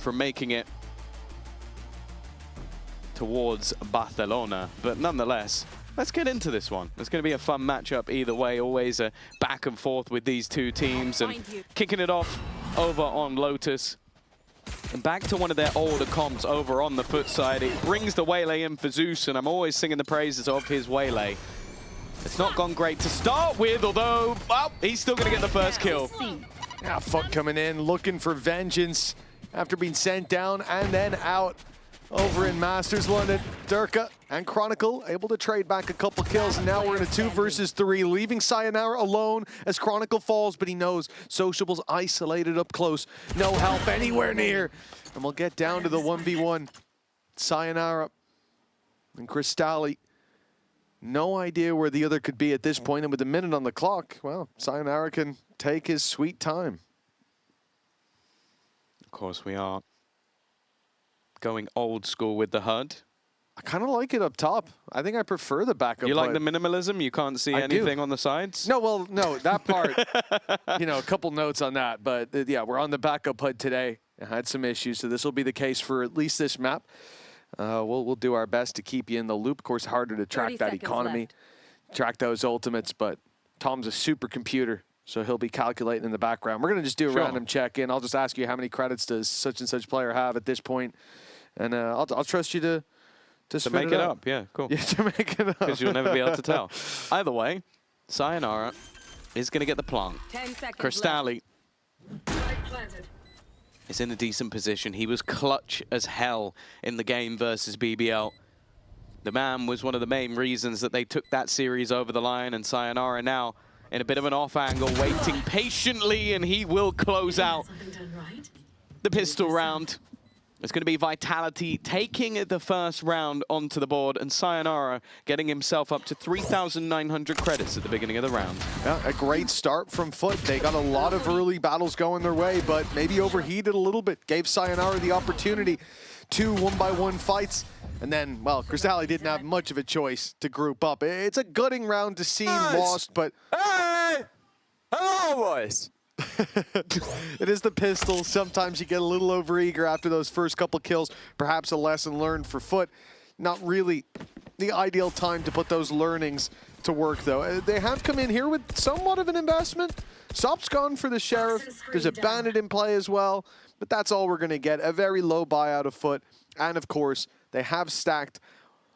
from making it towards Barcelona. But nonetheless, let's get into this one. It's going to be a fun matchup either way. Always a back and forth with these two teams. And kicking it off over on Lotus. And back to one of their older comps over on the FUT side. It brings the Waylay in for Zeus, and I'm always singing the praises of his Waylay. It's not gone great to start with, although, well, he's still going to get the first kill. Yeah, FUT coming in, looking for vengeance after being sent down and then out over in Masters London. Durka and Chronicle able to trade back a couple kills, and now we're in a 2 versus 3, leaving Sayonara alone as Chronicle falls, but he knows Sociable's isolated up close. No help anywhere near. And we'll get down to the 1v1. Sayonara and Crystalli. No idea where the other could be at this point, and with a minute on the clock, well, Sayonara can take his sweet time. Of course we are going old school with the HUD. I kind of like it up top. I think I prefer the backup. You like the minimalism? You can't see anything on the sides? No, well, no, that part, you know, a couple notes on that. But yeah, we're on the backup HUD today. I had some issues, so this will be the case for at least this map. We'll do our best to keep you in the loop. Of course, harder to track that economy, track those ultimates, but Tom's a supercomputer, so he'll be calculating in the background. We're going to just do a random check-in. I'll just ask you how many credits does such and such player have at this point, and I'll trust you to make it up. Yeah, cool. Yeah, to make it up. Because you'll never be able to tell. Either way, Sayonara is going to get the plant. Crystalli is in a decent position. He was clutch as hell in the game versus BBL. The man was one of the main reasons that they took that series over the line, and Sayonara now in a bit of an off angle, waiting patiently, and he will close out the pistol round. It's going to be Vitality taking the first round onto the board, and Sayonara getting himself up to 3,900 credits at the beginning of the round. Yeah, a great start from FUT. They got a lot of early battles going their way, but maybe overheated a little bit. Gave Sayonara the opportunity. 2 1-by-1 fights. And then, well, Crystalli didn't have much of a choice to group up. It's a gutting round to see lost, but... Hey! Hello, boys! It is the pistol. Sometimes you get a little overeager after those first couple kills. Perhaps a lesson learned for FUT. Not really the ideal time to put those learnings to work, though. They have come in here with somewhat of an investment. Sop's gone for the Sheriff. There's a Bandit in play as well. But that's all we're going to get. A very low buyout of FUT. And, of course, they have stacked...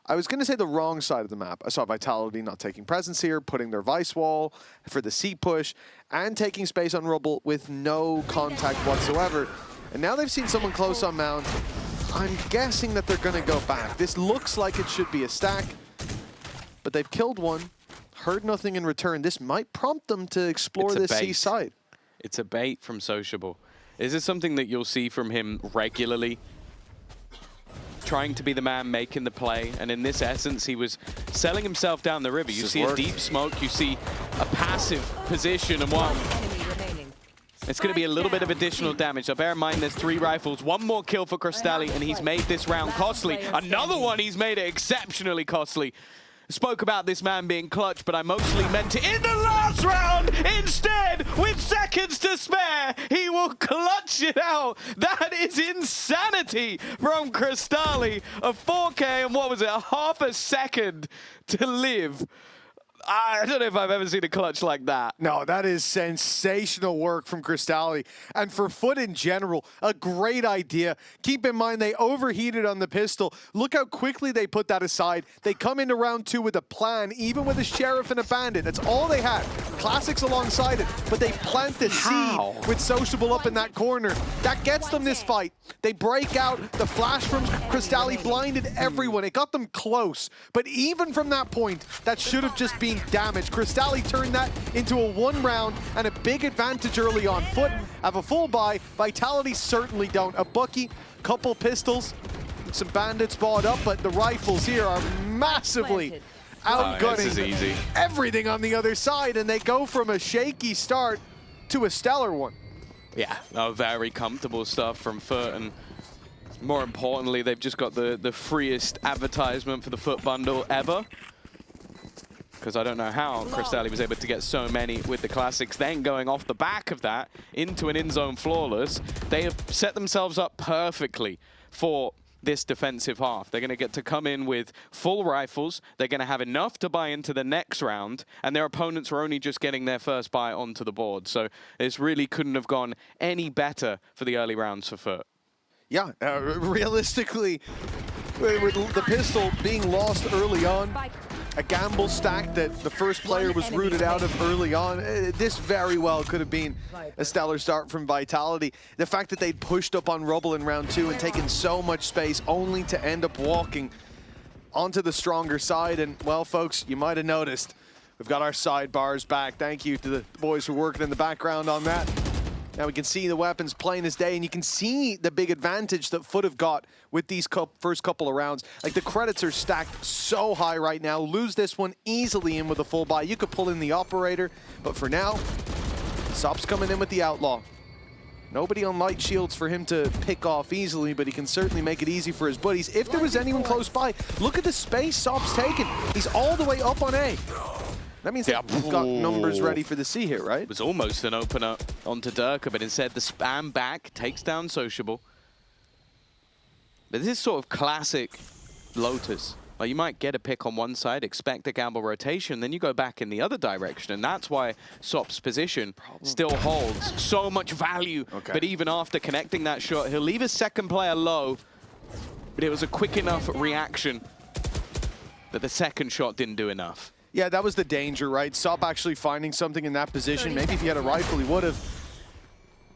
I was going to say the wrong side of the map. I saw Vitality not taking presence here, putting their Vice Wall for the C push, and taking space on Rubble with no contact whatsoever. And now they've seen someone close on Mound. I'm guessing that they're going to go back. This looks like it should be a stack, but they've killed one, heard nothing in return. This might prompt them to explore this C side. It's a bait from Sociable. Is this something that you'll see from him regularly? Trying to be the man making the play, and in this essence he was selling himself down the river. You see a deep smoke, you see a passive position, and one. It's going to be a little bit of additional damage. So bear in mind there's 3 rifles, 1 more kill for Crystalli, and he's made this round costly. Another one, he's made it exceptionally costly. Spoke about this man being clutch, but I mostly meant it in the last round. Instead, with seconds to spare, he will clutch it out. That is insanity from Crystalli. A 4K and what was it, a half a second to live. I don't know if I've ever seen a clutch like that. No, that is sensational work from Crystalli. And for FUT in general, a great idea. Keep in mind, they overheated on the pistol. Look how quickly they put that aside. They come into round 2 with a plan, even with a Sheriff and a Bandit. That's all they had. Classics alongside it, but they plant the seed with Sociable up in that corner. That gets them this fight. They break out. The flash from Crystalli blinded everyone. It got them close. But even from that point, that should have just been damage. Crystalli turned that into a 1 round and a big advantage early on. FUT have a full buy. Vitality certainly don't. A Bucky, couple pistols, some bandits bought up, but the rifles here are massively outgunning everything on the other side, and they go from a shaky start to a stellar one. Yeah, very comfortable stuff from FUT, and more importantly, they've just got the freest advertisement for the FUT bundle ever. because I don't know how Cristalli was able to get so many with the classics. Then going off the back of that into an in-zone flawless, they have set themselves up perfectly for this defensive half. They're going to get to come in with full rifles. They're going to have enough to buy into the next round, and their opponents are only just getting their first buy onto the board. So this really couldn't have gone any better for the early rounds for FUT. Yeah, realistically, with the pistol being lost early on, a gamble stack that the first player was rooted out of early on, this very well could have been a stellar start from Vitality. The fact that they'd pushed up on Rubble in round 2 and taken so much space only to end up walking onto the stronger side. And, well, folks, you might have noticed, we've got our sidebars back. Thank you to the boys who are working in the background on that. Now we can see the weapons plain as day, and you can see the big advantage that FUT have got with these first couple of rounds. Like, the credits are stacked so high right now. Lose this one easily in with a full buy. You could pull in the operator, but for now, Sop's coming in with the Outlaw. Nobody on light shields for him to pick off easily, but he can certainly make it easy for his buddies. If there was anyone close by, look at the space Sop's taken. He's all the way up on A. That means they've got numbers ready for the C here, right? It was almost an opener onto Durka, but instead the spam back takes down Sociable. But this is sort of classic Lotus. Like, you might get a pick on one side, expect a gamble rotation, then you go back in the other direction, and that's why Sop's position still holds so much value. Okay. But even after connecting that shot, he'll leave his second player low, but it was a quick enough reaction that the second shot didn't do enough. Yeah, that was the danger, right? Sop actually finding something in that position. Maybe if he had a rifle, he would have.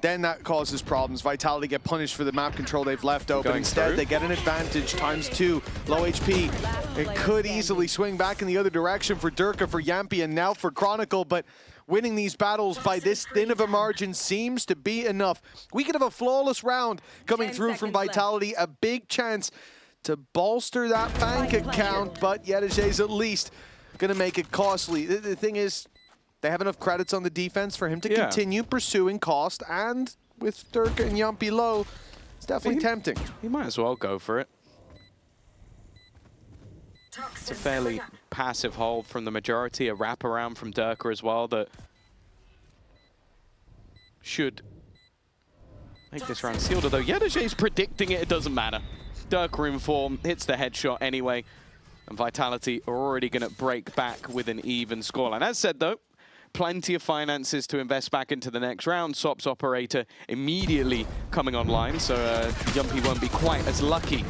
Then that causes problems. Vitality get punished for the map control they've left open. Instead, they get an advantage, ×2, low HP. It could easily swing back in the other direction for Durka, for Yampy, and now for Chronicle, but winning these battles by this thin of a margin seems to be enough. We could have a flawless round coming through from Vitality, a big chance to bolster that bank account, but Yedajay's at least going to make it costly. The thing is, they have enough credits on the defense for him to continue pursuing cost, and with Durka and Yampy low, it's definitely tempting. He might as well go for it. It's a fairly passive hold from the majority, a wraparound from Durka as well that should make this round sealed, although Yedajay's predicting it, it doesn't matter. Durka in form, hits the headshot anyway. And Vitality are already going to break back with an even scoreline. As said, though, plenty of finances to invest back into the next round. Sop's operator immediately coming online, so Yampy won't be quite as lucky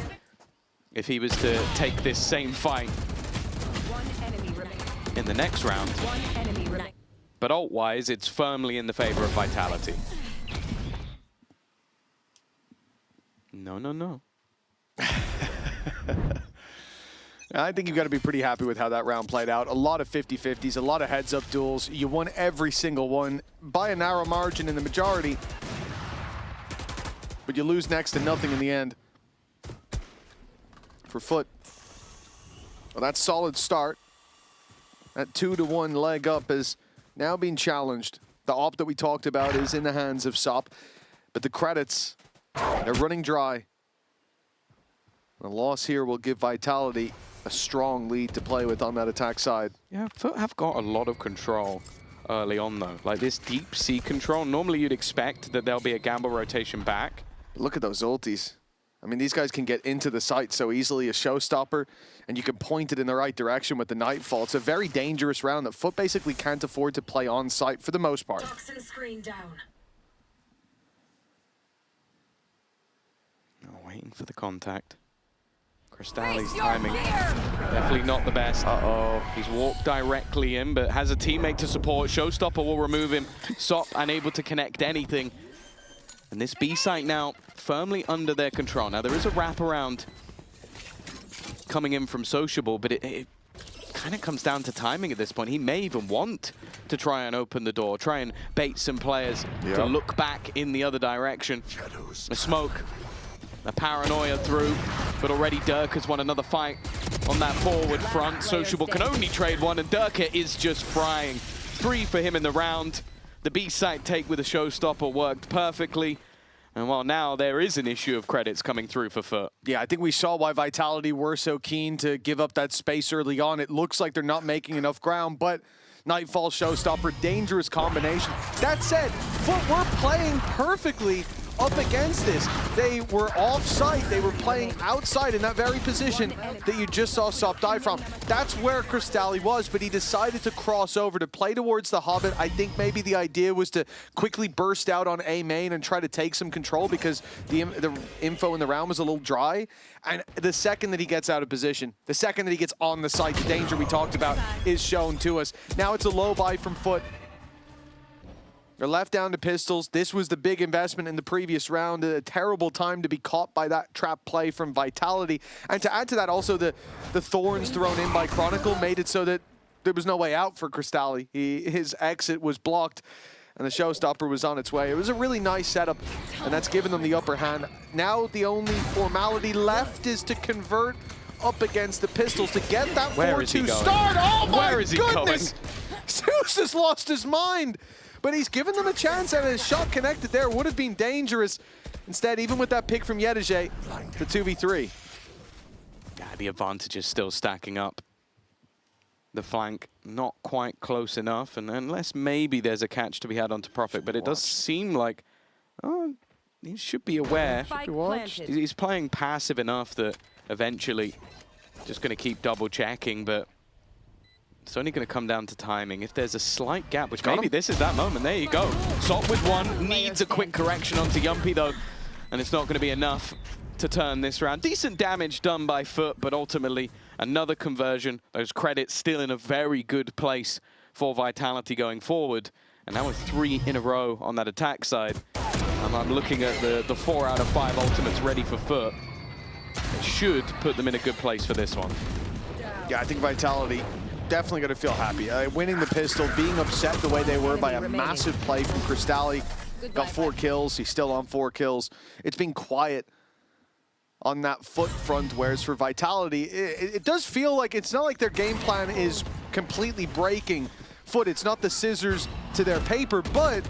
if he was to take this same fight in the next round. But ult-wise, it's firmly in the favor of Vitality. No, no, no. I think you've got to be pretty happy with how that round played out. A lot of 50-50s, a lot of heads-up duels. You won every single one by a narrow margin in the majority, but you lose next to nothing in the end. For FUT, well, that solid start, that 2-1 leg up is now being challenged. The op that we talked about is in the hands of Sop, but the credits, they're running dry. A loss here will give Vitality a strong lead to play with on that attack side. Yeah, FUT have got a lot of control early on, though. Like, this deep sea control, normally you'd expect that there'll be a gamble rotation back. Look at those ultis. I mean, these guys can get into the site so easily, a showstopper, and you can point it in the right direction with the Nightfall. It's a very dangerous round that FUT basically can't afford to play on site for the most part. Toxin screen down. Oh, waiting for the contact. Cristalli's timing, definitely not the best. Uh-oh, he's walked directly in, but has a teammate to support. Showstopper will remove him. Sop unable to connect anything. And this B site now firmly under their control. Now, there is a wraparound coming in from Sociable, but it kind of comes down to timing at this point. He may even want to try and open the door, try and bait some players to look back in the other direction. A smoke. A paranoia through, but already Durka's won another fight on that forward front. Sociable can only trade one, and Durka is just frying. 3 for him in the round. The B site take with a showstopper worked perfectly. And while now there is an issue of credits coming through for FUT. Yeah, I think we saw why Vitality were so keen to give up that space early on. It looks like they're not making enough ground, but Nightfall, Showstopper, dangerous combination. That said, FUT were playing perfectly up against this. They were off-site. They were playing outside in that very position that you just saw Sop die from. That's where Crystalli was, but he decided to cross over to play towards the Hobbit. I think maybe the idea was to quickly burst out on A main and try to take some control because the info in the round was a little dry. And the second that he gets out of position, the second that he gets on the site, the danger we talked about is shown to us. Now it's a low buy from FUT. They're left down to pistols. This was the big investment in the previous round. A terrible time to be caught by that trap play from Vitality. And to add to that, also the thorns thrown in by Chronicle made it so that there was no way out for Crystalli. His exit was blocked, and the Showstopper was on its way. It was a really nice setup, and that's given them the upper hand. Now the only formality left is to convert up against the pistols to get that 4-2 start. Oh my goodness! Zeus has lost his mind. But he's given them a chance, and his shot connected there would have been dangerous. Instead, even with that pick from Yedege, the 2v3. Yeah, the advantage is still stacking up. The flank not quite close enough, and unless maybe there's a catch to be had onto Prophet, but it does seem like, oh, he should be aware. He's playing passive enough that eventually just going to keep double checking, but it's only going to come down to timing. If there's a slight gap, which maybe this is that moment. There you go. Sop with one, needs a quick correction onto Yumpy though, and it's not going to be enough to turn this round. Decent damage done by FUT, but ultimately another conversion. Those credits still in a very good place for Vitality going forward. And now with 3 in a row on that attack side, and I'm looking at the 4 out of 5 ultimates ready for FUT. It should put them in a good place for this one. Yeah, I think Vitality definitely going to feel happy. Winning the pistol, being upset the way they were by a massive play from Crystalli. Got 4 kills. He's still on 4 kills. It's been quiet on that FUT front, whereas for Vitality, it does feel like it's not like their game plan is completely breaking FUT. It's not the scissors to their paper, but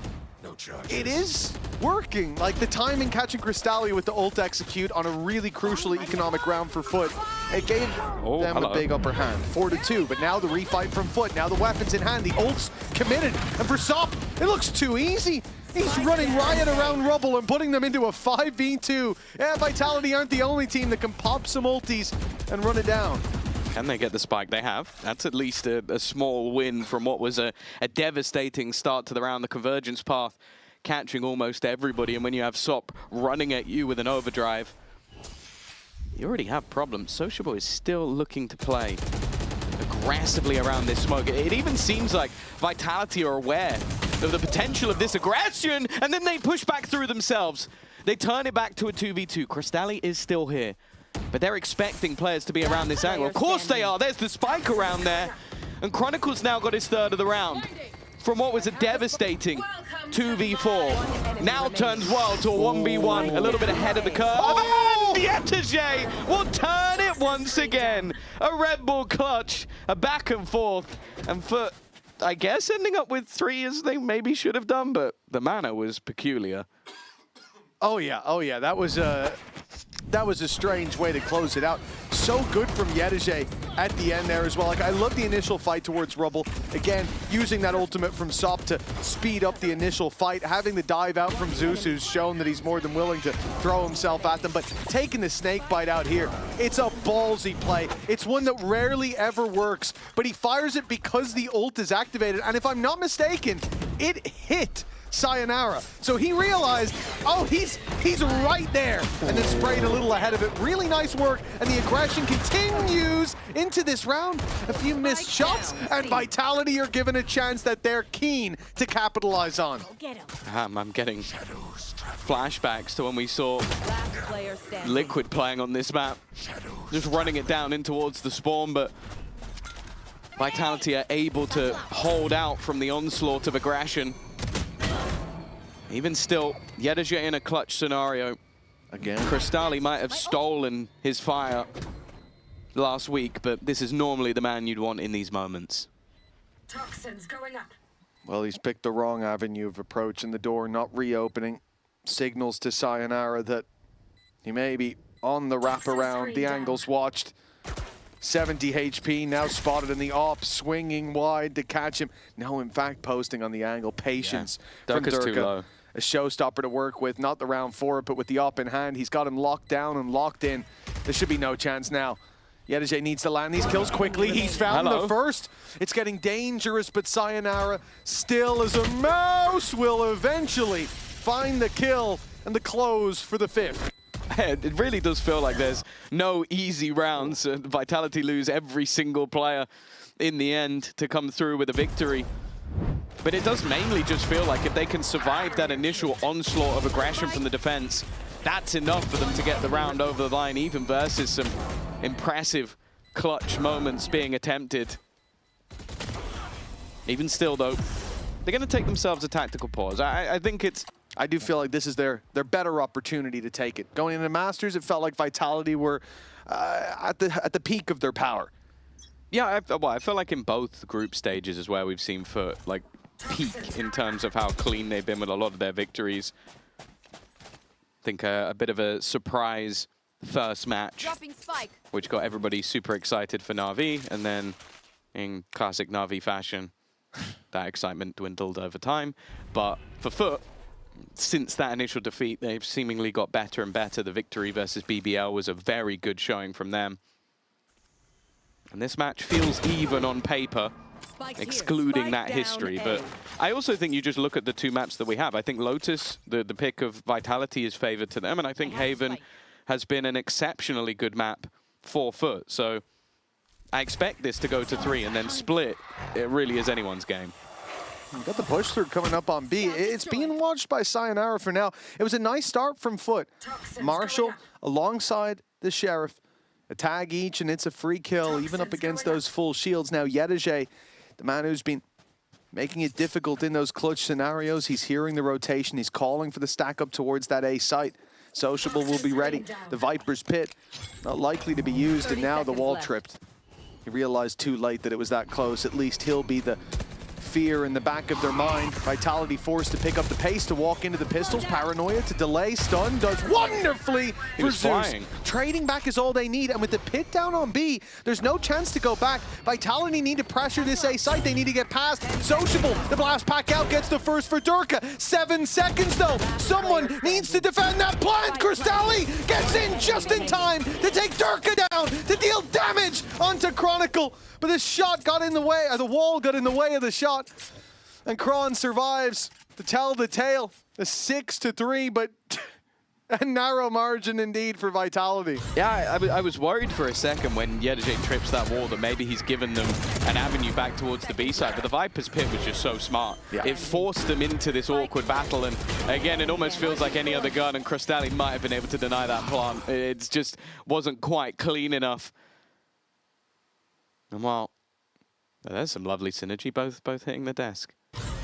it is working. Like the timing catching Crystalli with the ult execute on a really crucially economic round for FUT. It gave them a big upper hand, 4-2, but now the refight from FUT, now the weapons in hand, the ult's committed, and for Sop, it looks too easy. He's running riot around Rubble and putting them into a 5v2. Yeah, Vitality aren't the only team that can pop some ultis and run it down. Can they get the spike? They have. That's at least a small win from what was a devastating start to the round. The convergence path catching almost everybody, and when you have Sop running at you with an overdrive, you already have problems. Sociable is still looking to play aggressively around this smoke. It even seems like Vitality are aware of the potential of this aggression, and then they push back through themselves. They turn it back to a 2v2. Crystalli is still here, but they're expecting players to be around this angle. Of course they are. There's the spike around there, and Chronicle's now got his 3rd of the round. From what was a devastating 2v4, now turns well to a 1v1, a little bit ahead of the curve. Oh! And Yetege will turn it once again. A Red Bull clutch, a back and forth, and FUT, I guess, ending up with 3 as they maybe should have done, but the manner was peculiar. Oh yeah, that was a strange way to close it out. So good from Yedege at the end there as well. Like, I love the initial fight towards Rubble. Again, using that ultimate from Sop to speed up the initial fight, having the dive out from Zeus, who's shown that he's more than willing to throw himself at them, but taking the snake bite out here, it's a ballsy play. It's one that rarely ever works, but he fires it because the ult is activated, and if I'm not mistaken, it hit Sayonara. So he realized, oh, he's right there, and then sprayed a little ahead of it. Really nice work, and the aggression continues into this round. A few missed shots, and Vitality are given a chance that they're keen to capitalize on. I'm getting flashbacks to when we saw Liquid playing on this map, just running it down in towards the spawn, but Vitality are able to hold out from the onslaught of aggression. Even still, Yedege in a clutch scenario. Again, Crystalli might have stolen his fire last week, but this is normally the man you'd want in these moments. Toxins going up. Well, he's picked the wrong avenue of approach, and the door not reopening. Signals to Sayonara that he may be on the wraparound. The angle's watched. 70 HP now spotted in the op, swinging wide to catch him. No, in fact, posting on the angle. Patience from Durka's too Durka. low. A showstopper to work with, not the round for it, but with the op in hand. He's got him locked down and locked in. There should be no chance now. Yedije needs to land these kills quickly. He's found the first. It's getting dangerous, but Sayonara, still as a mouse, will eventually find the kill and the close for the 5th. It really does feel like there's no easy rounds. Vitality lose every single player in the end to come through with a victory. But it does mainly just feel like if they can survive that initial onslaught of aggression from the defense, that's enough for them to get the round over the line, even versus some impressive clutch moments being attempted. Even still, though, they're going to take themselves a tactical pause. I think it's... I do feel like this is their better opportunity to take it. Going into Masters, it felt like Vitality were at the peak of their power. Yeah, I feel like in both group stages is where we've seen FUT like peak in terms of how clean they've been with a lot of their victories. I think a bit of a surprise first match, which got everybody super excited for Na'Vi, and then in classic Na'Vi fashion, that excitement dwindled over time. But for FUT, since that initial defeat, they've seemingly got better and better. The victory versus BBL was a very good showing from them. And this match feels even on paper, excluding that history. But I also think you just look at the two maps that we have. I think Lotus, the pick of Vitality, is favored to them. And I think Haven has been an exceptionally good map for FUT. So I expect this to go to 3 and then split. It really is anyone's game. Got the push through coming up on B. It's being watched by Sayonara for now. It was a nice start from FUT. Marshall alongside the Sheriff. A tag each, and it's a free kill, even up against those full shields. Now, Yedije, the man who's been making it difficult in those clutch scenarios, he's hearing the rotation. He's calling for the stack up towards that A site. Sociable will be ready. The Viper's Pit, not likely to be used, and now the wall tripped. He realized too late that it was that close. At least he'll be the fear in the back of their mind. Vitality forced to pick up the pace to walk into the pistols. Paranoia to delay. Stun does wonderfully for Zeus. Trading back is all they need, and with the pit down on B, there's no chance to go back. Vitality need to pressure this A site. They need to get past. Sociable, the blast pack out, gets the first for Durka. 7 seconds though. Someone needs to defend that plant. Cristalli gets in just in time to take Durka down, to deal damage onto Chronicle. But this shot got in the way, or the wall got in the way of the shot. And Kron survives to tell the tale. A 6-3, but a narrow margin indeed for Vitality. Yeah, I was worried for a second when Yedije trips that wall that maybe he's given them an avenue back towards the B side, but the Viper's Pit was just so smart. Yeah. It forced them into this awkward battle, and again, it almost feels like any other gun, and Cristalli might have been able to deny that plant. It just wasn't quite clean enough. And well, there's some lovely synergy, both hitting the desk.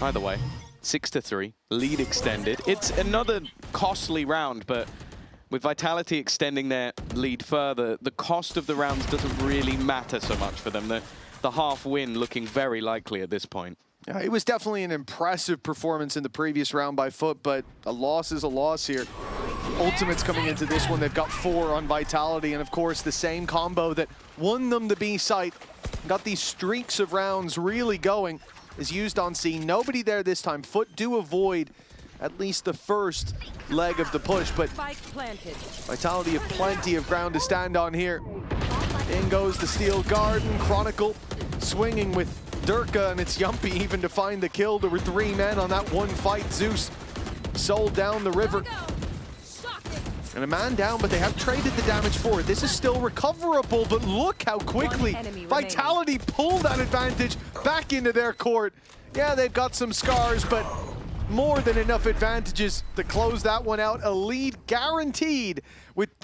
Either way, 6-3, lead extended. It's another costly round, but with Vitality extending their lead further, the cost of the rounds doesn't really matter so much for them. The half win looking very likely at this point. Yeah, it was definitely an impressive performance in the previous round by FUT, but a loss is a loss here. Ultimates coming into this one, they've got 4 on Vitality, and of course the same combo that won them the B site, got these streaks of rounds really going, is used on C. Nobody there this time. FUT do avoid at least the first leg of the push, but Vitality have plenty of ground to stand on here. In goes the Steel Garden. Chronicle swinging with Durka, and it's Yumpy even to find the kill. There were 3 men on that one fight. Zeus sold down the river. And a man down, but they have traded the damage for it. This is still recoverable, but look how quickly Vitality pulled that advantage back into their court. Yeah, they've got some scars, but more than enough advantages to close that one out. A lead guaranteed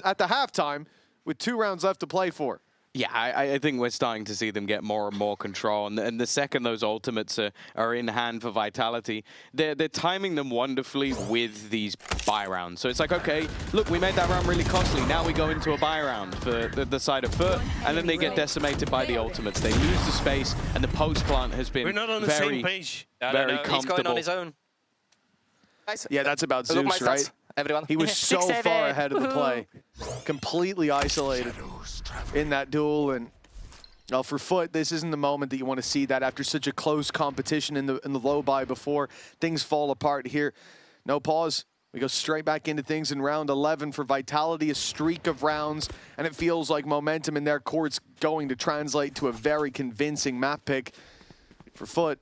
at the halftime with 2 rounds left to play for. Yeah, I think we're starting to see them get more and more control. And the second those ultimates are in hand for Vitality, they're timing them wonderfully with these buy rounds. So it's like, okay, look, we made that round really costly. Now we go into a buy round for the side of FUT, and then they get decimated by the ultimates. They lose the space, and the post plant has been very comfortable. He's going on his own. Yeah, that's about Zeus, right? everyone. He was so 6-7. far ahead of the Woohoo. play. Completely isolated in that duel. And well, for FUT, this isn't the moment that you want to see that after such a close competition in the low buy before. Things fall apart here. No pause. We go straight back into things in round 11 for Vitality, a streak of rounds, and it feels like momentum in their court's going to translate to a very convincing map pick for FUT.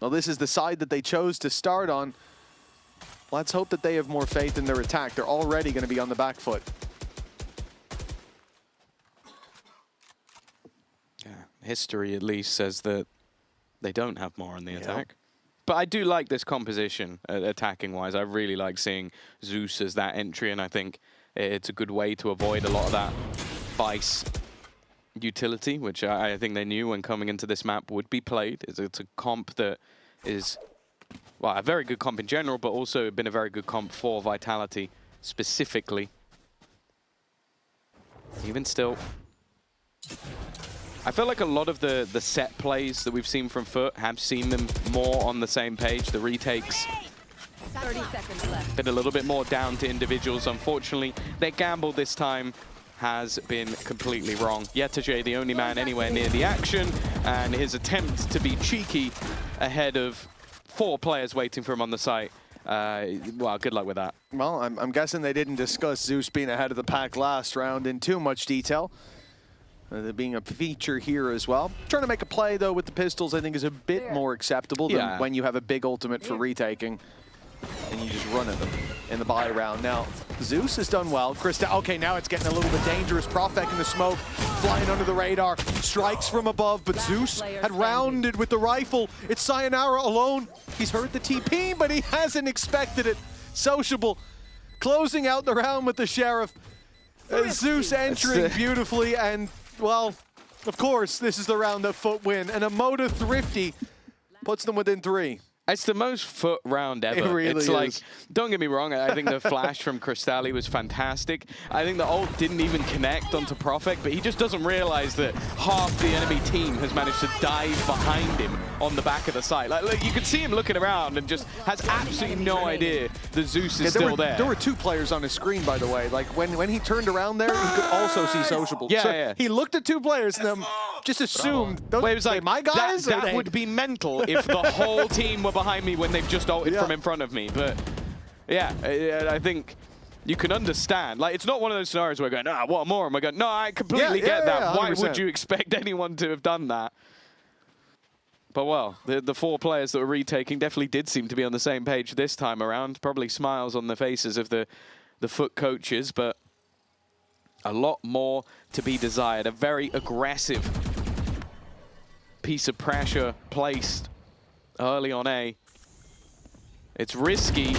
Well, this is the side that they chose to start on. Let's hope that they have more faith in their attack. They're already going to be on the back foot. Yeah, history at least says that they don't have more on the attack. But I do like this composition, attacking-wise. I really like seeing Zeus as that entry, and I think it's a good way to avoid a lot of that Vice utility, which I think they knew when coming into this map would be played. It's a comp that is, well, a very good comp in general, but also been a very good comp for Vitality specifically. Even still, I feel like a lot of the set plays that we've seen from FUT have seen them more on the same page. The retakes 30 seconds left. been a little bit more down to individuals. Unfortunately, their gamble this time has been completely wrong. Yetajay, the only man anywhere near the action, and his attempt to be cheeky ahead of 4 players waiting for him on the site. Well, good luck with that. Well, I'm guessing they didn't discuss Zeus being ahead of the pack last round in too much detail. There being a feature here as well. Trying to make a play, though, with the pistols, I think is a bit more acceptable than when you have a big ultimate for retaking and you just run at them in the buy round. Now, Zeus has done well. Okay, now it's getting a little bit dangerous. Profek in the smoke, flying under the radar. Strikes from above, but Zeus had rounded with the rifle. It's Sayonara alone. He's heard the TP, but he hasn't expected it. Sociable, closing out the round with the Sheriff. Zeus entering beautifully, and well, of course, this is the round that FUT win. And a Moda Thrifty puts them within 3. It's the most FUT round ever. It really it's like, is. don't get me wrong, I think the flash from Cristalli was fantastic. I think the ult didn't even connect onto Profek, but he just doesn't realize that half the enemy team has managed to dive behind him on the back of the site. Like, look, you can see him looking around and just has absolutely no idea that Zeus is still there. There were 2 players on his screen, by the way. Like, when he turned around there, he could also see Sociable. Yeah, so yeah. He looked at 2 players and then just assumed, those Well, it was like, my guys? that would be mental if the whole team were behind me when they've just ulted from in front of me. But yeah, I think you can understand. Like, it's not one of those scenarios where we're going, ah, what more? And we're going, no, I completely get that. Why would you expect anyone to have done that? But well, the 4 players that were retaking definitely did seem to be on the same page this time around. Probably smiles on the faces of the FUT coaches, but a lot more to be desired. A very aggressive piece of pressure placed early on A. It's risky.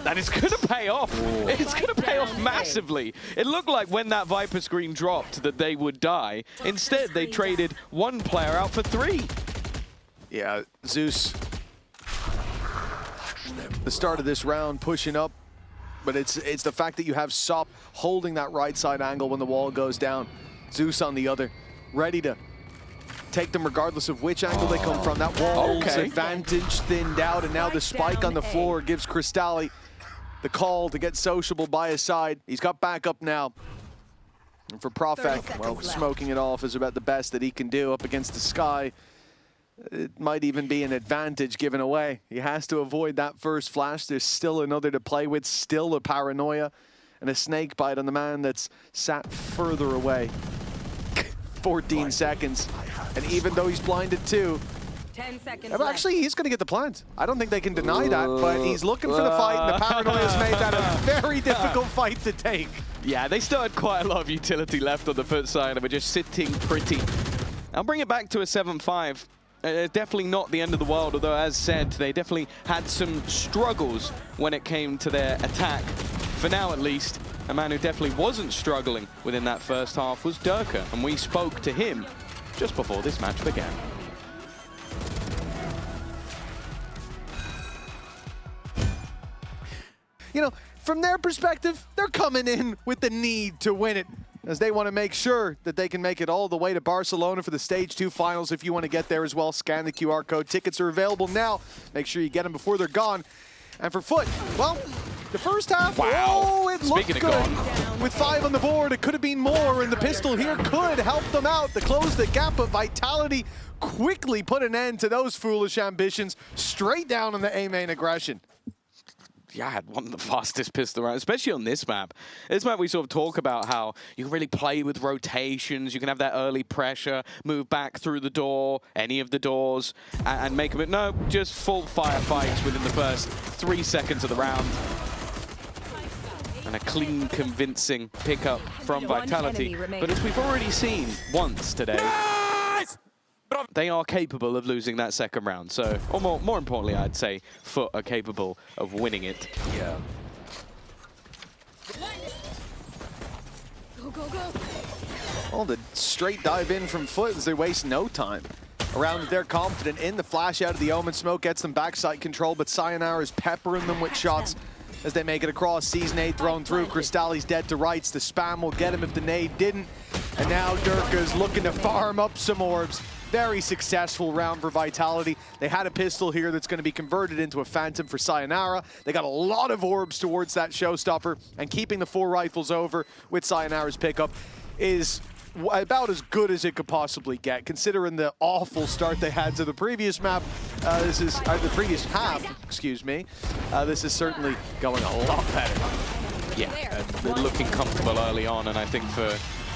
And it's going to pay off. Ooh. It's going to pay off massively. It looked like when that Viper screen dropped that they would die. Instead, they traded 1 player out for 3. Yeah, Zeus, the start of this round, pushing up. But it's the fact that you have Sop holding that right side angle when the wall goes down. Zeus on the other, ready to take them regardless of which angle they come from. That wall's advantage thinned out, and now the spike on the floor gives Cristalli the call to get Sociable by his side. He's got backup now. And for Profek, well, smoking it off is about the best that he can do up against the sky. It might even be an advantage given away. He has to avoid that first flash. There's still another to play with, still a paranoia, and a snake bite on the man that's sat further away. 14 seconds. And even though he's blinded too, 10 seconds actually, he's going to get the plant. I don't think they can deny that, but he's looking for the fight, and the paranoia's made that a very difficult fight to take. Yeah, they still had quite a lot of utility left on the FUT side, and were just sitting pretty. I'll bring it back to a 7-5. Definitely not the end of the world, although, as said, they definitely had some struggles when it came to their attack. For now, at least, a man who definitely wasn't struggling within that first half was Durka, and we spoke to him just before this match began. You know, from their perspective, they're coming in with the need to win it, as they want to make sure that they can make it all the way to Barcelona for the Stage 2 finals. If you want to get there as well, scan the QR code. Tickets are available now. Make sure you get them before they're gone. And for FUT, well, The first half, Wow. oh, it looked Speaking good. of With 5 on the board, it could have been more, and the pistol here could help them out to close the gap, but Vitality quickly put an end to those foolish ambitions, straight down on the A main aggression. Yeah, I had one of the fastest pistol rounds, especially on this map. This map, we sort of talk about how you can really play with rotations. You can have that early pressure, move back through the door, any of the doors, and make them. No, just full firefights within the first 3 seconds of the round. And a clean, convincing pickup from Vitality. But as we've already seen once today, they are capable of losing that second round. So, or more importantly, I'd say FUT are capable of winning it. Yeah. Go, go, go. Oh, the straight dive in from FUT as they waste no time. Around, they're confident in the flash out of the Omen smoke, gets them backside control, but Sayonara is peppering them with shots as they make it across. Sees nade thrown through. Crystalli's dead to rights. The spam will get him if the nade didn't. And now Durka's looking to farm up some orbs. Very successful round for Vitality. They had a pistol here that's going to be converted into a Phantom for Sayonara. They got a lot of orbs towards that showstopper, and keeping the 4 rifles over with Sayonara's pickup is about as good as it could possibly get, considering the awful start they had to the previous map. This is the previous half, excuse me. This is certainly going a lot better. Yeah, they're looking comfortable early on, and I think for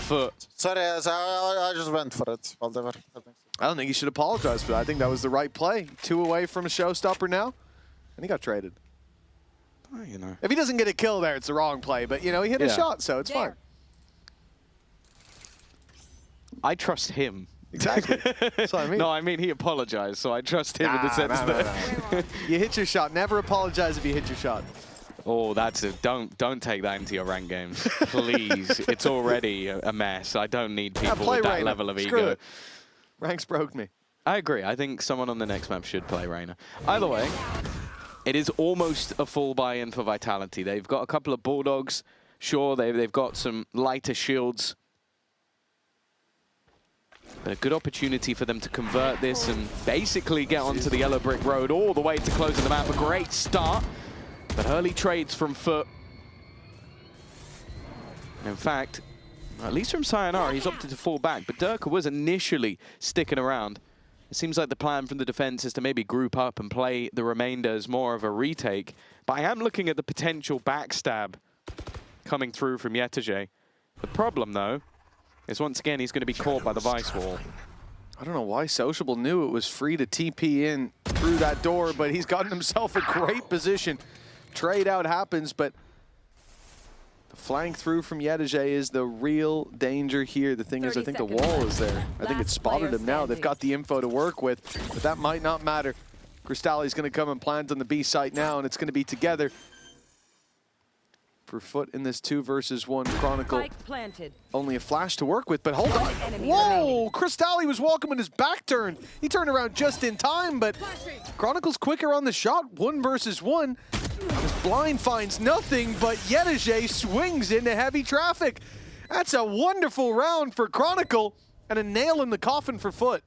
FUT, Sorry, I just went for it. Whatever. I don't think you should apologize for that. I think that was the right play. 2 away from a showstopper now, and he got traded. oh, you know. If he doesn't get a kill there, it's the wrong play, but you know, he hit a Yeah. shot, so it's fine. I trust him. Exactly. That's what I mean. No, I mean he apologized, so I trust him in the sense that. You hit your shot. Never apologize if you hit your shot. Oh, that's it. Don't take that into your ranked games, please. It's already a mess. I don't need people play with that Reyna. level of Screw ego. it. Ranks broke me. I agree. I think someone on the next map should play Reyna. Either way, it is almost a full buy-in for Vitality. They've got a couple of Bulldogs. Sure, they've got some lighter shields. But a good opportunity for them to convert this and basically get onto the yellow brick road all the way to closing the map. A great start, but early trades from FUT. In fact, at least from Sayonara, he's opted to fall back, but Durka was initially sticking around. It seems like the plan from the defense is to maybe group up and play the remainder as more of a retake. But I am looking at the potential backstab coming through from Yetege. The problem, though, is once again he's going to be caught by the Vice wall. I don't know why Sociable knew it was free to TP in through that door, but he's gotten himself a great position. Trade out happens, but the flank through from Yetege is the real danger here. The thing is, I think the wall is there. I think it's spotted him now. They've got the info to work with, but that might not matter. Crystalli's going to come and plant on the B site now, and it's going to be together. For FUT in this 2 versus 1 Chronicle. Spike planted. Only a flash to work with, but hold on. Enemy Whoa! remaining. Crystalli was welcome when his back turned. He turned around just in time, but Chronicle's quicker on the shot. 1 versus 1. His blind finds nothing, but Yetege swings into heavy traffic. That's a wonderful round for Chronicle and a nail in the coffin for FUT.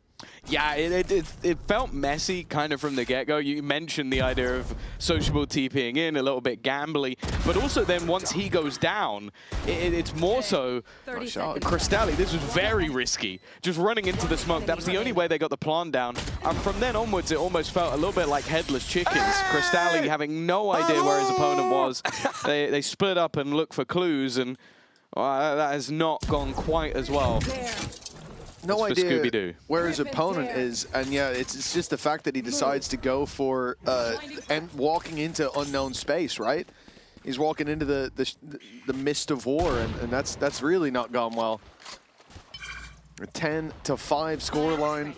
Yeah, it felt messy kind of from the get-go. You mentioned the idea of Sociable TPing in, a little bit gambly, but also then once he goes down, it's more so 30 seconds. Crystalli. This was very risky, just running into the smoke. That was the only way they got the plan down. And from then onwards, it almost felt a little bit like headless chickens. Crystalli having no idea where his opponent was. They split up and looked for clues, and that has not gone quite as well. No It's for idea Scooby-Doo. where his opponent is, and yeah, it's just the fact that he decides to go for and walking into unknown space, right? He's walking into the mist of war, and that's really not gone well. A 10-5 scoreline.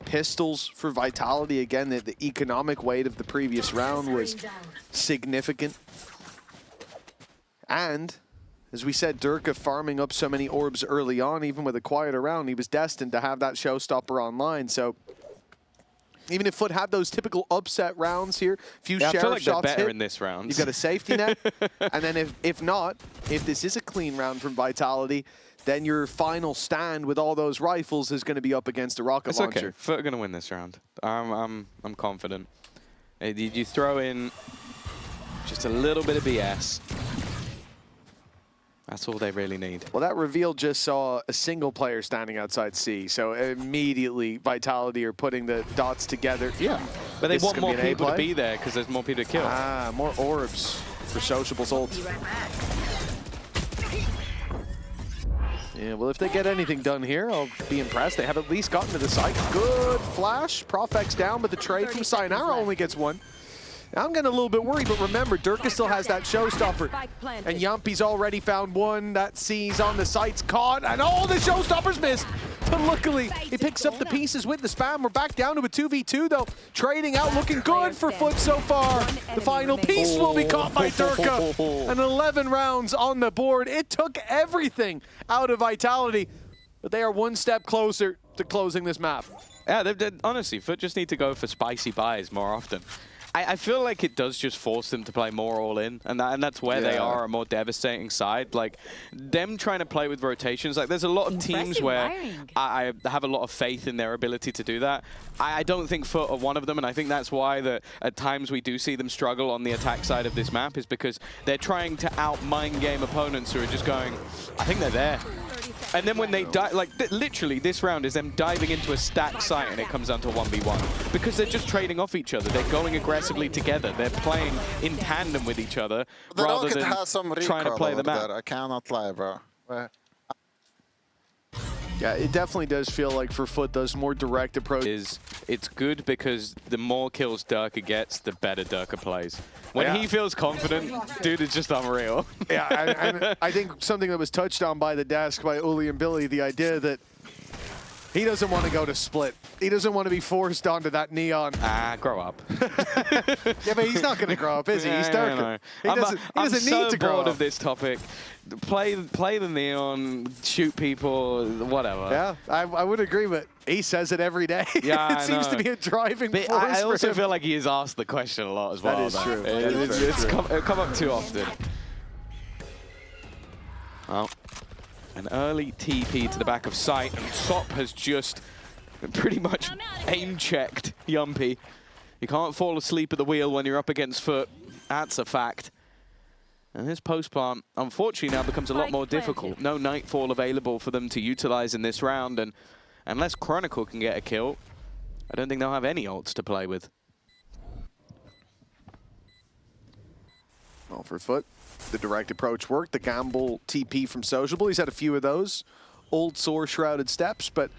Pistols for Vitality again. The economic weight of the previous round was significant, and as we said, Durka farming up so many orbs early on, even with a quieter round, he was destined to have that showstopper online. So even if FUT had those typical upset rounds here, few Yeah, I sheriff feel like they're shots better hit, in this round. you've got a safety net. And then if not, if this is a clean round from Vitality, then your final stand with all those rifles is going to be up against a rocket launcher. Okay, FUT are going to win this round. I'm confident. You throw in Just a little bit of BS. That's all they really need. Well, that reveal just saw a single player standing outside C, so immediately Vitality are putting the dots together. Yeah, but they This is want gonna more be an A people to play? be there because there's more people to kill. Ah, more orbs for Sociable's ult. Yeah, well, if they get anything done here, I'll be impressed. They have at least gotten to the site. Good flash. Profex down, but the trade from Sayonara only gets one. Now, I'm getting a little bit worried, but remember, Durka still has that showstopper. And Yampi's already found one. That C's on the site's caught, and oh, the showstopper's missed. But luckily, he picks up the pieces with the spam. We're back down to a 2v2, though. Trading out, looking good for FUT so far. The final piece will be caught by Durka. And 11 rounds on the board. It took everything out of Vitality, but they are one step closer to closing this map. Yeah, honestly, FUT just need to go for spicy buys more often. I feel like it does just force them to play more all-in, and that's where they are, a more devastating side. Like, them trying to play with rotations, like, there's a lot of teams where I have a lot of faith in their ability to do that. I don't think FUT are one of them, and I think that's why at times we do see them struggle on the attack side of this map, is because they're trying to out-mind game opponents who are just going, I think they're there. And then when they die, like literally this round is them diving into a stacked site and it comes down to 1v1. Because they're just trading off each other. They're going aggressively together. They're playing in tandem with each other rather than trying to play the map. I cannot lie, bro. Yeah, it definitely does feel like for FUT, those more direct approach. It's good because the more kills Durka gets, the better Durka plays. When he feels confident, dude is just unreal. Yeah, and I think something that was touched on by the desk, by Uli and Billy, the idea that he doesn't want to go to split. He doesn't want to be forced onto that neon. Ah, grow up. Yeah, but he's not going to grow up, is he? He's Durka. He doesn't need to grow I'm so bored up. of this topic. Play the neon, shoot people, whatever. Yeah, I would agree, but he says it every day. Yeah, it seems to be a driving force I also for him. feel like he is asked the question a lot as well. That is true. It's come up too often. Well, an early TP to the back of site, and Sop has just pretty much aim-checked Yumpy. You can't fall asleep at the wheel when you're up against FUT. That's a fact. And this post-plant, unfortunately, now becomes a lot more difficult. No Nightfall available for them to utilize in this round, and unless Chronicle can get a kill, I don't think they'll have any ults to play with. Well, for FUT, the direct approach worked. The gamble TP from Sociable, he's had a few of those. Old sore shrouded steps, but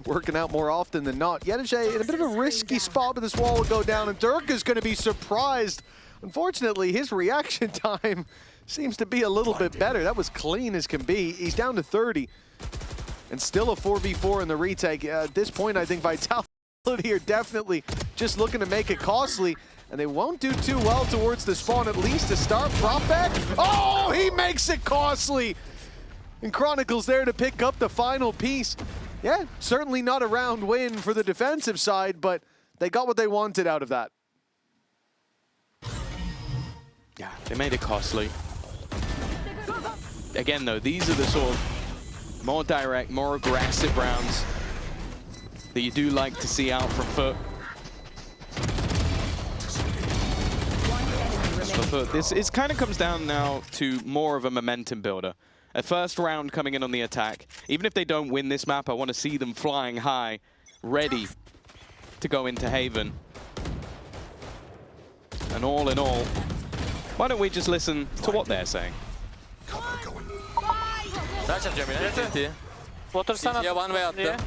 working out more often than not. Yedige in a bit of a risky spot, but this wall will go down, and Durka's going to be surprised. Unfortunately, his reaction time seems to be a little bit better. That was clean as can be. He's down to 30, and still a 4v4 in the retake. At this point, I think Vitality are definitely just looking to make it costly, and they won't do too well towards the spawn, at least to start. Propek, oh, he makes it costly! And Chronicle's there to pick up the final piece. Yeah, certainly not a round win for the defensive side, but they got what they wanted out of that. Yeah, they made it costly. Again, though, these are the sort of more direct, more aggressive rounds that you do like to see out from FUT. This kind of comes down now to more of a momentum builder. A first round coming in on the attack. Even if they don't win this map, I want to see them flying high, ready to go into Haven. And all in all, why don't we just listen to what they're saying? Flash atacağım yine. VCT. Otursana. Ya one way attı.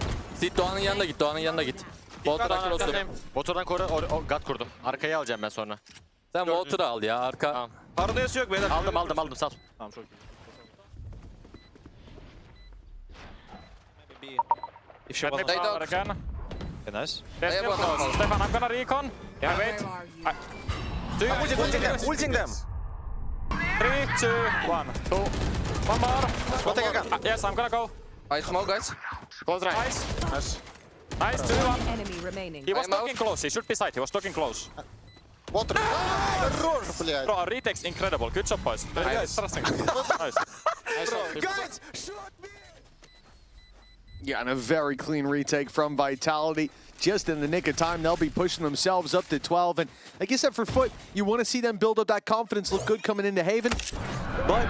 Sit Doğan'ın yanına git, Doğan'ın yanına git. Voltur'a kill olsun. Motordan koru, gat kurdum. Arkaya alacağım ben sonra. Sen Voltur'u al ya, arka. Tamam. Paranoyası yok beyler. Aldım sal. Tamam çok iyi. If she wasn't They again. Nice. don't. Stefan, I'm gonna recon. Yeah, wait. Ulting them. 3, 2, 1. One more. Yes, I'm gonna go. I smoke, guys. Close right. Nice. Nice, 2, 1. Enemy remaining. He was I'm out. looking close. He should be side. He was looking close. What the блядь. Bro, our retake's incredible. Good job, boys. Very interesting. Nice. Guys, shoot me! Yeah, and a very clean retake from Vitality. just in the nick of time. They'll be pushing themselves up to 12. And like I said, for FUT, you want to see them build up that confidence, look good coming into Haven. But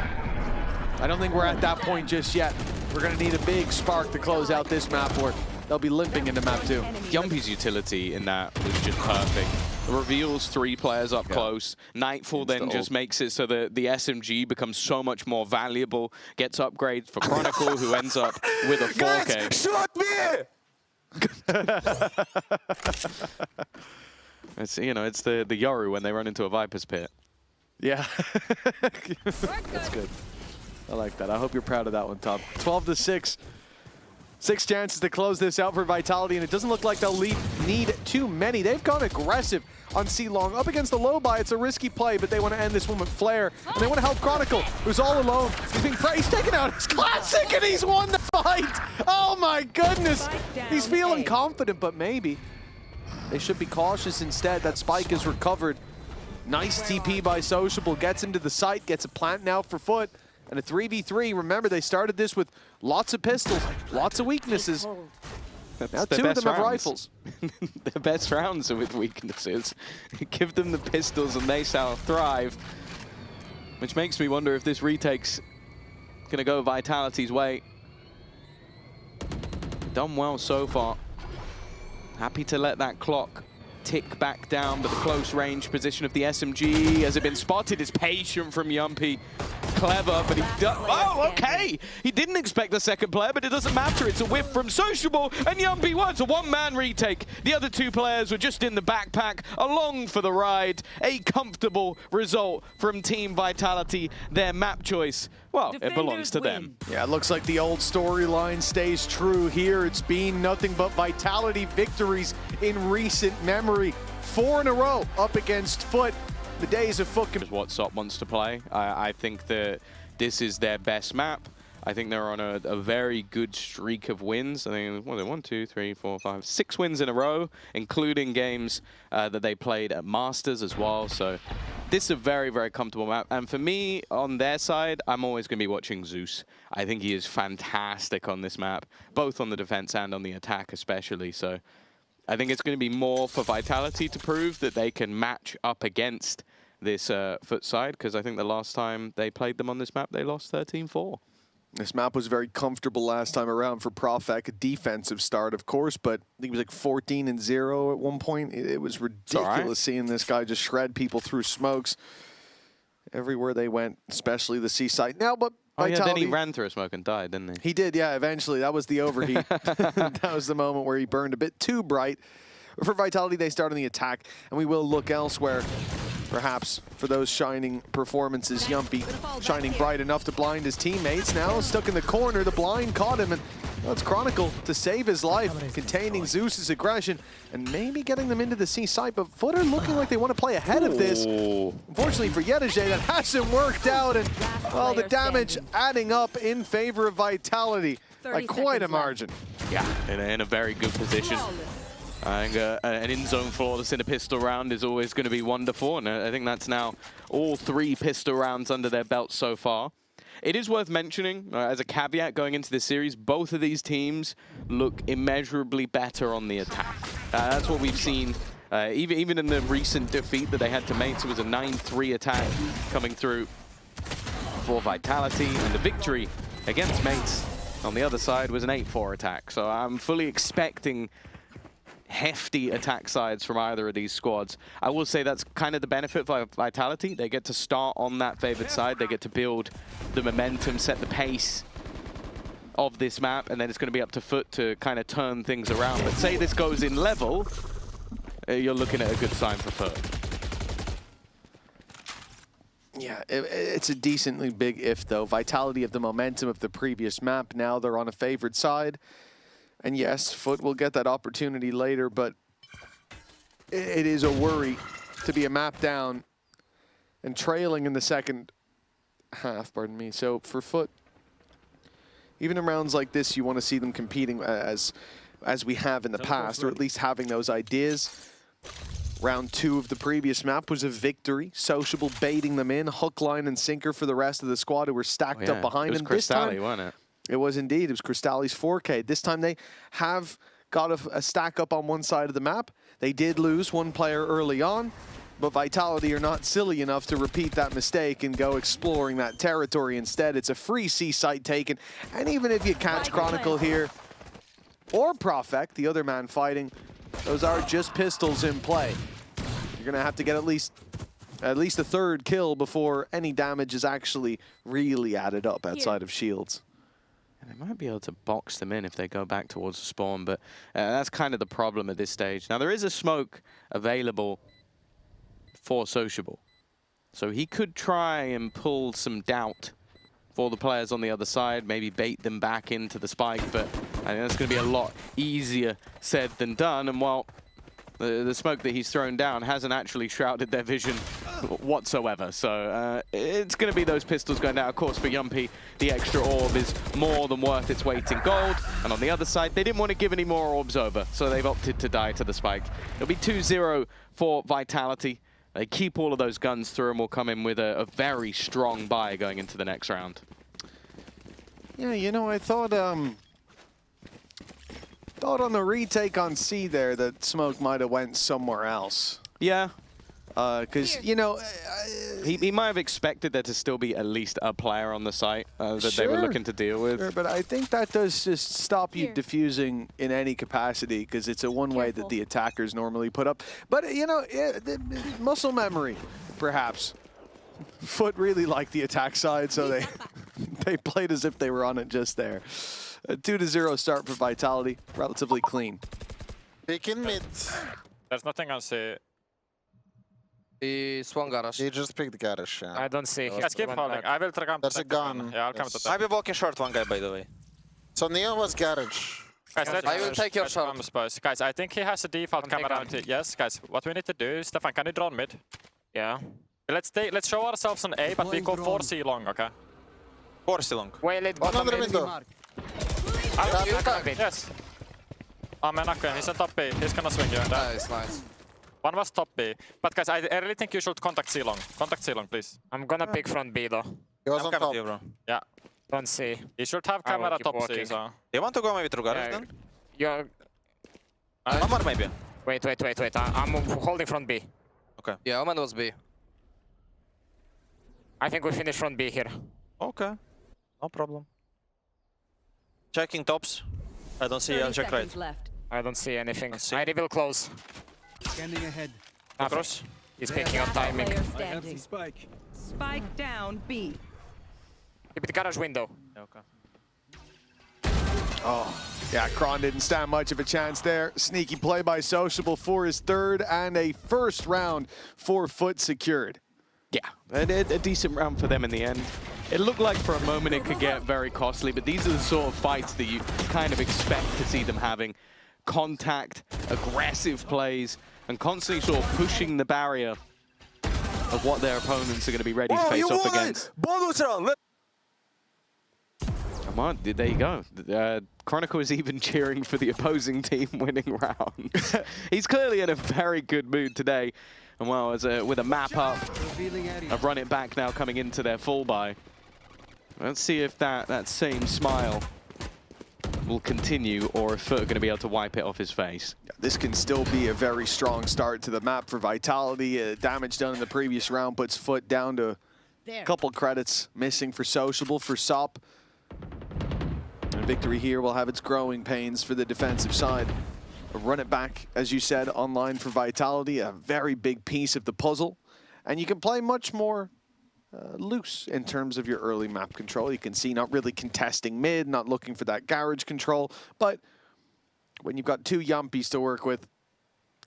I don't think we're at that point just yet. We're going to need a big spark to close out this map, or they'll be limping into map 2. Yumpy's utility in that was just perfect. Reveals 3 players up close. Nightfall then just makes it so that the SMG becomes so much more valuable. Gets upgrades for Chronicle, who ends up with a 4K. It's, you know, it's the Yoru when they run into a Viper's pit. Yeah. That's good. I like that. I hope you're proud of that one, Tom. 12-6. 6 chances to close this out for Vitality, and it doesn't look like they'll need too many. They've gone aggressive on C-Long. Up against the low buy, it's a risky play, but they want to end this one with Flare, and they want to help Chronicle, who's all alone. He's taken out his classic, and he's won the fight! Oh my goodness! He's feeling confident, but maybe they should be cautious instead. That spike is recovered. Nice TP by Sociable, gets into the site, gets a plant now for FUT. And a 3v3, remember they started this with lots of pistols, lots of weaknesses. Now 2 of them have rifles. Their best rounds are with weaknesses. Give them the pistols and they shall thrive. Which makes me wonder if this retake's gonna go Vitality's way. Done well so far. Happy to let that clock tick back down, but the close range position of the SMG, has it been spotted, is patient from Yumpy. Clever, but he does. Oh, okay. He didn't expect the second player, but it doesn't matter. It's a whiff from Sociable, and Yumpy won. It's a one-man retake. The other 2 players were just in the backpack, along for the ride. A comfortable result from Team Vitality. Their map choice, well, it belongs to them. Yeah, it looks like the old storyline stays true here. It's been nothing but Vitality victories in recent memory. 4 in a row up against FUT. The days of FUT. What SOT wants to play. I think that this is their best map. I think they're on a very good streak of wins. I think, what are they, 1, 2, 3, 4, 5, 6 wins in a row, including games that they played at Masters as well. So this is a very, very comfortable map. And for me, on their side, I'm always going to be watching Zeus. I think he is fantastic on this map, both on the defense and on the attack especially. So I think it's going to be more for Vitality to prove that they can match up against this FUT side, because I think the last time they played them on this map, they lost 13-4. This map was very comfortable last time around for Profek, a defensive start, of course, but I think he was like 14-0 at one point. It was ridiculous seeing this guy just shred people through smokes everywhere they went, especially the C site. Now, but Vitality, yeah, then he ran through a smoke and died, didn't he? He did, yeah, eventually. That was the overheat. That was the moment where he burned a bit too bright. For Vitality, they start on the attack, and we will look elsewhere. Perhaps for those shining performances, Yumpy shining bright enough to blind his teammates. Now stuck in the corner, the blind caught him, and well, it's Chronicle to save his life, containing Zeus's aggression and maybe getting them into the C site. But FUT are looking like they want to play ahead of this. Unfortunately for Yedajay, that hasn't worked out, and well, the damage adding up in favor of Vitality by quite a margin. Yeah, in a very good position. I think an in-zone flawless in a pistol round is always going to be wonderful, and I think that's now all 3 pistol rounds under their belts so far. It is worth mentioning, as a caveat going into this series, both of these teams look immeasurably better on the attack. That's what we've seen, even in the recent defeat that they had to Mates. It was a 9-3 attack coming through for Vitality, and the victory against Mates on the other side was an 8-4 attack. So I'm fully expecting hefty attack sides from either of these squads. I will say that's kind of the benefit for Vitality. They get to start on that favored side. They get to build the momentum, set the pace of this map, and then it's going to be up to FUT to kind of turn things around. But say this goes in level, you're looking at a good sign for FUT. Yeah, it's a decently big if, though. Vitality have the momentum of the previous map. Now they're on a favored side. And yes, FUT will get that opportunity later, but it is a worry to be a map down and trailing in the second half, pardon me. So for FUT, even in rounds like this, you want to see them competing as we have in the past, or at least having those ideas. Round 2 of the previous map was a victory. Sociable baiting them in, hook, line, and sinker for the rest of the squad who were stacked up behind him. It was Crystalli, wasn't it? It was indeed. It was Crystalli's 4K. This time they have got a stack up on one side of the map. They did lose one player early on, but Vitality are not silly enough to repeat that mistake and go exploring that territory instead. It's a free C site taken, and even if you catch Chronicle here, or Profek, the other man fighting, those are just pistols in play. You're gonna have to get at least a third kill before any damage is actually really added up outside of shields. And they might be able to box them in if they go back towards the spawn, but that's kind of the problem at this stage. Now, there is a smoke available for Sociable, so he could try and pull some doubt for the players on the other side, maybe bait them back into the spike, but I think that's going to be a lot easier said than done. And while the smoke that he's thrown down hasn't actually shrouded their vision whatsoever. So it's going to be those pistols going down. Of course, for Yumpy, the extra orb is more than worth its weight in gold. And on the other side, they didn't want to give any more orbs over, so they've opted to die to the spike. It'll be 2-0 for Vitality. They keep all of those guns through and will come in with a very strong buy going into the next round. Yeah, you know, I thought on the retake on C there that Smoke might have went somewhere else. Yeah. Because, you know... he might have expected there to still be at least a player on the site that they were looking to deal with. Sure, but I think that does just stop you diffusing in any capacity, because it's a one-way that the attackers normally put up. But, you know, muscle memory, perhaps. FUT really liked the attack side, so they played as if they were on it just there. A 2-0 start for Vitality, relatively clean. Peek in mid. There's nothing on C. He's one garage. He just picked the garage, yeah. I don't see. Guys, keep holding. I will come to There's a the gun. Yeah, I'll come to Yes. the I'll be walking short one guy, by the way. So Neo was garage. Guys, let's I will take your shot. Guys, I think he has a default Don't camera. take Yes, guys, what we need to do, Stefan, can you drone mid? Yeah. Let's show ourselves on A, but we go 4C long, okay? 4C long. Wait, let Another window. Yes. Amen, Akuen, he's on top B. He's gonna swing you. Nice, nice. One was top B. But guys, I really think you should contact C long. Contact C long, please. I'm gonna pick front B though. He was I'm on coming top. to you, bro. Yeah. Don't see. You should have I will camera keep top C, walking. so... You want to go maybe through garage Yeah. then? You're... One more maybe. Wait. I'm holding front B. Okay. Yeah, Omen was B. I think we finish front B here. Okay. No problem. Checking tops. I don't see. I'll 30 check right. seconds left. I don't see anything. Don't see. I reveal close. Scanning ahead. Across. He's picking up Last timing. player I have standing. the spike. Spike down B. Keep the garage window. Yeah, okay. Yeah, Kron didn't stand much of a chance there. Sneaky play by Sociable for his third, and a first round for FUT secured. Yeah, a decent round for them in the end. It looked like for a moment it could get very costly, but these are the sort of fights that you kind of expect to see them having. Contact, aggressive plays, and constantly sort of pushing the barrier of what their opponents are going to be ready to face off against. Bonus round! Come on, there you go. Chronicle is even cheering for the opposing team winning rounds. He's clearly in a very good mood today. And well, with a map up, a run it back now coming into their full buy. Let's see if that same smile will continue, or if FUT are going to be able to wipe it off his face. This can still be a very strong start to the map for Vitality. Damage done in the previous round puts FUT down to a couple credits missing for Sociable, for SOP. And victory here will have its growing pains for the defensive side. Run it back, as you said, online for Vitality, a very big piece of the puzzle. And you can play much more loose in terms of your early map control. You can see not really contesting mid, not looking for that garage control. But when you've got two Yumpies to work with,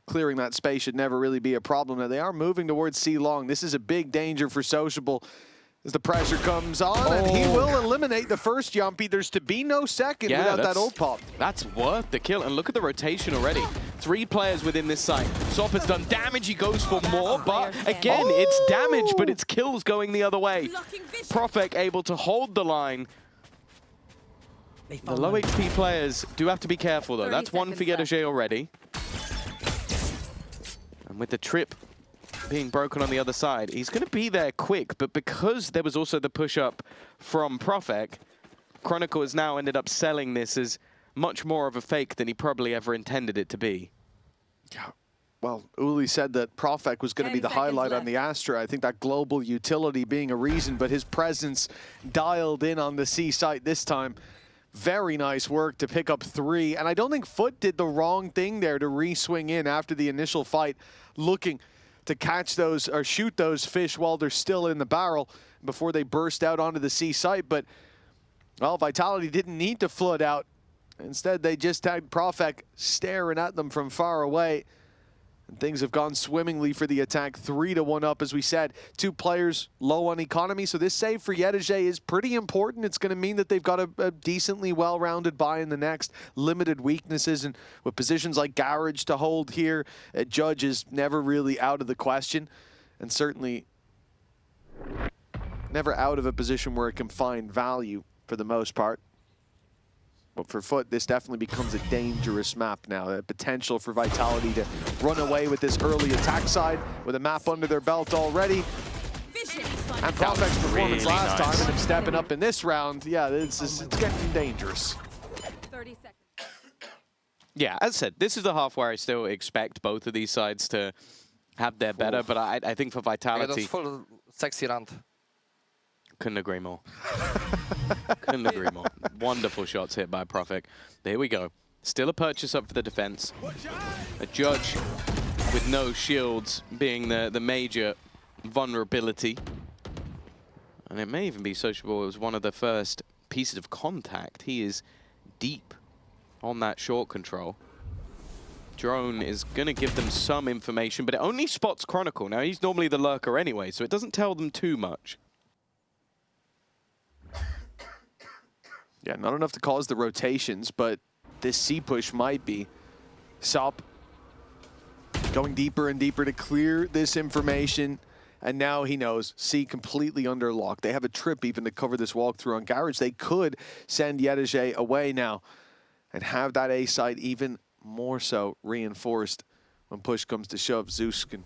clearing that space should never really be a problem. Now, they are moving towards C long. This is a big danger for Sociable as the pressure comes on, and he will eliminate the first Yumpy. There's to be no second without that ult pop. That's worth the kill, and look at the rotation already. 3 players within this site. Sop has done damage, he goes for more, but again, it's damage, but it's kills going the other way. Profek able to hold the line. The low HP players do have to be careful though. That's one for Yedege already. And with the trip being broken on the other side, he's going to be there quick, but because there was also the push-up from Profek, Chronicle has now ended up selling this as much more of a fake than he probably ever intended it to be. Yeah. Well, Uli said that Profek was going to be the highlight on the Astra. I think that global utility being a reason, but his presence dialed in on the C site this time. Very nice work to pick up 3. And I don't think FUT did the wrong thing there to re-swing in after the initial fight, looking to catch those or shoot those fish while they're still in the barrel before they burst out onto the C site. But, well, Vitality didn't need to flood out. Instead, they just had Profek staring at them from far away. And things have gone swimmingly for the attack, 3-1 up, as we said. 2 players low on economy, so this save for Yedege is pretty important. It's going to mean that they've got a decently well-rounded buy in the next. Limited weaknesses, and with positions like Garage to hold here, Judge is never really out of the question, and certainly never out of a position where it can find value for the most part. But for FUT, this definitely becomes a dangerous map now. A potential for Vitality to run away with this early attack side with a map under their belt already. And Profek's performance last time and him stepping up in this round, yeah, it's getting dangerous. 30 seconds. Yeah, as I said, this is the half where I still expect both of these sides to have their better, but I think for Vitality... full sexy round. Couldn't agree more. Couldn't agree more. Wonderful shots hit by Profek. There we go. Still a purchase up for the defense. A Judge with no shields being the major vulnerability. And it may even be Sociable as one of the first pieces of contact. He is deep on that short control. Drone is going to give them some information, but it only spots Chronicle. Now, he's normally the lurker anyway, so it doesn't tell them too much. Yeah, not enough to cause the rotations, but this C push might be. Sop going deeper and deeper to clear this information, and now he knows C completely under lock. They have a trip even to cover this walkthrough on Garage. They could send Yedege away now and have that A site even more so reinforced when push comes to shove. Zeus can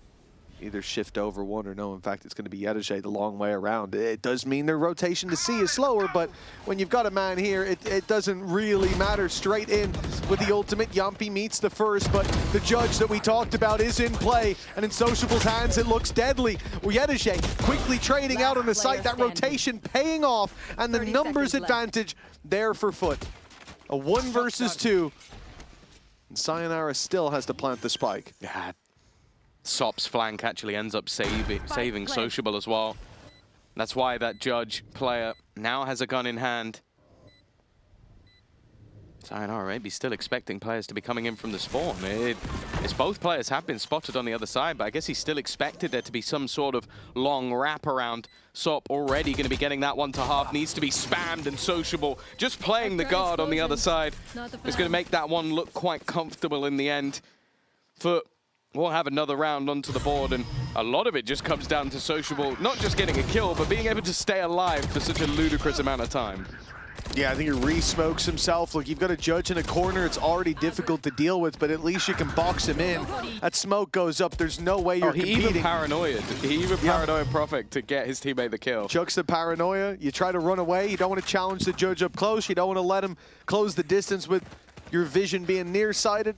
either shift over one or no. In fact, it's going to be Yedege the long way around. It does mean their rotation to C is slower, but when you've got a man here, it doesn't really matter. Straight in with the ultimate. Yampi meets the first, but the Judge that we talked about is in play, and in Sociable's hands, it looks deadly. Yedege quickly trading out on the site, that rotation paying off, and the numbers advantage there for FUT. A 1 versus 2. And Sayonara still has to plant the spike. Yeah. Sop's flank actually ends up saving Sociable as well. That's why that Judge player now has a gun in hand. Sayonara maybe still expecting players to be coming in from the spawn. It's both players have been spotted on the other side, but I guess he still expected there to be some sort of long wraparound. Sop already going to be getting that one to half, needs to be spammed, and Sociable just playing the guard on the other side is going to make that one look quite comfortable in the end. We'll have another round onto the board, and a lot of it just comes down to Sociable not just getting a kill, but being able to stay alive for such a ludicrous amount of time. Yeah, I think he re-smokes himself. Look, you've got a Judge in a corner. It's already difficult to deal with, but at least you can box him in. That smoke goes up. There's no way you're competing. He even paranoid Profek to get his teammate the kill. Chucks the paranoia. You try to run away. You don't want to challenge the Judge up close. You don't want to let him close the distance with your vision being nearsighted.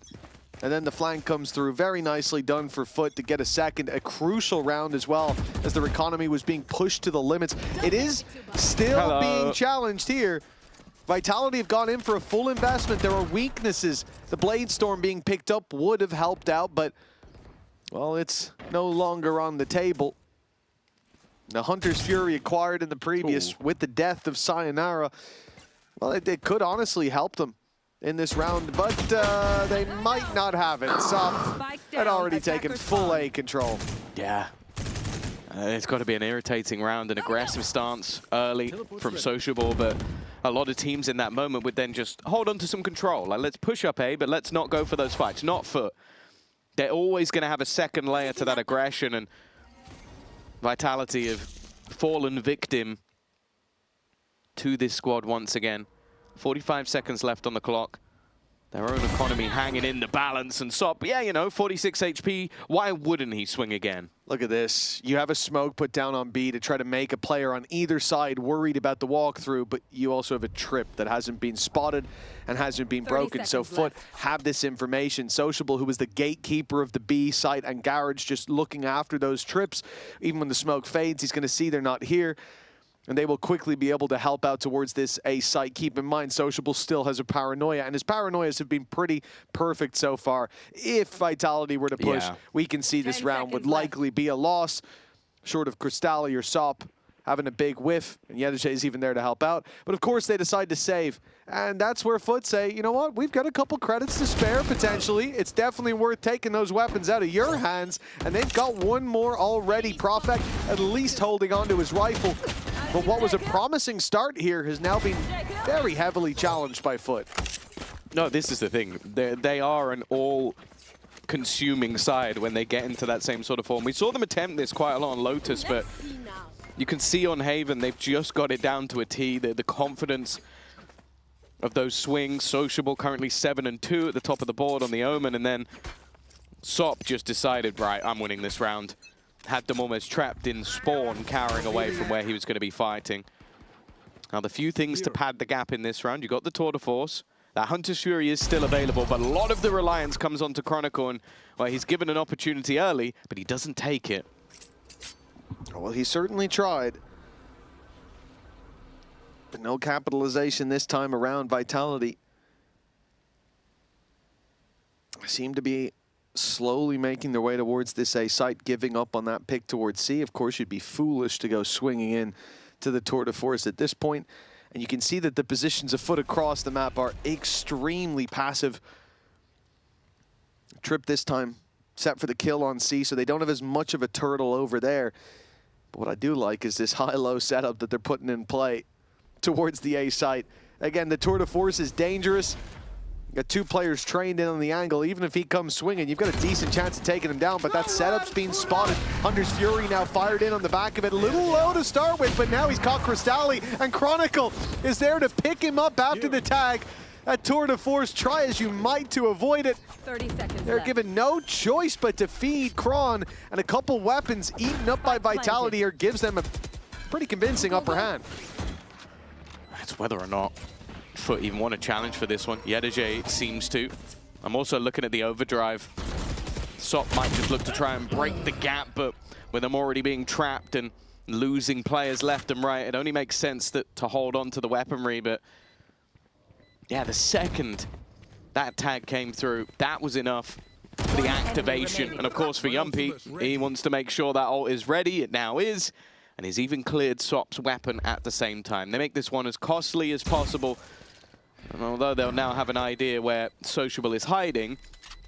And then the flank comes through. Very nicely done for FUT to get a second. A crucial round as well, as their economy was being pushed to the limits. It is still being challenged here. Vitality have gone in for a full investment. There are weaknesses. The Blade Storm being picked up would have helped out, but, well, it's no longer on the table. The Hunter's Fury acquired in the previous with the death of Sayonara. Well, it could honestly help them in this round, but they might not have it. Sop had already taken full A control. Yeah. It's got to be an irritating round, an aggressive stance early from Sociable, but a lot of teams in that moment would then just hold on to some control. Like, let's push up A, but let's not go for those fights. Not FUT. They're always going to have a second layer to that aggression, and Vitality have fallen victim to this squad once again. 45 seconds left on the clock. Their own economy hanging in the balance, and Sop, yeah, you know, 46 HP, why wouldn't he swing again? Look at this. You have a smoke put down on B to try to make a player on either side worried about the walkthrough, but you also have a trip that hasn't been spotted and hasn't been broken. So FUT have this information. Sociable, who was the gatekeeper of the B site, and Garage just looking after those trips. Even when the smoke fades, he's going to see they're not here. And they will quickly be able to help out towards this A site. Keep in mind, Sociable still has a paranoia, and his paranoias have been pretty perfect so far. If Vitality were to push, we can see this round would likely be a loss, short of Crystalli or Sop having a big whiff, and Yedije is even there to help out. But of course, they decide to save, and that's where FUT say, you know what, we've got a couple credits to spare, potentially. It's definitely worth taking those weapons out of your hands, and they've got one more already. Profek at least holding on to his rifle. But what was a promising start here has now been very heavily challenged by FUT. No, this is the thing. They are an all-consuming side when they get into that same sort of form. We saw them attempt this quite a lot on Lotus, but you can see on Haven, they've just got it down to a T. The confidence of those swings. Sociable currently 7-2 at the top of the board on the Omen, and then Sop just decided, right, I'm winning this round. Had them almost trapped in spawn, cowering away from where he was going to be fighting. Now, the few things to pad the gap in this round, you got the Tour de Force. That Hunter's Fury is still available, but a lot of the reliance comes onto Chronicle, and well, he's given an opportunity early, but he doesn't take it. Well, he certainly tried. But no capitalization this time around. Vitality seem to be slowly making their way towards this A site, giving up on that pick towards C. Of course, you'd be foolish to go swinging in to the Tour de Force at this point. And you can see that the positions of FUT across the map are extremely passive. Trip this time set for the kill on C, so they don't have as much of a turtle over there. But what I do like is this high-low setup that they're putting in play towards the A site. Again, the Tour de Force is dangerous. Got two players trained in on the angle. Even if he comes swinging, you've got a decent chance of taking him down, but that setup's being spotted. Hunter's Fury now fired in on the back of it. A little low to start with, but now he's caught Crystalli, and Chronicle is there to pick him up after the tag. At Tour de Force, try as you might to avoid it. 30 seconds They're given no choice but to feed Kron, and a couple weapons eaten up by Vitality here gives them a pretty convincing upper hand. It's whether or not FUT even want a challenge for this one. Yedije seems to. I'm also looking at the overdrive. Sop might just look to try and break the gap, but with them already being trapped and losing players left and right, it only makes sense to hold on to the weaponry. But yeah, the second that tag came through, that was enough for the activation. And of course for Yumpy, he wants to make sure that ult is ready. It now is. And he's even cleared Sop's weapon at the same time. They make this one as costly as possible. And although they'll now have an idea where Sociable is hiding,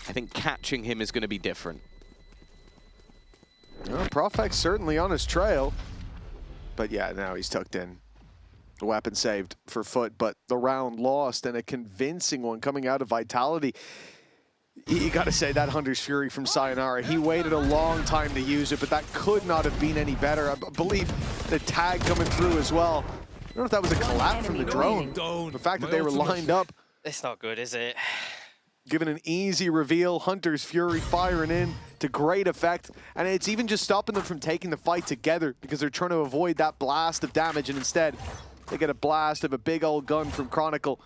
I think catching him is going to be different. Well, Profek's certainly on his trail. But yeah, now he's tucked in. The weapon saved for FUT, but the round lost, and a convincing one coming out of Vitality. You got to say, that Hunter's Fury from Sayonara, he waited a long time to use it, but that could not have been any better. I believe the tag coming through as well. I don't know if that was a collab from the drone. The fact that they were lined up. It's not good, is it? Given an easy reveal, Hunter's Fury firing in to great effect. And it's even just stopping them from taking the fight together because they're trying to avoid that blast of damage, and instead they get a blast of a big old gun from Chronicle.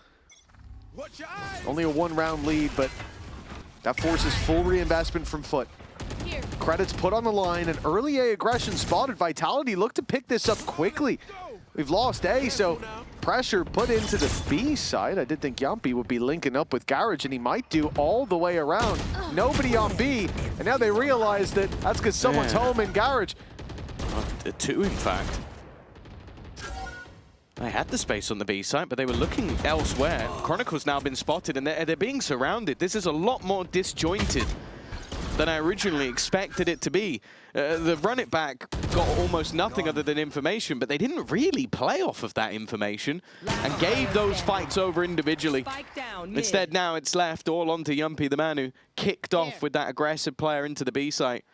Only a one-round lead, but that forces full reinvestment from FUT. Credits put on the line, and early A aggression spotted. Vitality look to pick this up quickly. We've lost A, so pressure put into the B side. I did think Yumpy would be linking up with Garage, and he might do all the way around. Nobody on B, and now they realize that that's because someone's home in Garage. Two, in fact. They had the space on the B side, but they were looking elsewhere. Chronicle's now been spotted, and they're being surrounded. This is a lot more disjointed than I originally expected it to be. The run it back got almost nothing other than information, but they didn't really play off of that information and gave those fights over individually. Instead, now it's left all onto Yumpy, the man who kicked off with that aggressive player into the B site.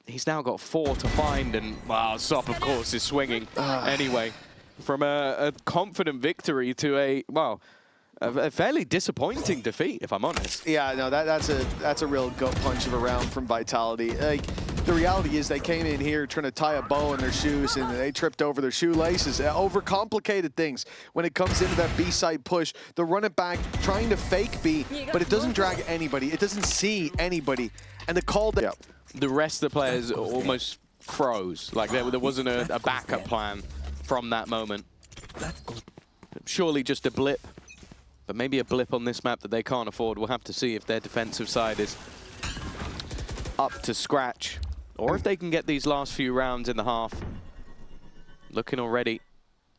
He's now got 4 to find, and wow, Sop, of course, is swinging anyway. From a confident victory to a A fairly disappointing defeat, if I'm honest. Yeah, no, that's a real gut punch of a round from Vitality. Like, the reality is they came in here trying to tie a bow in their shoes and they tripped over their shoelaces. Overcomplicated things when it comes into that B side push. They run it back, trying to fake B, but it doesn't drag anybody. It doesn't see anybody. And the call that The rest of the players almost froze. Like there wasn't a backup plan from that moment. Surely just a blip. But maybe a blip on this map that they can't afford. We'll have to see if their defensive side is up to scratch. Or if they can get these last few rounds in the half. Looking already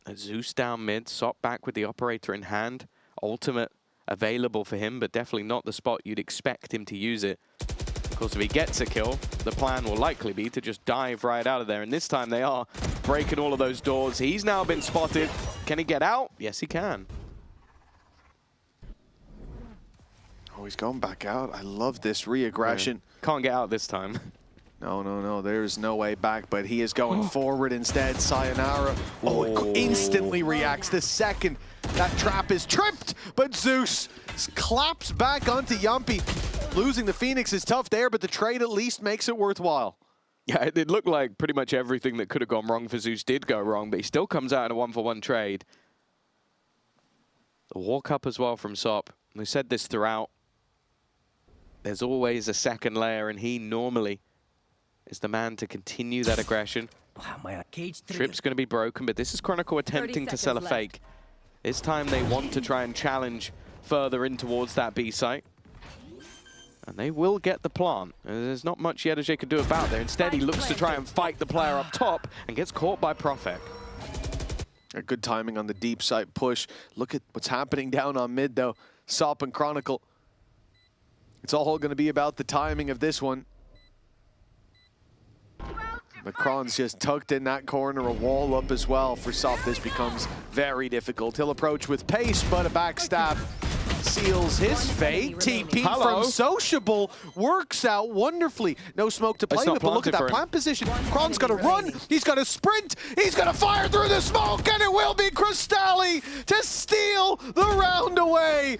at Zeus down mid, Sop back with the operator in hand. Ultimate available for him, but definitely not the spot you'd expect him to use it. Of course, if he gets a kill, the plan will likely be to just dive right out of there. And this time they are breaking all of those doors. He's now been spotted. Can he get out? Yes, he can. Oh, he's going back out. I love this re-aggression. Yeah. Can't get out this time. No, there's no way back, but he is going forward instead. Sayonara. Oh, it instantly reacts the second that trap is tripped, but Zeus claps back onto Yumpy. Losing the Phoenix is tough there, but the trade at least makes it worthwhile. Yeah, it looked like pretty much everything that could have gone wrong for Zeus did go wrong, but he still comes out in a 1-for-1 trade. The walk up as well from Sop. We said this throughout. There's always a second layer, and he normally is the man to continue that aggression. Trip's going to be broken, but this is Chronicle attempting to sell a fake. This time they want to try and challenge further in towards that B site. And they will get the plant. There's not much Yedajay can do about there. Instead, he looks to try and fight the player up top and gets caught by Profek. A good timing on the deep side push. Look at what's happening down on mid, though. Sop and Chronicle. It's all going to be about the timing of this one. Macron's just tucked in that corner, a wall up as well. For Sop, this becomes very difficult. He'll approach with pace, but a backstab seals his fate. TP from Sociable works out wonderfully. No smoke to play with, but look at that plant position. Kron's got to run, he's got to sprint, he's got to fire through the smoke, and it will be Cristalli to steal the round away.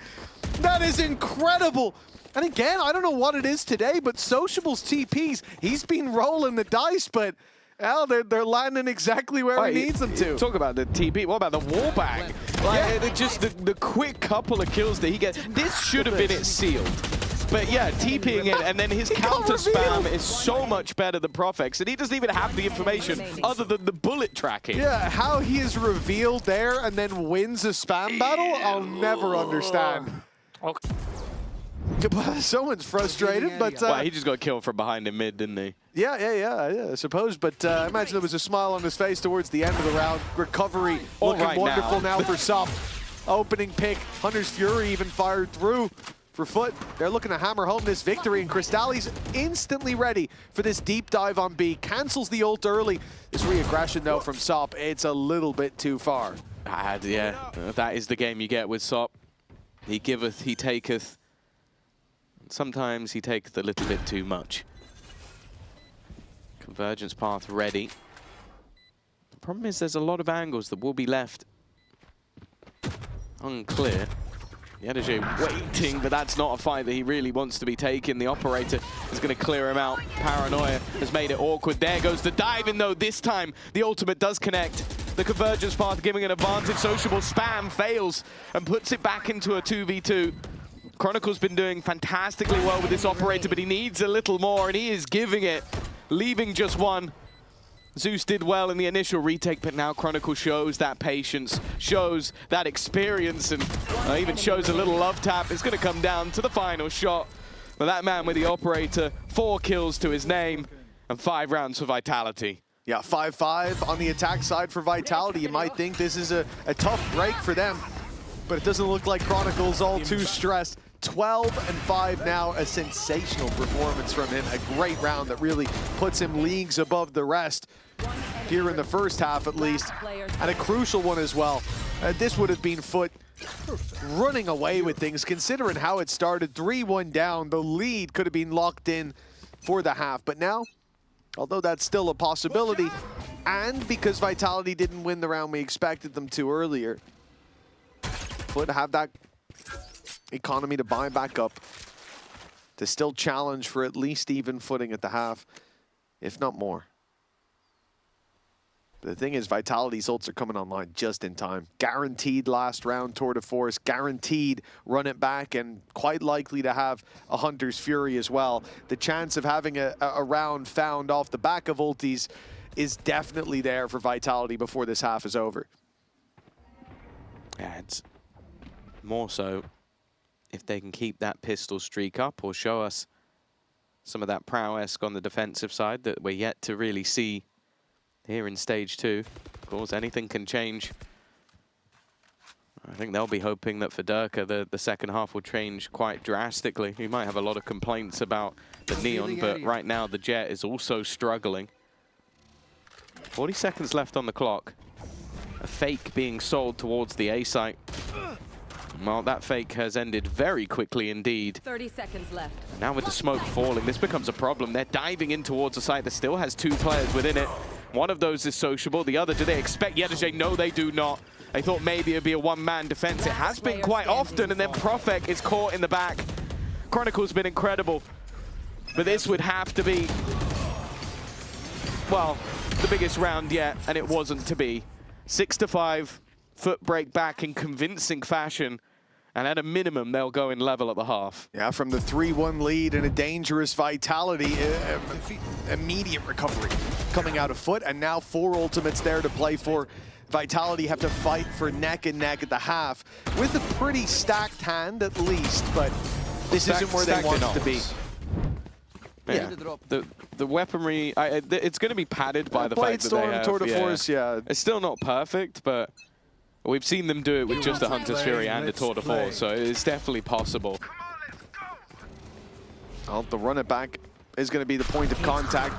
That is incredible. And again, I don't know what it is today, but Sociable's TPs, he's been rolling the dice, but well, they're landing exactly where he needs them to. Talk about the TP. What about the wall bang? Like, just the quick couple of kills that he gets. This should have been it sealed. But yeah, TPing it, and then his counter spam is so much better than Profek's, and he doesn't even have the information other than the bullet tracking. Yeah, how he is revealed there and then wins a spam battle, I'll never understand. Okay. Someone's frustrated, but... well, he just got killed from behind in mid, didn't he? Yeah, I suppose. But I imagine there was a smile on his face towards the end of the round. Recovery looking wonderful now for Sop. Opening pick. Hunter's Fury even fired through for FUT. They're looking to hammer home this victory, and Cristalli's instantly ready for this deep dive on B. Cancels the ult early. This re-aggression, though, from Sop, it's a little bit too far. Yeah, that is the game you get with Sop. He giveth, he taketh. Sometimes he takes a little bit too much. Convergence path ready. The problem is there's a lot of angles that will be left unclear. Yedajay waiting, but that's not a fight that he really wants to be taking. The operator is going to clear him out. Paranoia has made it awkward. There goes the dive in, though. This time, the ultimate does connect. The convergence path giving an advantage. Sociable spam fails and puts it back into a 2v2. Chronicle's been doing fantastically well with this operator, but he needs a little more, and he is giving it, leaving just one. Zeus did well in the initial retake, but now Chronicle shows that patience, shows that experience, and even shows a little love tap. It's going to come down to the final shot. But that man with the operator, 4 kills to his name, and 5 rounds for Vitality. Yeah, 5-5 on the attack side for Vitality. You might think this is a tough break for them, but it doesn't look like Chronicle's all too stressed. 12-5 now, a sensational performance from him. A great round that really puts him leagues above the rest here in the first half at least, and a crucial one as well. This would have been FUT running away with things considering how it started. 3-1 down, the lead could have been locked in for the half, but now, although that's still a possibility, and because Vitality didn't win the round we expected them to earlier, FUT have that economy to buy back up, to still challenge for at least even footing at the half, if not more. The thing is, Vitality's ults are coming online just in time. Guaranteed last round tour de force, guaranteed run it back, and quite likely to have a Hunter's Fury as well. The chance of having a round found off the back of ultis is definitely there for Vitality before this half is over. Yeah, it's more so if they can keep that pistol streak up or show us some of that prowess on the defensive side that we're yet to really see here in Stage 2. Of course, anything can change. I think they'll be hoping that for Durka, the second half will change quite drastically. He might have a lot of complaints about the Neon, but right now the Jet is also struggling. 40 seconds left on the clock. A fake being sold towards the A site. Well, that fake has ended very quickly indeed. 30 seconds left. Now with the smoke falling, this becomes a problem. They're diving in towards a site that still has 2 players within it. One of those is sociable. The other, do they expect Yedajay? No, they do not. They thought maybe it'd be a one-man defense. It has been quite often, and then Profek is caught in the back. Chronicle's been incredible. But this would have to be, well, the biggest round yet, and it wasn't to be. 6-5, FUT break back in convincing fashion. And at a minimum, they'll go in level at the half. Yeah, from the 3-1 lead and a dangerous Vitality, immediate recovery coming out of FUT, and now 4 ultimates there to play for. Vitality have to fight for neck and neck at the half with a pretty stacked hand at least, but this isn't where they want it to be. Yeah, the weaponry, it's going to be padded by the fact that they have. Tour de Force, yeah. It's still not perfect, but we've seen them do it with just a Hunter's Fury and a Tour de Force, so it's definitely possible. Well, the run it back is going to be the point of contact.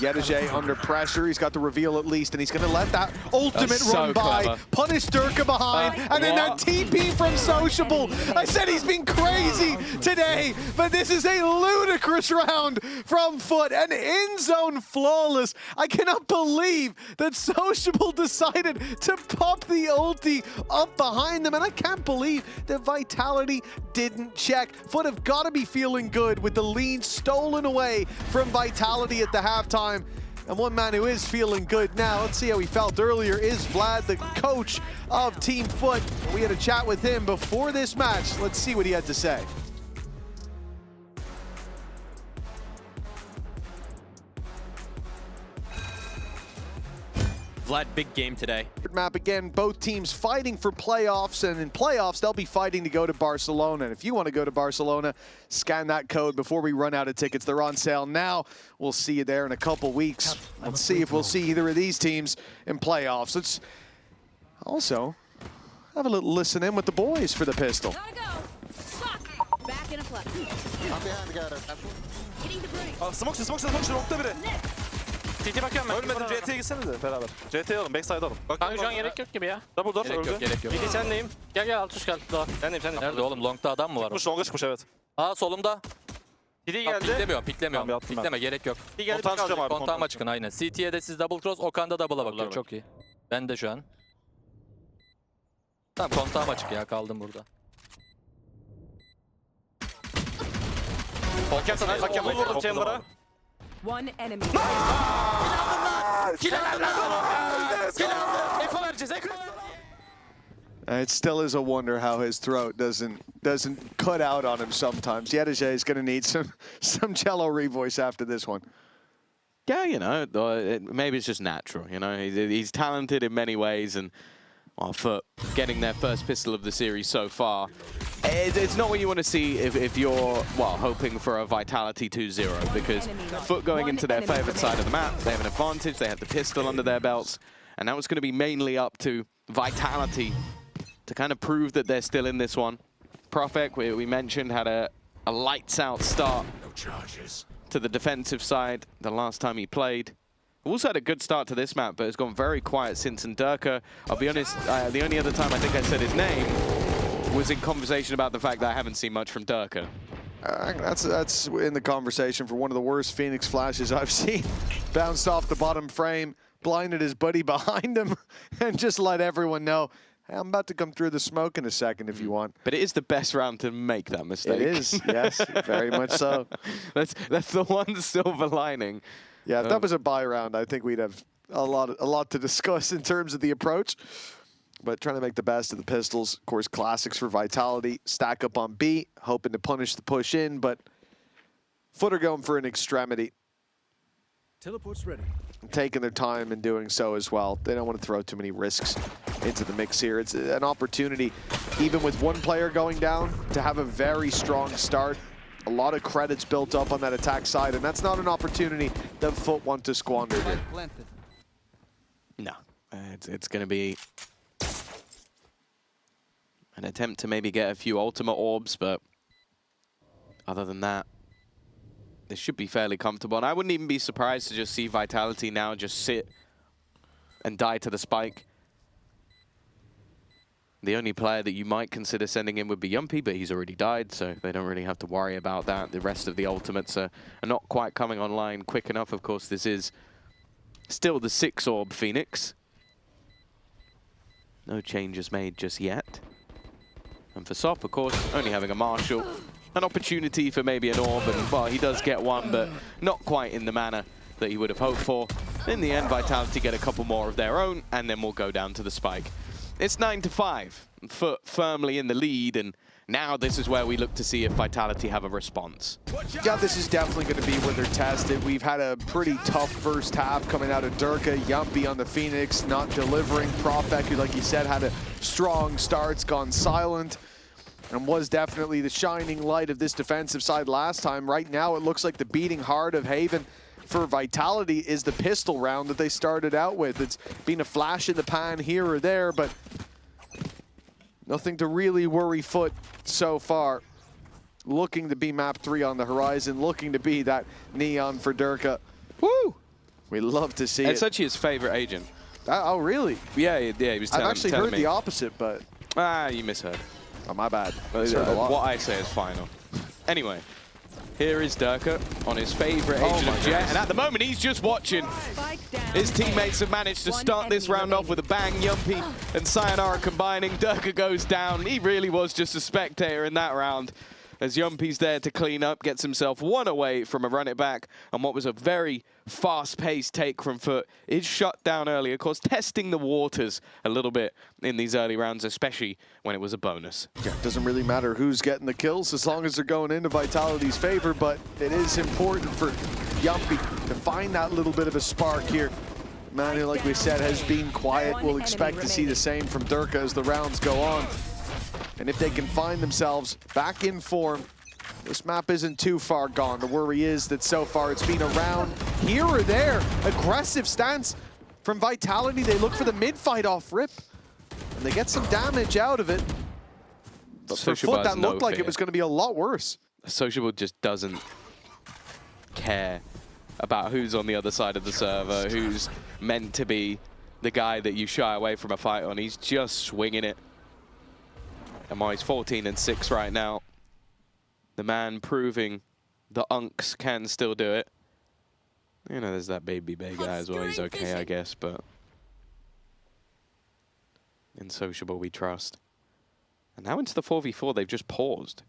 Yedajay under pressure. He's got the reveal at least, and he's going to let that ultimate run by. Clever. Punish Durka behind, and then that TP from Sociable. I said he's been crazy today, but this is a ludicrous round from FUT. An in-zone flawless. I cannot believe that Sociable decided to pop the ulti up behind them, and I can't believe that Vitality didn't check. FUT have got to be feeling good with the lead stolen away from Vitality at the halftime. And one man who is feeling good now, let's see how he felt earlier, is Vlad, the coach of Team FUT. We had a chat with him before this match. Let's see what he had to say. Vlad, big game today. Map again, both teams fighting for playoffs, and in playoffs they'll be fighting to go to Barcelona. And if you want to go to Barcelona, scan that code before we run out of tickets. They're on sale now. We'll see you there in a couple weeks. Let's see if we'll see either of these teams in playoffs. Let's also have a little listen in with the boys for the pistol. Gotta go. Back in a flat. I'm behind, got it. Hitting the brink. Smoke nokta biri. CT bakıyorum ben. Ölmedin, CT'ye gitsene de beraber. CT'ye alın, backside alın. Kanka şu an gerek yok gibi ya. Double door öldü. Gerek yok. VT sendeyim. Gel Altuş gel. Daha. Sendeyim. Nerede oğlum? Long'da adam mı var? Çıkmış, longa çıkmış evet. Aa solumda. CT Piklemiyorum, Tamam, piklemiyorum. yaptım ben. Pikleme, gerek yok. Kontağı çıkacağım abi. Kontağıma çıkın aynen. CT'ye de siz double cross, Okan da double'a bakıyor. Çok iyi. Ben de şu an. Tamam, kontağım açık ya, kaldım burada. Hakem sana hakem vurdum Chamber'a. One enemy. It still is a wonder how his throat doesn't cut out on him sometimes. Yedajay is going to need some cello revoice after this one. Yeah, you know, maybe it's just natural, you know. He's talented in many ways, and well, for getting their first pistol of the series so far, it's not what you want to see if you're, well, hoping for a Vitality 2-0, because FUT going into their favorite side of the map, they have an advantage, they have the pistol under their belts, and now it's going to be mainly up to Vitality to kind of prove that they're still in this one. Profek, we mentioned, had a lights-out start to the defensive side the last time he played. Also had a good start to this map, but it's gone very quiet since. And Durka, I'll be honest, the only other time I think I said his name was in conversation about the fact that I haven't seen much from Durka. That's in the conversation for one of the worst Phoenix flashes I've seen. Bounced off the bottom frame, blinded his buddy behind him, and just let everyone know Hey, I'm about to come through the smoke in a second if you want. But it is the best round to make that mistake. It is, yes, very much so. That's the one silver lining. Yeah, if that was a buy round, I think we'd have a lot to discuss in terms of the approach. But trying to make the best of the pistols. Of course, classics for Vitality. Stack up on B, hoping to punish the push in, but FUT are going for an extremity. Teleport's ready. Taking their time in doing so as well. They don't want to throw too many risks into the mix here. It's an opportunity, even with one player going down, to have a very strong start. A lot of credits built up on that attack side, and that's not an opportunity that FUT want to squander here. No, it's going to be an attempt to maybe get a few ultimate orbs, but other than that, this should be fairly comfortable. And I wouldn't even be surprised to just see Vitality now just sit and die to the spike. The only player that you might consider sending in would be Yumpy, but he's already died, so they don't really have to worry about that. The rest of the ultimates are not quite coming online quick enough. Of course, this is still the 6-orb Phoenix. No changes made just yet. And for Sop, of course, only having a Marshal. An opportunity for maybe an orb, and well, he does get one, but not quite in the manner that he would have hoped for. In the end, Vitality get a couple more of their own, and then we'll go down to the spike. It's 9-5, FUT firmly in the lead, and now this is where we look to see if Vitality have a response. Yeah, this is definitely going to be where they're tested. We've had a pretty tough first half coming out of Durka. Yumpy on the Phoenix, not delivering. Profek, who, like you said, had a strong start, gone silent, and was definitely the shining light of this defensive side last time. Right now, it looks like the beating heart of Haven for Vitality is the pistol round that they started out with. It's been a flash in the pan here or there, but nothing to really worry FUT so far. Looking to be map 3 on the horizon, looking to be that neon for Durka. Woo! We love to see it. It's actually his favorite agent. Oh, really? Yeah, he was telling I've actually heard the opposite, but... Ah, you misheard. Oh, my bad. What I say is final. Anyway, here is Durka on his favorite agent of Jet, and at the moment he's just watching. His teammates have managed to start this round off with a bang. Yumpy and Sayonara combining. Durka goes down. He really was just a spectator in that round, as Yumpy's there to clean up, gets himself one away from a run it back, and what was a very fast-paced take from FUT is shut down early. Of course, testing the waters a little bit in these early rounds, especially when it was a bonus. Yeah, it doesn't really matter who's getting the kills as long as they're going into Vitality's favor, but it is important for Yumpy to find that little bit of a spark here. Man who, like we said, has been quiet. We'll expect to see the same from Durka as the rounds go on. And if they can find themselves back in form, this map isn't too far gone. The worry is that so far it's been around here or there. Aggressive stance from Vitality. They look for the mid-fight off rip, and they get some damage out of it. But for FUT, that looked like it was going to be a lot worse. Sociable just doesn't care about who's on the other side of the server, who's meant to be the guy that you shy away from a fight on. He's just swinging it. And while he's 14-6 right now, the man proving the unks can still do it. You know, there's that baby Bay guy as well. He's okay, I guess, but in Sociable we trust. And now into the 4v4, they've just paused.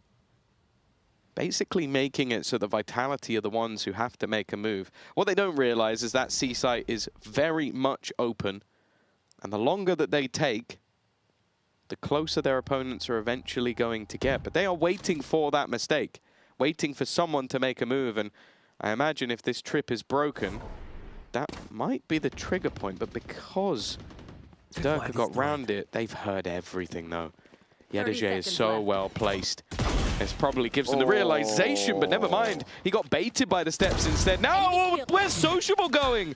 Basically making it so the Vitality are the ones who have to make a move. What they don't realize is that C site is very much open, and the longer that they take, the closer their opponents are eventually going to get. But they are waiting for that mistake, waiting for someone to make a move. And I imagine if this trip is broken, that might be the trigger point. But because Durka got round it, they've heard everything, though. Yedege is so well placed. This probably gives them the realization, but never mind. He got baited by the steps instead. No, where's Sociable going?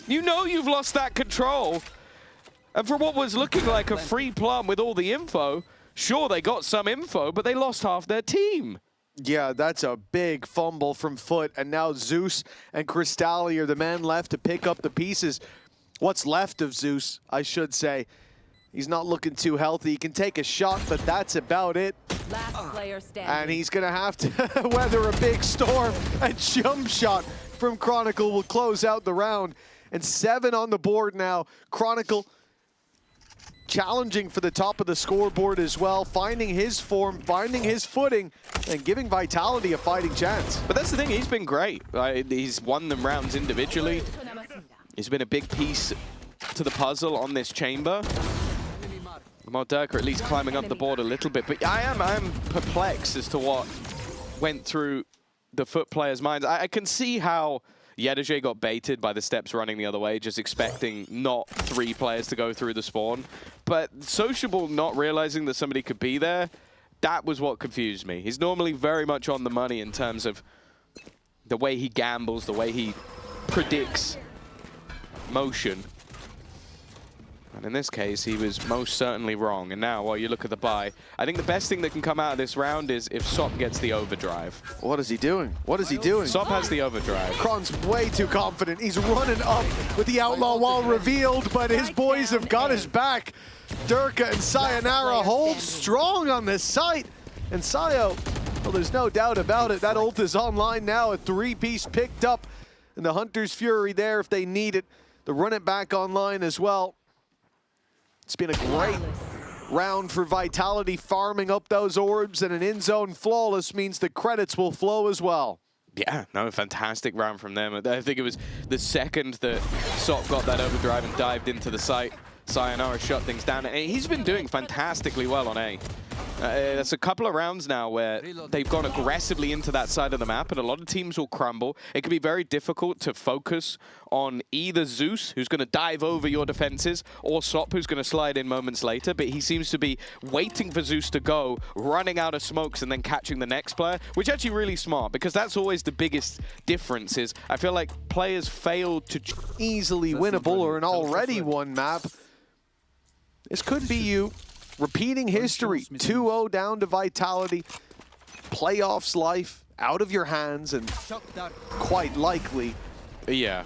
You know you've lost that control. And for what was looking like a free plum with all the info, sure, they got some info, but they lost half their team. Yeah, that's a big fumble from FUT, and now Zeus and Crystalli are the men left to pick up the pieces. What's left of Zeus, I should say. He's not looking too healthy. He can take a shot, but that's about it. Last player standing. And he's going to have to weather a big storm. A jump shot from Chronicle will close out the round. And 7 on the board now. Chronicle challenging for the top of the scoreboard as well, finding his form, finding his footing, and giving Vitality a fighting chance. But that's the thing, he's been great. He's won them rounds individually. He's been a big piece to the puzzle on this chamber. Durka at least climbing up the board a little bit, but I am perplexed as to what went through the FUT players' minds. I can see how Yedege got baited by the steps running the other way, just expecting not 3 players to go through the spawn. But Sociable not realizing that somebody could be there, that was what confused me. He's normally very much on the money in terms of the way he gambles, the way he predicts motion. And in this case, he was most certainly wrong. And now, while you look at the buy, I think the best thing that can come out of this round is if Sop gets the overdrive. What is he doing? What is he doing? Sop has the overdrive. Kron's way too confident. He's running up with the Outlaw Wall revealed, but his boys have got his back. Durka and Sayonara hold strong on this site. And Sayo, well, there's no doubt about it. That ult is online now, a 3-piece picked up. And the Hunter's Fury there if they need it. The run it back online as well. It's been a great round for Vitality, farming up those orbs, and an in-zone flawless means the credits will flow as well. Yeah, no, fantastic round from them. I think it was the second that Sop got that overdrive and dived into the site. Sayonara shut things down, and he's been doing fantastically well on A. That's a couple of rounds now where they've gone aggressively into that side of the map, and a lot of teams will crumble. It can be very difficult to focus on either Zeus, who's going to dive over your defenses, or Sop, who's going to slide in moments later, but he seems to be waiting for Zeus to go, running out of smokes, and then catching the next player, which is actually really smart, because that's always the biggest difference is I feel like players fail to easily winnable or an already won map. This could be you. Repeating history, 2-0 down to Vitality. Playoffs life out of your hands and quite likely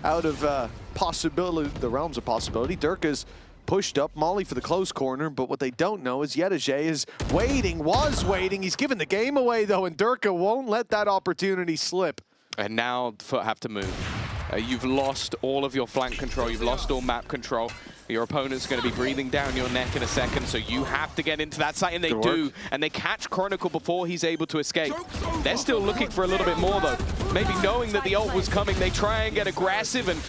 out of possibility, the realms of possibility. Durka's pushed up Molly for the close corner, but what they don't know is Yedege is waiting, was waiting. He's given the game away though, and Durka won't let that opportunity slip. And now FUT have to move. You've lost all of your flank control, you've lost all map control. Your opponent's going to be breathing down your neck in a second, so you have to get into that site, and they do. And they catch Chronicle before he's able to escape. They're still looking for a little bit more, though. Maybe knowing that the ult was coming, they try and get aggressive, and,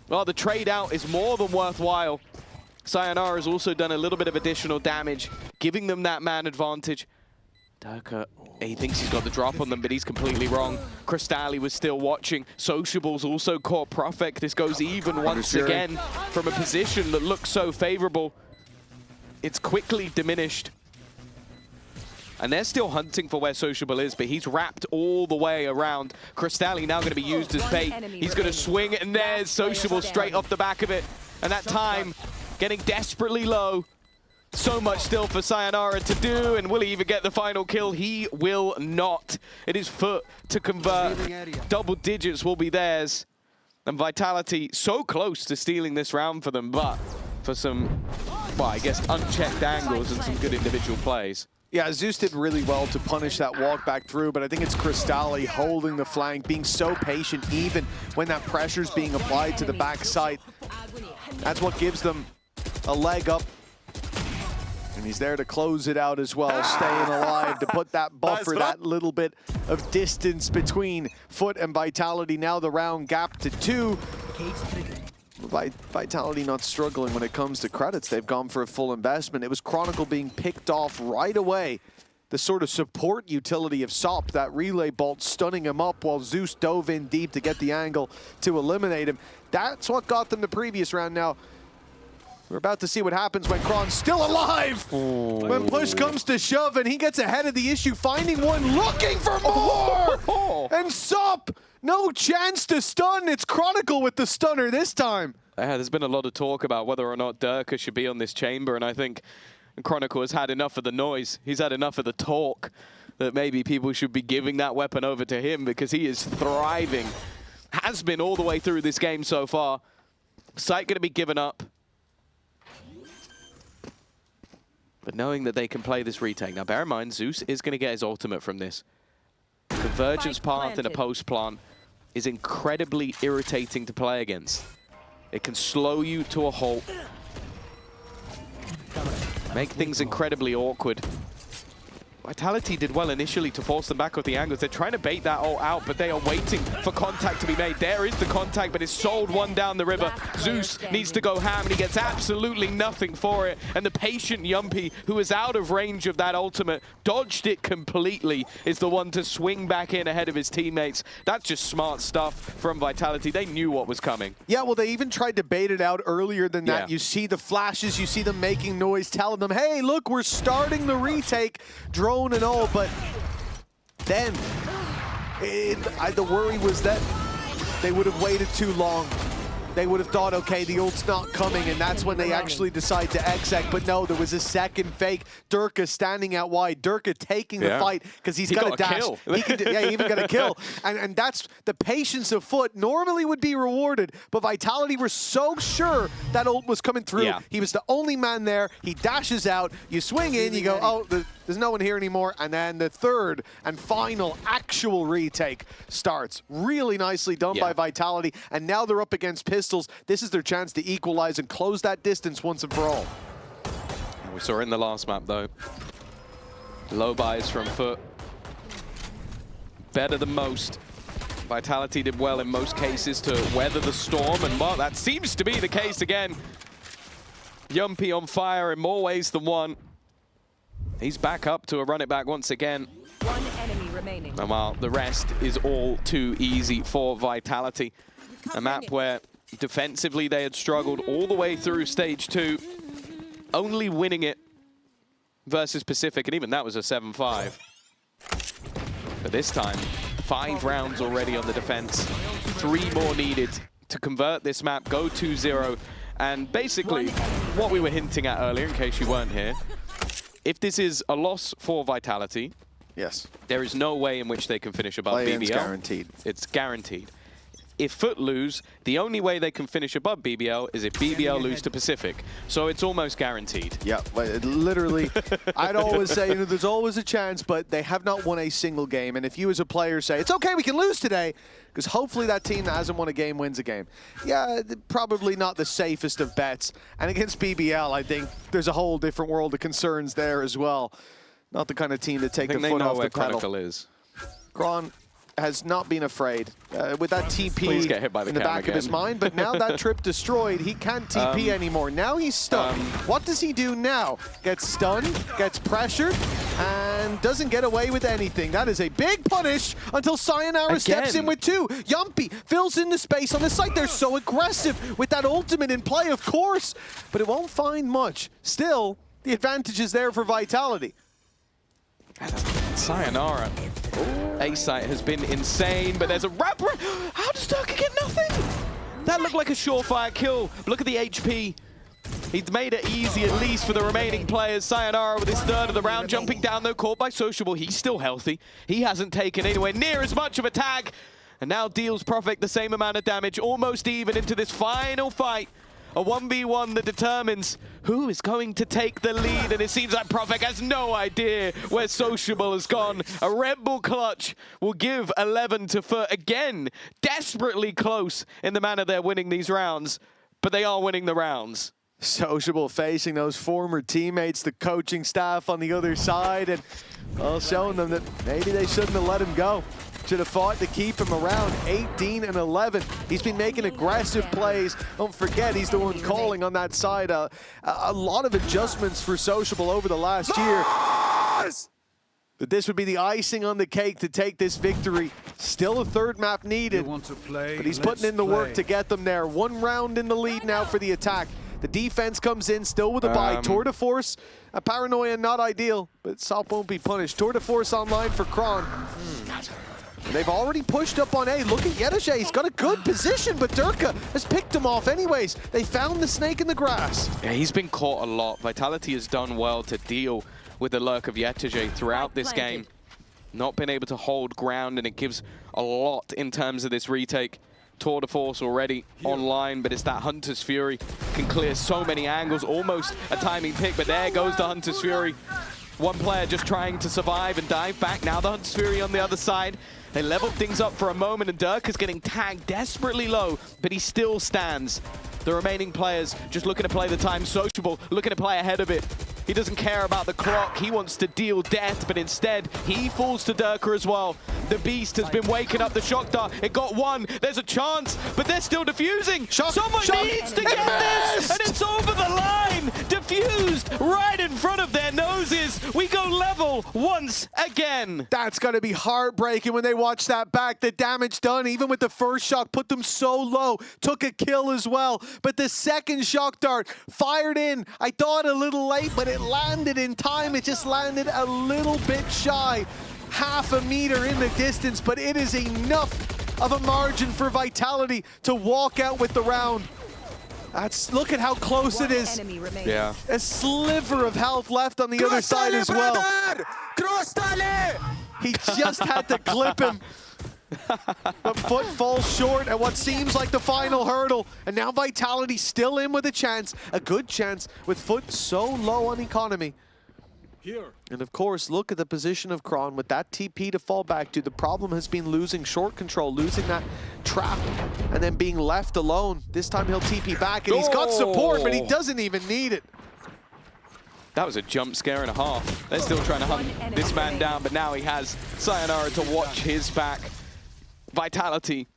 well, the trade out is more than worthwhile. Sayonara has also done a little bit of additional damage, giving them that man advantage. Durka, he thinks he's got the drop on them, but he's completely wrong. Crystalli was still watching. Sociable's also caught Profek. This goes even once again from a position that looks so favorable. It's quickly diminished. And they're still hunting for where Sociable is, but he's wrapped all the way around. Crystalli now going to be used as bait. He's going to swing, and there's Sociable straight off the back of it. And that time getting desperately low. So much still for Sayonara to do, and will he even get the final kill? He will not. It is FUT to convert. Double digits will be theirs. And Vitality so close to stealing this round for them, but for some, well, I guess unchecked angles and some good individual plays. Yeah, Zeus did really well to punish that walk back through, but I think it's Crystalli holding the flank, being so patient even when that pressure's being applied to the backside. That's what gives them a leg up. And he's there to close it out as well, staying alive to put that buffer, that little bit of distance between FUT and Vitality. Now the round gap to 2. Vitality not struggling when it comes to credits. They've gone for a full investment. It was Chronicle being picked off right away. The sort of support utility of Sop, that relay bolt stunning him up while Zeus dove in deep to get the angle to eliminate him. That's what got them the previous round. Now, we're about to see what happens when Kron's still alive. When push comes to shove and he gets ahead of the issue, finding one, looking for more! And Sop, no chance to stun. It's Chronicle with the stunner this time. There's been a lot of talk about whether or not Durka should be on this chamber, and I think Chronicle has had enough of the noise. He's had enough of the talk that maybe people should be giving that weapon over to him because he is thriving. Has been all the way through this game so far. Site going to be given up. But knowing that they can play this retake. Now, bear in mind, Zeus is going to get his ultimate from this. Convergence path in a post plant is incredibly irritating to play against. It can slow you to a halt. make things incredibly awkward. Vitality did well initially to force them back with the angles. They're trying to bait that all out, but they are waiting for contact to be made. There is the contact, but it's sold one down the river. Zeus needs to go ham, and he gets absolutely nothing for it. And the patient Yumpy, who is out of range of that ultimate, dodged it completely, is the one to swing back in ahead of his teammates. That's just smart stuff from Vitality. They knew what was coming. Yeah, well, they even tried to bait it out earlier than that. Yeah. You see the flashes, you see them making noise, telling them, hey, look, we're starting the retake, drone and all, but then the worry was that they would have waited too long. They would have thought, okay, the ult's not coming, and that's when they actually decide to exec. But no, there was a second fake. Durka standing out wide. Durka taking the fight because he's got a dash. He even got a kill. And that's the patience of FUT normally would be rewarded. But Vitality were so sure that ult was coming through. Yeah. He was the only man there. He dashes out. You swing in, you go, oh, there's no one here anymore. And then the third and final actual retake starts. Really nicely done by Vitality. And now they're up against Pistols. This is their chance to equalize and close that distance once and for all. We saw it in the last map, though. Low buys from FUT. Better than most. Vitality did well in most cases to weather the storm, and well, that seems to be the case again. Yumpy on fire in more ways than one. He's back up to a run it back once again. One enemy remaining. And while the rest is all too easy for Vitality. A map where defensively they had struggled all the way through stage 2, only winning it versus Pacific, and even that was a 7-5. But this time, 5 rounds already on the defense, 3 more needed to convert this map, go 2-0, and basically what we were hinting at earlier, in case you weren't here, if this is a loss for Vitality, yes, there is no way in which they can finish above Play-in's BBL. guaranteed. It's guaranteed. If FUT lose, the only way they can finish above BBL is if BBL lose to Pacific. So it's almost guaranteed. Yeah, literally, I'd always say, there's always a chance, but they have not won a single game. And if you as a player say, it's okay, we can lose today, because hopefully that team that hasn't won a game wins a game. Yeah, probably not the safest of bets. And against BBL, I think there's a whole different world of concerns there as well. Not the kind of team to take the foot off the pedal. Chronicle is. Gron has not been afraid with that TP get hit by the in the back of his mind, but now that trip destroyed, he can't TP anymore. Now he's stuck. What does he do now? Gets stunned, gets pressured, and doesn't get away with anything. That is a big punish until Sayonara steps in with 2. Yumpy fills in the space on the site. They're so aggressive with that ultimate in play, of course, but it won't find much. Still, the advantage is there for Vitality. Sayonara. A-site has been insane, but there's a wrap. How does Durka get nothing? That looked like a surefire kill. Look at the HP. He's made it easy, at least, for the remaining players. Sayonara with his third of the round, jumping down, though, caught by Sociable. He's still healthy. He hasn't taken anywhere near as much of a tag. And now deals Profik the same amount of damage, almost even into this final fight. A 1v1 that determines who is going to take the lead, and it seems like Profik has no idea where Sociable has gone. A Red Bull clutch will give 11 to FUT again, desperately close in the manner they're winning these rounds, but they are winning the rounds. Sociable facing those former teammates, the coaching staff on the other side, and well, showing them that maybe they shouldn't have let him go. Should have fought to keep him around. 18 and 11. He's been making aggressive plays. Don't forget, he's the one calling on that side. A lot of adjustments for Sociable over the last year. But this would be the icing on the cake to take this victory. Still a third map needed, but he's putting in the work to get them there. 1 round in the lead now for the attack. The defense comes in, still with a buy. Tour de Force, a paranoia not ideal, but Sop won't be punished. Tour de Force online for Kron. And they've already pushed up on A. Look at Yedeje, he's got a good position, but Durka has picked him off anyways. They found the snake in the grass. Yeah, he's been caught a lot. Vitality has done well to deal with the lurk of Yedeje throughout this game. Not been able to hold ground, and it gives a lot in terms of this retake. Tour de Force already online, but it's that Hunter's Fury. Can clear so many angles, almost a timing pick, but there goes the Hunter's Fury. One player just trying to survive and dive back. Now the Hunter's Fury on the other side. They leveled things up for a moment, and Durka's getting tagged desperately low, but he still stands. The remaining players just looking to play the time sociable, looking to play ahead of it. He doesn't care about the clock. He wants to deal death, but instead, he falls to Durka as well. The Beast has been waking up the Shock Dart. It got one. There's a chance, but they're still defusing. Someone needs to get this, and it's over the line. Diffused right in front of their noses. We go level once again. That's going to be heartbreaking when they watch that back. The damage done, even with the first shock, put them so low. Took a kill as well. But the second Shock Dart fired in. I thought a little late, but it landed in time. It just landed a little bit shy. Half a meter in the distance, but it is enough of a margin for Vitality to walk out with the round. Look at how close it is. Enemy remaining. Yeah. A sliver of health left on the other side as well. He just had to clip him. But FUT falls short at what seems like the final hurdle. And now Vitality still in with a chance. A good chance with FUT so low on economy. Here. And of course, look at the position of Kron with that TP to fall back to. The problem has been losing short control, losing that trap, and then being left alone. This time he'll TP back, and he's got support, but he doesn't even need it. That was a jump scare and a half. They're still trying to hunt this man down, but now he has Sayonara to watch his back. Vitality,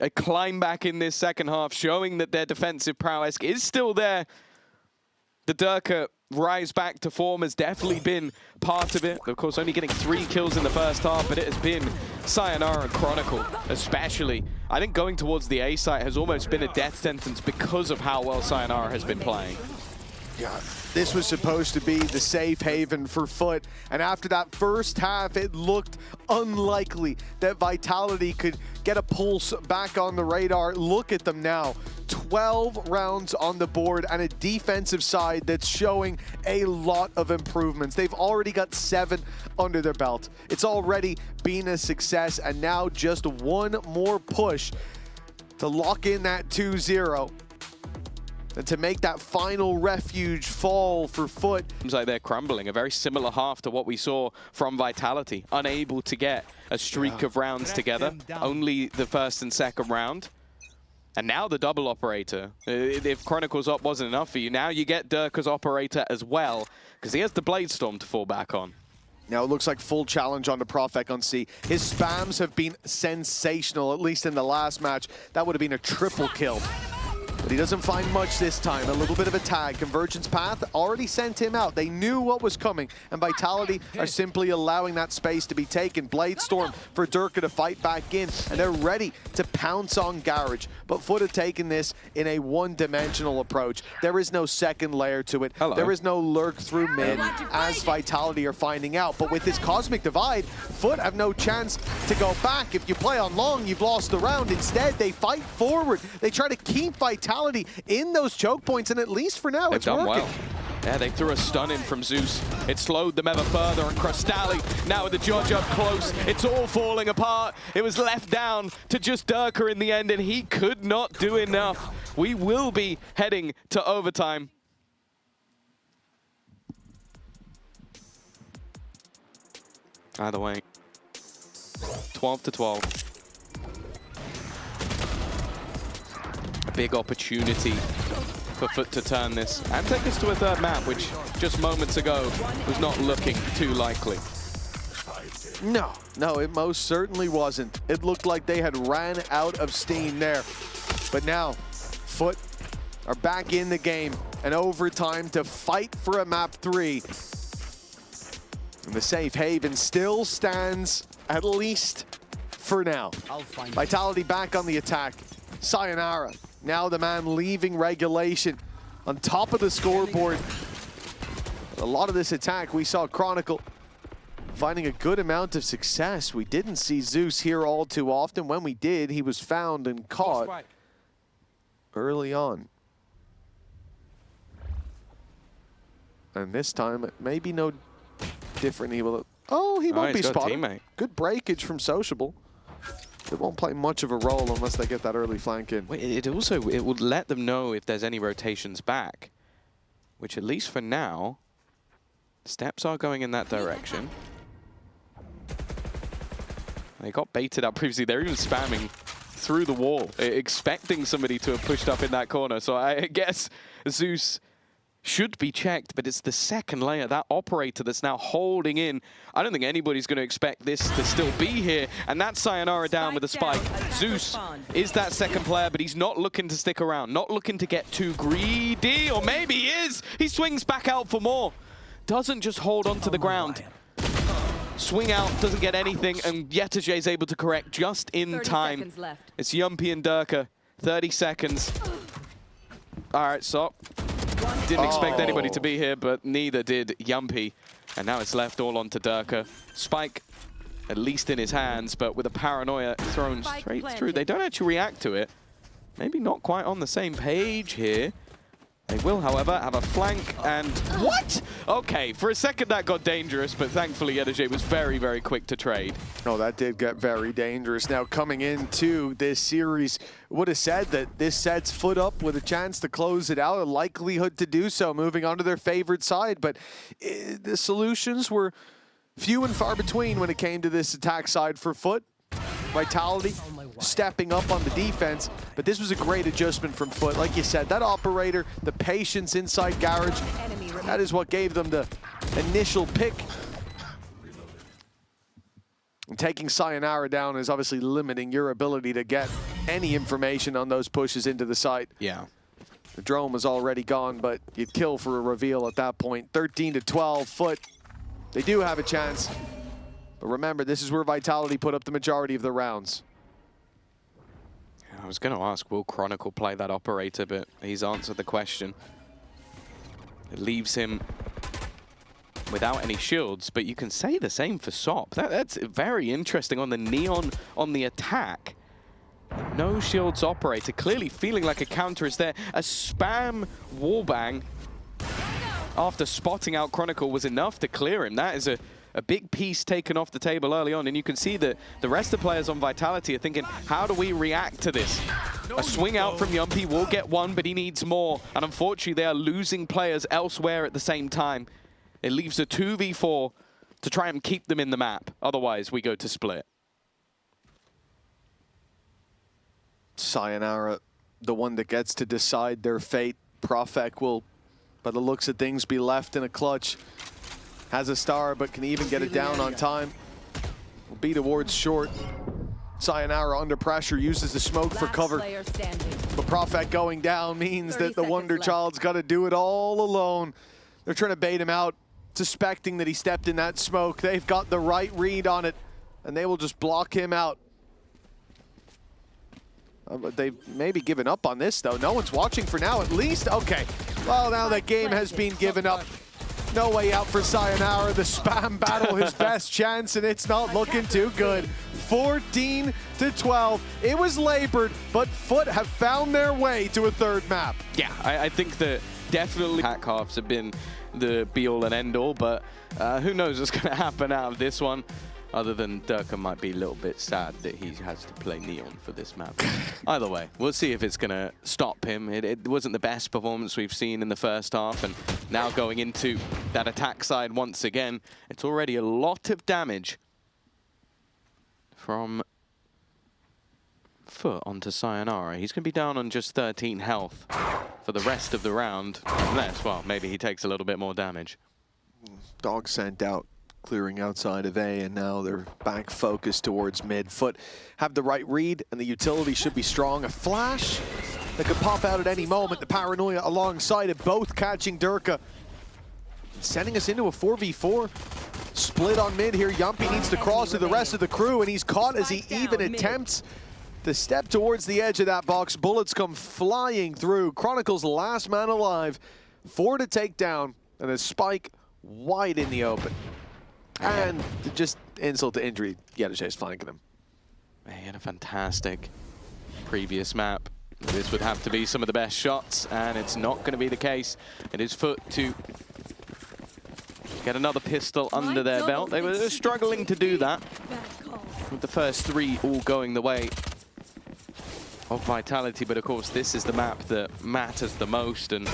a climb back in this second half, showing that their defensive prowess is still there. The Durka rise back to form has definitely been part of it. Of course, only getting 3 kills in the first half, but it has been Sayonara and Chronicle, especially. I think going towards the A site has almost been a death sentence because of how well Sayonara has been playing. Yeah, this was supposed to be the safe haven for FUT, and after that first half, it looked unlikely that Vitality could get a pulse back on the radar. Look at them now. 12 rounds on the board and a defensive side that's showing a lot of improvements. They've already got 7 under their belt. It's already been a success, and now just one more push to lock in that 2-0. And to make that final refuge fall for FUT. Seems like they're crumbling. A very similar half to what we saw from Vitality. Unable to get a streak of rounds together. Only the first and second round. And now the double operator. If Chronicles Op wasn't enough for you, now you get Durka's operator as well, because he has the Blade Storm to fall back on. Now it looks like full challenge on the Profek on C. His spams have been sensational, at least in the last match. That would have been a triple kill. But he doesn't find much this time. A little bit of a tag. Convergence Path already sent him out. They knew what was coming. And Vitality are simply allowing that space to be taken. Blade Storm for Durka to fight back in. And they're ready to pounce on Garage. But FUT have taken this in a one-dimensional approach. There is no second layer to it. Hello. There is no lurk through mid, as Vitality are finding out. But with this Cosmic Divide, FUT have no chance to go back. If you play on long, you've lost the round. Instead, they fight forward. They try to keep Vitality in those choke points, and at least for now, it's working. Well. Yeah, they threw a stun in from Zeus. It slowed them ever further, and Crystali, now with the Judge up close, it's all falling apart. It was left down to just Durka in the end, and he could not do enough. We will be heading to overtime. Either way, 12-12. A big opportunity for FUT to turn this and take us to a third map, which just moments ago was not looking too likely. No, it most certainly wasn't. It looked like they had ran out of steam there. But now, FUT are back in the game and overtime to fight for a map 3. And the safe haven still stands, at least for now. Vitality back on the attack. Sayonara, now the man leaving regulation on top of the scoreboard. A lot of this attack, we saw Chronicle finding a good amount of success. We didn't see Zeus here all too often. When we did, he was found and caught early on. And this time, it may be no different. He will. Oh, he won't be spotted. Good breakage from Sociable. They won't play much of a role unless they get that early flank in. It would let them know if there's any rotations back, which at least for now, steps are going in that direction. They got baited out previously. They're even spamming through the wall, expecting somebody to have pushed up in that corner. So I guess Zeus should be checked, but it's the second layer, that operator that's now holding in. I don't think anybody's going to expect this to still be here, and that's Sayonara down with a spike. Zeus is that second player, but he's not looking to stick around, not looking to get too greedy, or maybe he is. He swings back out for more. Doesn't just hold onto the ground. Swing out, doesn't get anything, and Yetaje is able to correct just in 30 time. seconds left. It's Yumpy and Durka. 30 seconds. All right, so didn't expect anybody to be here, but neither did Yumpy. And now it's left all onto Durka. Spike, at least in his hands, but with a paranoia thrown straight through. They don't actually react to it. Maybe not quite on the same page here. They will, however, have a flank and... What? Okay, for a second that got dangerous, but thankfully Yetaje was very, very quick to trade. Oh, that did get very dangerous. Now, coming into this series, would have said that this sets FUT up with a chance to close it out, a likelihood to do so, moving on to their favorite side. But the solutions were few and far between when it came to this attack side for FUT. Vitality stepping up on the defense, but this was a great adjustment from FUT. Like you said, that operator, the patience inside Garage, that is what gave them the initial pick. And taking Sayonara down is obviously limiting your ability to get any information on those pushes into the site. Yeah. The drone was already gone, but you'd kill for a reveal at that point. 13-12, FUT. They do have a chance. But remember, this is where Vitality put up the majority of the rounds. I was going to ask, will Chronicle play that operator, but he's answered the question. It leaves him without any shields, but you can say the same for Sop. That's very interesting on the Neon on the attack. No shields operator, clearly feeling like a counter is there. A spam wallbang after spotting out Chronicle was enough to clear him. That is a big piece taken off the table early on, and you can see that the rest of the players on Vitality are thinking, how do we react to this? A swing out from Yumpy will get one, but he needs more, and unfortunately they are losing players elsewhere at the same time. It leaves a 2v4 to try and keep them in the map, otherwise we go to split. Sayonara, the one that gets to decide their fate. Profek will, by the looks of things, be left in a clutch. Has a star, but can even get it down on time. Will be towards short. Sayonara under pressure, uses the smoke for cover. But Profek going down means that the Wonder Child's got to do it all alone. They're trying to bait him out, suspecting that he stepped in that smoke. They've got the right read on it, and they will just block him out. They've maybe given up on this, though. No one's watching for now, at least. Okay, well, now that game has been given up. No way out for Sayonara. The spam battle, his best chance, and it's not looking too good. 14-12. It was labored, but FUT have found their way to a third map. Yeah, I think that definitely hack halves have been the be-all and end-all, but who knows what's going to happen out of this one. Other than Durka might be a little bit sad that he has to play Neon for this map. Either way, we'll see if it's going to stop him. It wasn't the best performance we've seen in the first half, and now going into that attack side once again, it's already a lot of damage from FUT onto Sayonara. He's going to be down on just 13 health for the rest of the round, unless, well, maybe he takes a little bit more damage. Dog sent out, clearing outside of A, and now they're back focused towards mid. FUT have the right read, and the utility should be strong. A flash that could pop out at any moment. The paranoia alongside it, both catching Durka. Sending us into a 4v4. Split on mid here. Yumpy needs to cross to the rest of the crew, and he's caught as he even attempts to step towards the edge of that box. Bullets come flying through. Chronicle's last man alive. 4 to take down, and a spike wide in the open. And just insult to injury, Yetaje's flanking him. He had a fantastic previous map. This would have to be some of the best shots, and it's not going to be the case. It is FUT to get another pistol under their belt. They were struggling to do that, with the first 3 all going the way of Vitality, but of course this is the map that matters the most, and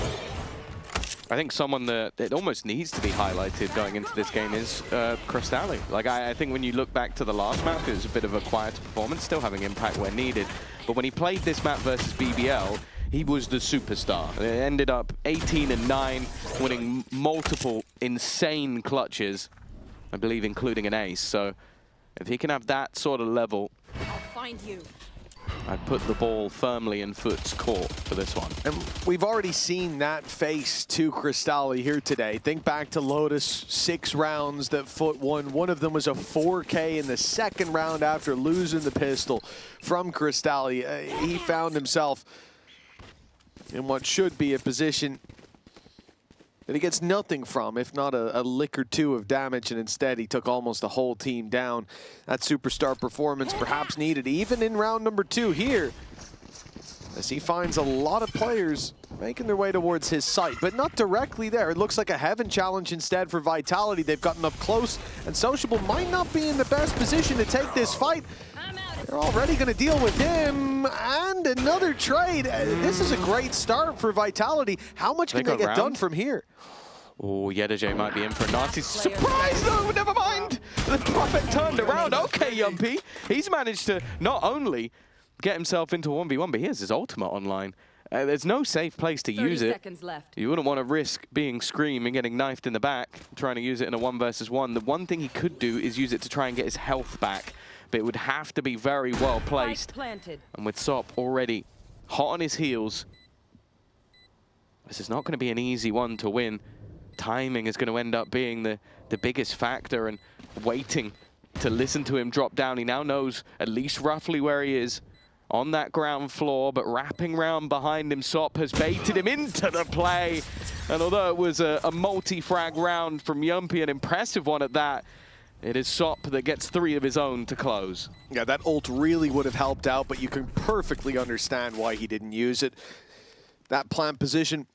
I think someone that it almost needs to be highlighted going into this game is Cristalli. Like, I think when you look back to the last map, it was a bit of a quieter performance, still having impact where needed. But when he played this map versus BBL, he was the superstar. It ended up 18-9, winning multiple insane clutches, I believe including an ace. So if he can have that sort of level, I'll find you. I'd put the ball firmly in FUT's court for this one. And we've already seen that face to Cristalli here today. Think back to Lotus, 6 rounds that FUT won. One of them was a 4K in the second round after losing the pistol from Cristalli. He found himself in what should be a position that he gets nothing from, if not a lick or two of damage, and instead he took almost the whole team down. That superstar performance perhaps needed even in round number 2 here, as he finds a lot of players making their way towards his site, but not directly there. It looks like a heaven challenge instead for Vitality. They've gotten up close, and Sociable might not be in the best position to take this fight. They're already going to deal with him, and another trade. This is a great start for Vitality. How much can they get done from here? Oh, Yedajay might be in for a nasty surprise, though. Never mind. The Prophet turned around. Okay, Yumpy. He's managed to not only get himself into a 1v1, but he has his ultimate online. There's no safe place to use it. 30 seconds left. You wouldn't want to risk being Scream and getting knifed in the back, trying to use it in a 1 versus 1. The one thing he could do is use it to try and get his health back, but it would have to be very well placed. And with Sop already hot on his heels, this is not going to be an easy one to win. Timing is going to end up being the biggest factor, and waiting to listen to him drop down. He now knows at least roughly where he is on that ground floor, but wrapping round behind him, Sop has baited him into the play. And although it was a multi-frag round from Yumpy, an impressive one at that, it is Sop that gets 3 of his own to close. Yeah, that ult really would have helped out, but you can perfectly understand why he didn't use it. That plant position,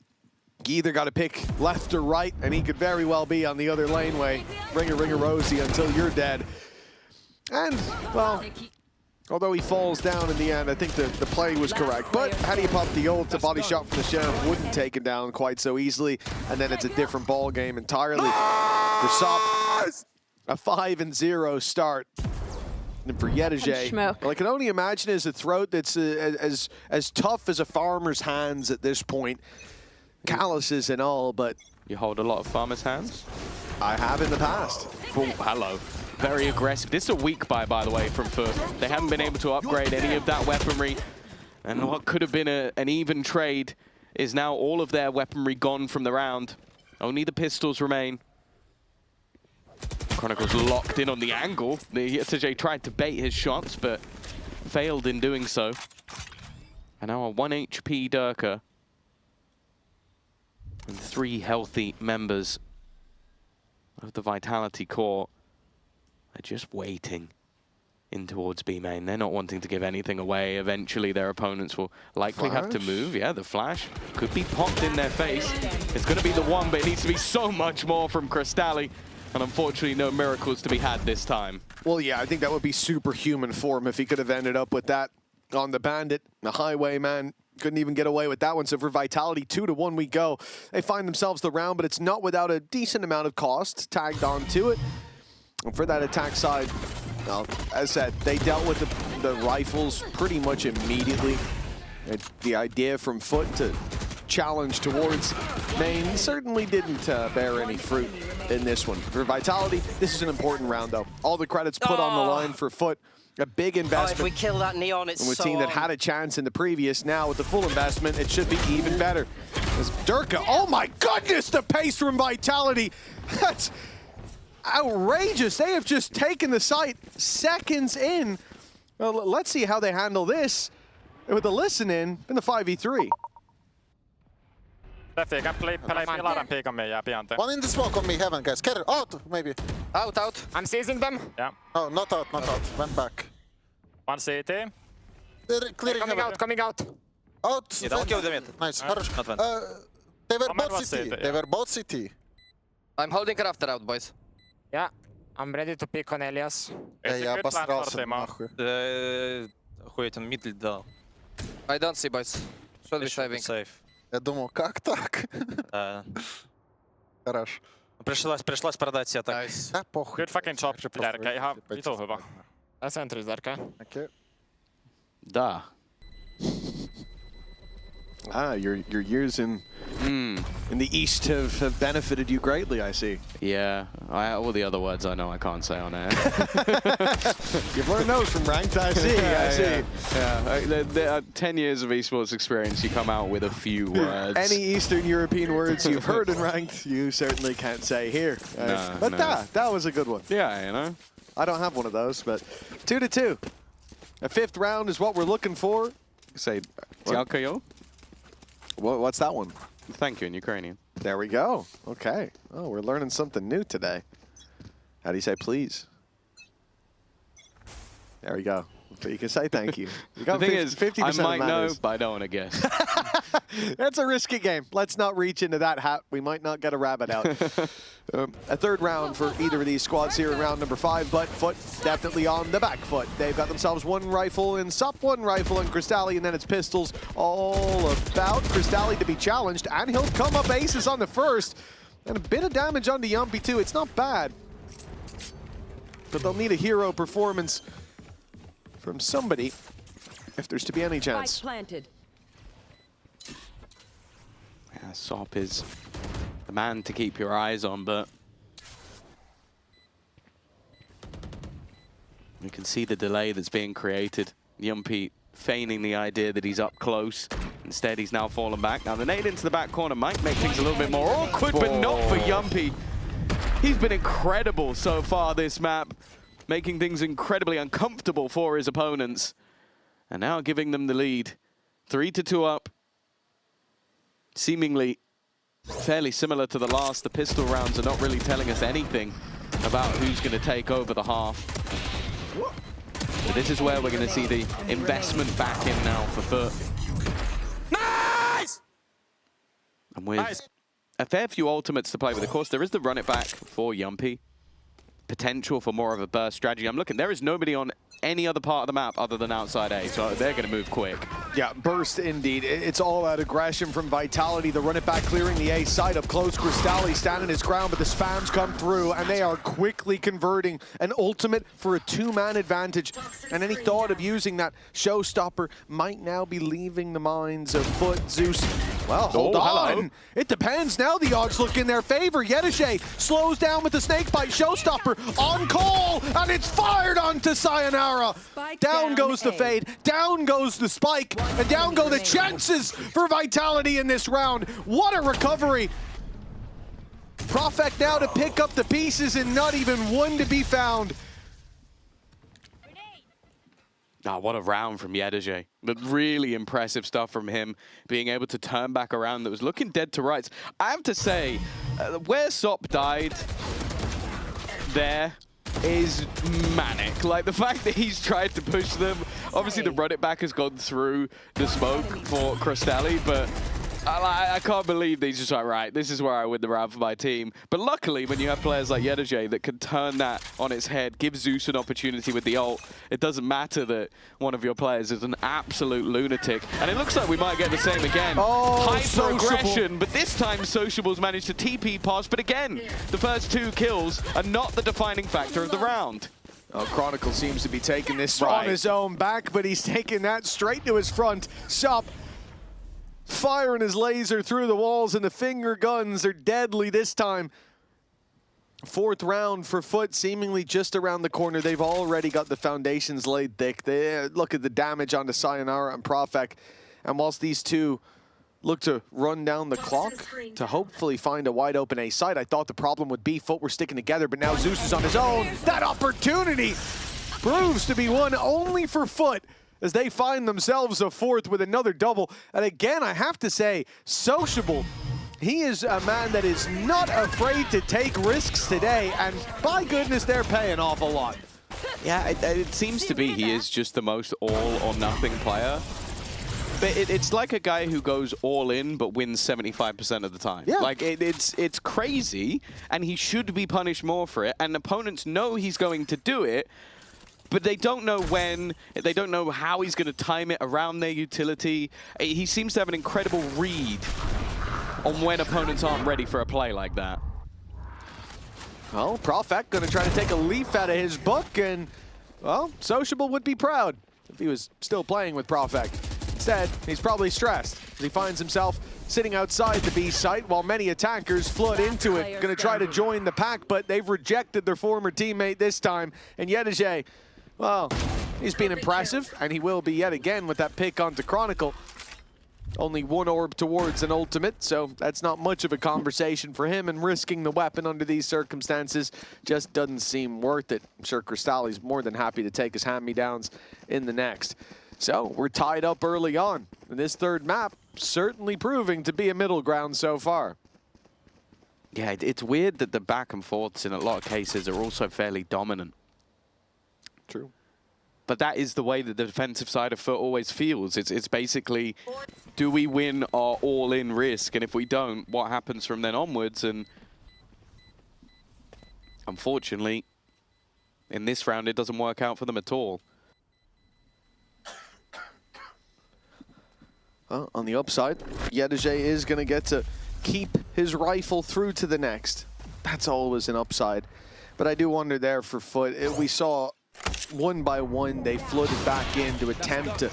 you either got to pick left or right, and he could very well be on the other laneway. Ringer, Rosie until you're dead. And, well, although he falls down in the end, I think the play was correct. But how do you pop the ult? The body shot from the Sheriff wouldn't take him down quite so easily, and then it's a different ball game entirely for Sop. A 5-0 start. And for Yedajay, well, I can only imagine as a throat that's as tough as a farmer's hands at this point. Calluses and all, but... You hold a lot of farmer's hands? I have in the past. Oh, hello. Very aggressive. This is a weak buy, by the way, from FUT. They haven't been able to upgrade any of that weaponry. And what could have been an even trade is now all of their weaponry gone from the round. Only the pistols remain. Chronicles locked in on the angle. The SJ tried to bait his shots, but failed in doing so. And now a 1 HP Durka. And 3 healthy members of the Vitality core are just waiting in towards B main. They're not wanting to give anything away. Eventually their opponents will likely have to move. Yeah, the flash could be popped in their face. It's going to be the one, but it needs to be so much more from Cristalli. And unfortunately, no miracles to be had this time. Well, yeah, I think that would be superhuman form if he could have ended up with that on the Bandit. The Highwayman couldn't even get away with that one. So for Vitality, 2-1 we go. They find themselves the round, but it's not without a decent amount of cost tagged onto it. And for that attack side, well, as I said, they dealt with the rifles pretty much immediately. The idea from FUT to challenge towards main certainly didn't bear any fruit in this one. For Vitality, this is an important round, though. All the credits put on the line for FUT. A big investment. If we kill that Neon, it's with a team that had a chance in the previous. Now with the full investment, it should be even better. As Durka, oh my goodness, the pace from Vitality. That's outrageous. They have just taken the site seconds in. Well, let's see how they handle this with the listen in the 5v3. Lefty, can play Pilar and peek on me, yeah, behind them. 1 in the smoke on me, heaven, guys. Get it out, maybe. Out. I'm seizing them. Yeah. Oh, not out. Went back. 1 CT. They're clearing Coming out. Out. Don't kill them yet. Nice. Not one. They were Comment both was CT. CT, They were both CT. I'm holding Crafter out, boys. Yeah. I'm ready to pick on Elias. Я обосрался нахуй. Ходит он middle, да. I don't see, boys. Should be saving. Safe. Я думал, как так? Хорош. Пришлось продать себе так. Да, похуй. Good fucking job, Jerke. Ihan vitu hyvä. Sentry, Jerke. Окей. Da. Your years in the East have benefited you greatly, I see. Yeah, all the other words I know I can't say on air. You've learned those from ranked, I see. I see. Yeah. There are 10 years of esports experience, you come out with a few words. Any Eastern European words you've heard in ranked, you certainly can't say here. But no. that was a good one. Yeah, you know. I don't have one of those, but 2-2. A 5th round is what we're looking for. Say, Dziękuję. What's that one? Thank you in Ukrainian. There we go. Okay. Oh, we're learning something new today. How do you say please? There we go. So you can say thank you. You got The thing is, 50% I of might know, matters. but I don't want to guess. That's a risky game. Let's not reach into that hat. We might not get a rabbit out. A 3rd round for either of these squads here in round number 5, but FUT definitely on the back foot. They've got themselves 1 rifle in SUP, 1 rifle in Cristalli, and then it's pistols all about Cristalli to be challenged, and he'll come up aces on the first. And a bit of damage onto Yumpy too. It's not bad. But they'll need a hero performance from somebody if there's to be any chance. Spike planted. Yeah, Sop is the man to keep your eyes on, but you can see the delay that's being created. Yumpy feigning the idea that he's up close. Instead, he's now fallen back. Now, the nade into the back corner might make things a little bit more awkward, but not for Yumpy. He's been incredible so far this map, making things incredibly uncomfortable for his opponents. And now giving them the lead. 3-2 up. Seemingly fairly similar to the last. The pistol rounds are not really telling us anything about who's going to take over the half. But this is where we're going to see the investment back in now for FUT. Nice! And with a fair few ultimates to play with, of course, there is the run it back for Yumpy. Potential for more of a burst strategy. I'm looking, there is nobody on any other part of the map other than outside A, so they're going to move quick. Yeah, burst indeed. It's all out aggression from Vitality. The run it back clearing the A side up close. Cristalli standing his ground, but the spams come through, and they are quickly converting an ultimate for a 2-man advantage. And any thought of using that showstopper might now be leaving the minds of FUT. Zeus, well, hold on. Hello. It depends. Now the odds look in their favor. Yedishe slows down with the snakebite. Showstopper on call, and it's fired onto Sayonara. Spike Down down goes the A. fade, down goes the spike, and down go the chances for Vitality in this round. What a recovery. Profect now to pick up the pieces and not even one to be found. Ah, what a round from Yedishe. But really impressive stuff from him, being able to turn back around that was looking dead to rights. I have to say, where Sop died there is manic. Like, the fact that he's tried to push them, obviously the run it back has gone through the smoke for Cristalli, but I can't believe that he's just like, right, this is where I win the round for my team. But luckily, when you have players like Yedishe that can turn that on its head, give Zeus an opportunity with the ult, it doesn't matter that one of your players is an absolute lunatic. And it looks like we might get the same again. Oh, Hyper-aggression, but this time Sociable's managed to TP pass. But again, the first 2 kills are not the defining factor of the round. Oh, Chronicle seems to be taking this on his own back, but he's taking that straight to his front. Sop firing his laser through the walls, and the finger guns are deadly this time. 4th round for FUT, seemingly just around the corner. They've already got the foundations laid thick. They look at the damage onto Sayonara and Profek. And whilst these two look to run down the clock to hopefully find a wide open A side, I thought the problem would be FUT were sticking together, but now Zeus is on his own. That opportunity proves to be one only for FUT, as they find themselves a 4th with another double. And again, I have to say, Sociable, he is a man that is not afraid to take risks today, and by goodness, they're paying off a lot. Yeah, it seems to be he is just the most all-or-nothing player. But it's like a guy who goes all in but wins 75% of the time. Yeah. Like, it's crazy, and he should be punished more for it, and opponents know he's going to do it. but they don't know when, they don't know how he's going to time it around their utility. He seems to have an incredible read on when opponents aren't ready for a play like that. Well, Profek going to try to take a leaf out of his book, and, well, Sociable would be proud if he was still playing with Profek. Instead, he's probably stressed as he finds himself sitting outside the B site while many attackers flood into it, going to try to join the pack, but they've rejected their former teammate this time. And Yedege, well, he's been impressive, and he will be yet again with that pick onto Chronicle. Only one orb towards an ultimate, so that's not much of a conversation for him, and risking the weapon under these circumstances just doesn't seem worth it. I'm sure Crystalli's more than happy to take his hand-me-downs in the next. So we're tied up early on, and this third map certainly proving to be a middle ground so far. Yeah, it's weird that the back and forths in a lot of cases are also fairly dominant. True. But that is the way that the defensive side of FUT always feels. It's basically, do we win our all-in risk? And if we don't, what happens from then onwards? And unfortunately, in this round, it doesn't work out for them at all. Well, on the upside, Yedege is going to get to keep his rifle through to the next. That's always an upside. But I do wonder there for FUT, we saw one by one they flooded back in to attempt to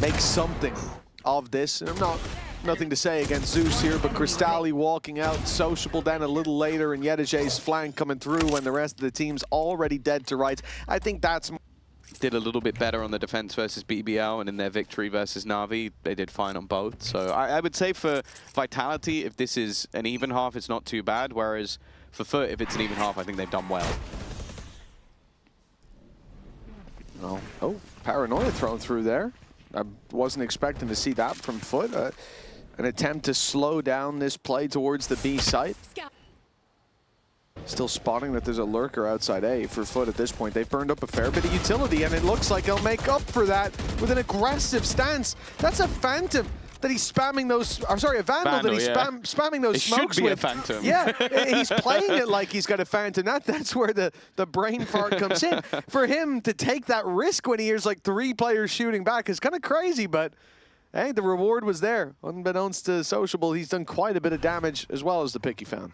make something of this. And nothing to say against Zeus here, but Crystalli walking out, Sociable then a little later, and Yedege's flank coming through when the rest of the team's already dead to rights. I think that's... Did a little bit better on the defense versus BBL, and in their victory versus Na'Vi, they did fine on both. So I would say for Vitality, if this is an even half, it's not too bad. Whereas for FUT, if it's an even half, I think they've done well. Oh, Paranoia thrown through there. I wasn't expecting to see that from FUT. An attempt to slow down this play towards the B site. Still spotting that there's a lurker outside A for FUT at this point. They've burned up a fair bit of utility, and it looks like they'll make up for that with an aggressive stance. That's a Phantom that he's spamming those, or sorry, a Vandal that he's spamming those smokes should be with. a Phantom. Yeah, he's playing it like he's got a Phantom. That's where the brain fart comes in. For him to take that risk when he hears like 3 players shooting back is kind of crazy, but hey, the reward was there. Unbeknownst to Sociable, he's done quite a bit of damage as well as the pick he found.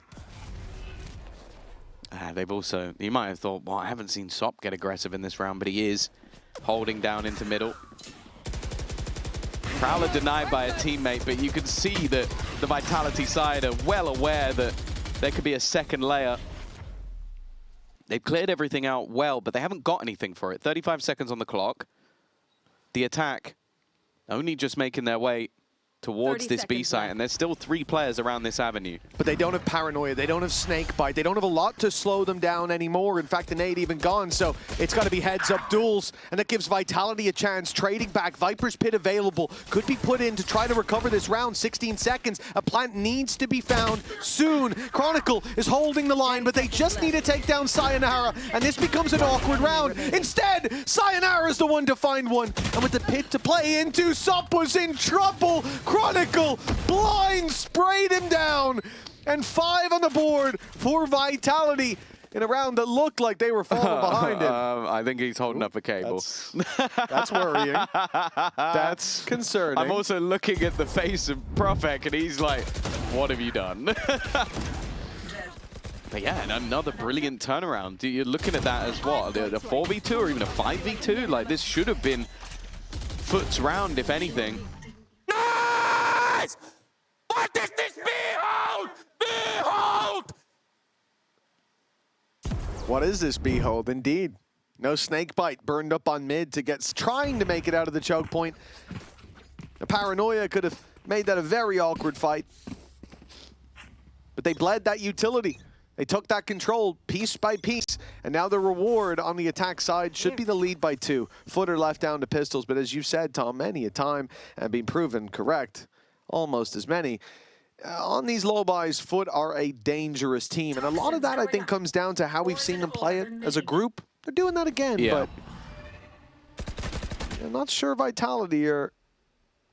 They've also, you might have thought, well, I haven't seen Sop get aggressive in this round, but he is holding down into middle. Prowler denied by a teammate, but you can see that the Vitality side are well aware that there could be a second layer. They've cleared everything out well, but they haven't got anything for it. 35 seconds on the clock. The attack only just making their way towards this B site, and there's still 3 players around this avenue. But they don't have Paranoia, they don't have Snakebite, they don't have a lot to slow them down anymore. In fact, the nade even gone, so it's got to be heads-up duels, and that gives Vitality a chance. Trading back, Viper's Pit available, could be put in to try to recover this round. 16 seconds, a plant needs to be found soon. Chronicle is holding the line, but they just need to take down Sayonara, and this becomes an awkward round. Instead, Sayonara is the one to find one, and with the pit to play into, Sop was in trouble. Chronicle blind sprayed him down, and 5 on the board for Vitality in a round that looked like they were falling behind him. I think he's holding up a cable. That's worrying. That's concerning. I'm also looking at the face of Profek, and he's like, what have you done? But yeah, and another brilliant turnaround. You're looking at that as what? The 4v2 or even a 5v2? Like, this should have been FUT's round, if anything. Nice! What is this? Behold! Behold! What is this, Behold? Indeed. No Snakebite burned up on mid to trying to make it out of the choke point. The Paranoia could have made that a very awkward fight. But they bled that utility. They took that control piece by piece, and now the reward on the attack side should be the lead by 2. FUT are left down to pistols, but as you said, Tom, many a time, and been proven correct, almost as many. On these low buys, FUT are a dangerous team, and a lot of that, I think, comes down to how we've seen them play it as a group. They're doing that again, but I'm not sure Vitality are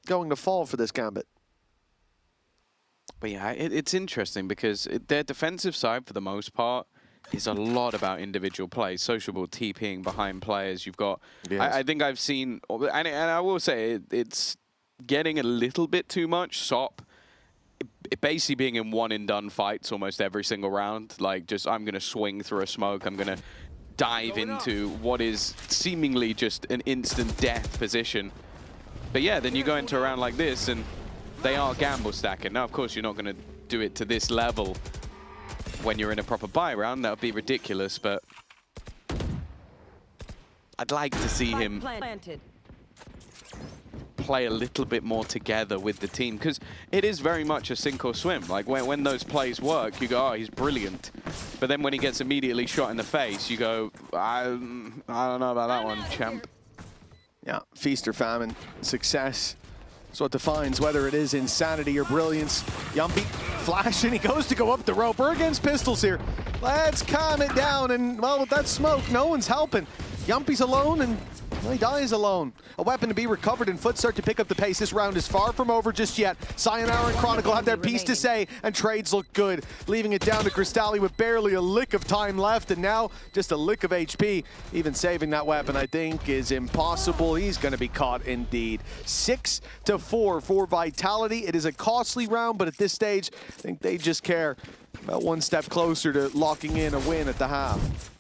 going to fall for this gambit. But yeah, it's interesting because their defensive side, for the most part, is a lot about individual play. Sociable TPing behind players. You've got, Yes. I think I've seen, and I will say it's getting a little bit too much. SOP, it basically being in one and done fights almost every single round. Like just, I'm going to swing through a smoke. I'm going to dive into what is seemingly just an instant death position. But yeah, then you go into a round like this and they are gamble stacking. Now, of course, you're not going to do it to this level when you're in a proper buy round. That would be ridiculous, but I'd like to see him Planted. play a little bit more together with the team, because it is very much a sink or swim. Like when those plays work, you go, oh, he's brilliant. But then when he gets immediately shot in the face, you go, I don't know about that one, champ. Yeah, feast or famine, success. That's what defines whether it is insanity or brilliance. Yumpy flashing, he goes to go up the rope. We're against pistols here. Let's calm it down, and well, with that smoke, no one's helping. Yumpy's alone, and well, he dies alone. A weapon to be recovered, and FUT start to pick up the pace. This round is far from over just yet. Sayonara and Chronicle have their piece to say, and trades look good, leaving it down to Cristalli with barely a lick of time left, and now just a lick of HP. Even saving that weapon, I think, is impossible. He's going to be caught indeed. 6-4 for Vitality. It is a costly round, but at this stage, I think they just care about one step closer to locking in a win at the half.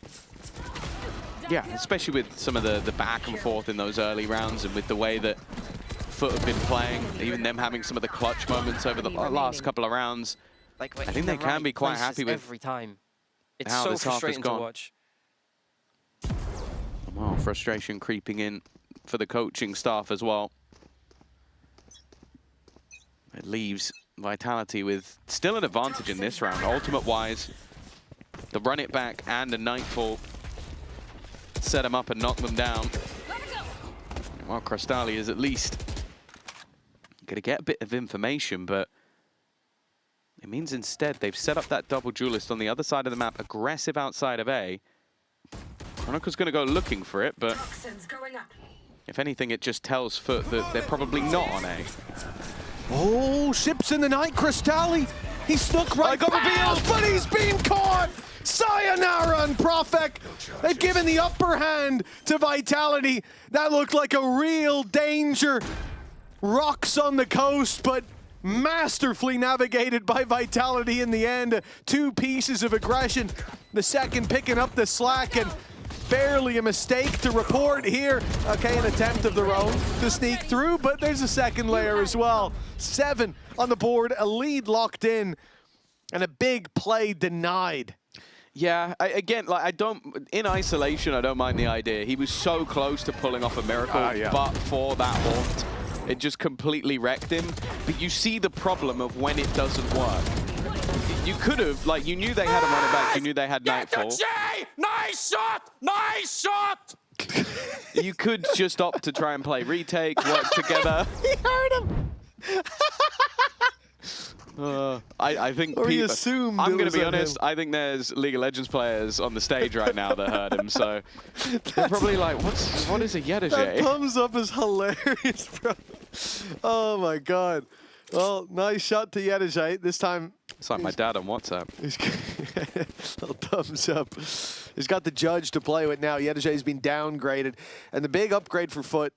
Yeah, especially with some of the back and forth in those early rounds, and with the way that FUT have been playing, even them having some of the clutch moments over the last couple of rounds. Like, I think they can be quite happy with every time. It's how so this half has frustrating to gone. watch. Well, frustration creeping in for the coaching staff as well. It leaves Vitality with still an advantage in this round. Ultimate-wise, the run it back and the Nightfall set them up and knock them down. Well, Cristalli is at least going to get a bit of information, but it means instead they've set up that double duelist on the other side of the map, aggressive outside of A. Chronicle's going to go looking for it, but if anything, it just tells FUT that they're probably not on A. Oh, ships in the night, Cristalli. He snuck right past, but he's been caught. Sayonara and Profek. They've given the upper hand to Vitality. That looked like a real danger. Rocks on the coast, but masterfully navigated by Vitality in the end. 2 pieces of aggression. The second picking up the slack, and barely a mistake to report here. Okay, an attempt of their own to sneak through, but there's a second layer as well. 7 on the board, a lead locked in, and a big play denied. Yeah, again, like in isolation, I don't mind the idea. He was so close to pulling off a miracle, but for that haunt, it just completely wrecked him. But you see the problem of when it doesn't work. You could have, like, you knew they had a running back, you knew they had Nightfall. Nice shot! Nice shot! You could just opt to try and play retake, work together. He heard him. I think Or he people, assumed I'm it going was to be on honest, him. I think there's League of Legends players on the stage right now that heard him, so they're probably like, what is a That Yedajay? thumbs up is hilarious, bro. Oh my god. Well, nice shot to Yedajay. This time, It's like my dad on WhatsApp. he's little thumbs up. He's got the judge to play with now. Yedajay's been downgraded. And the big upgrade for FUT,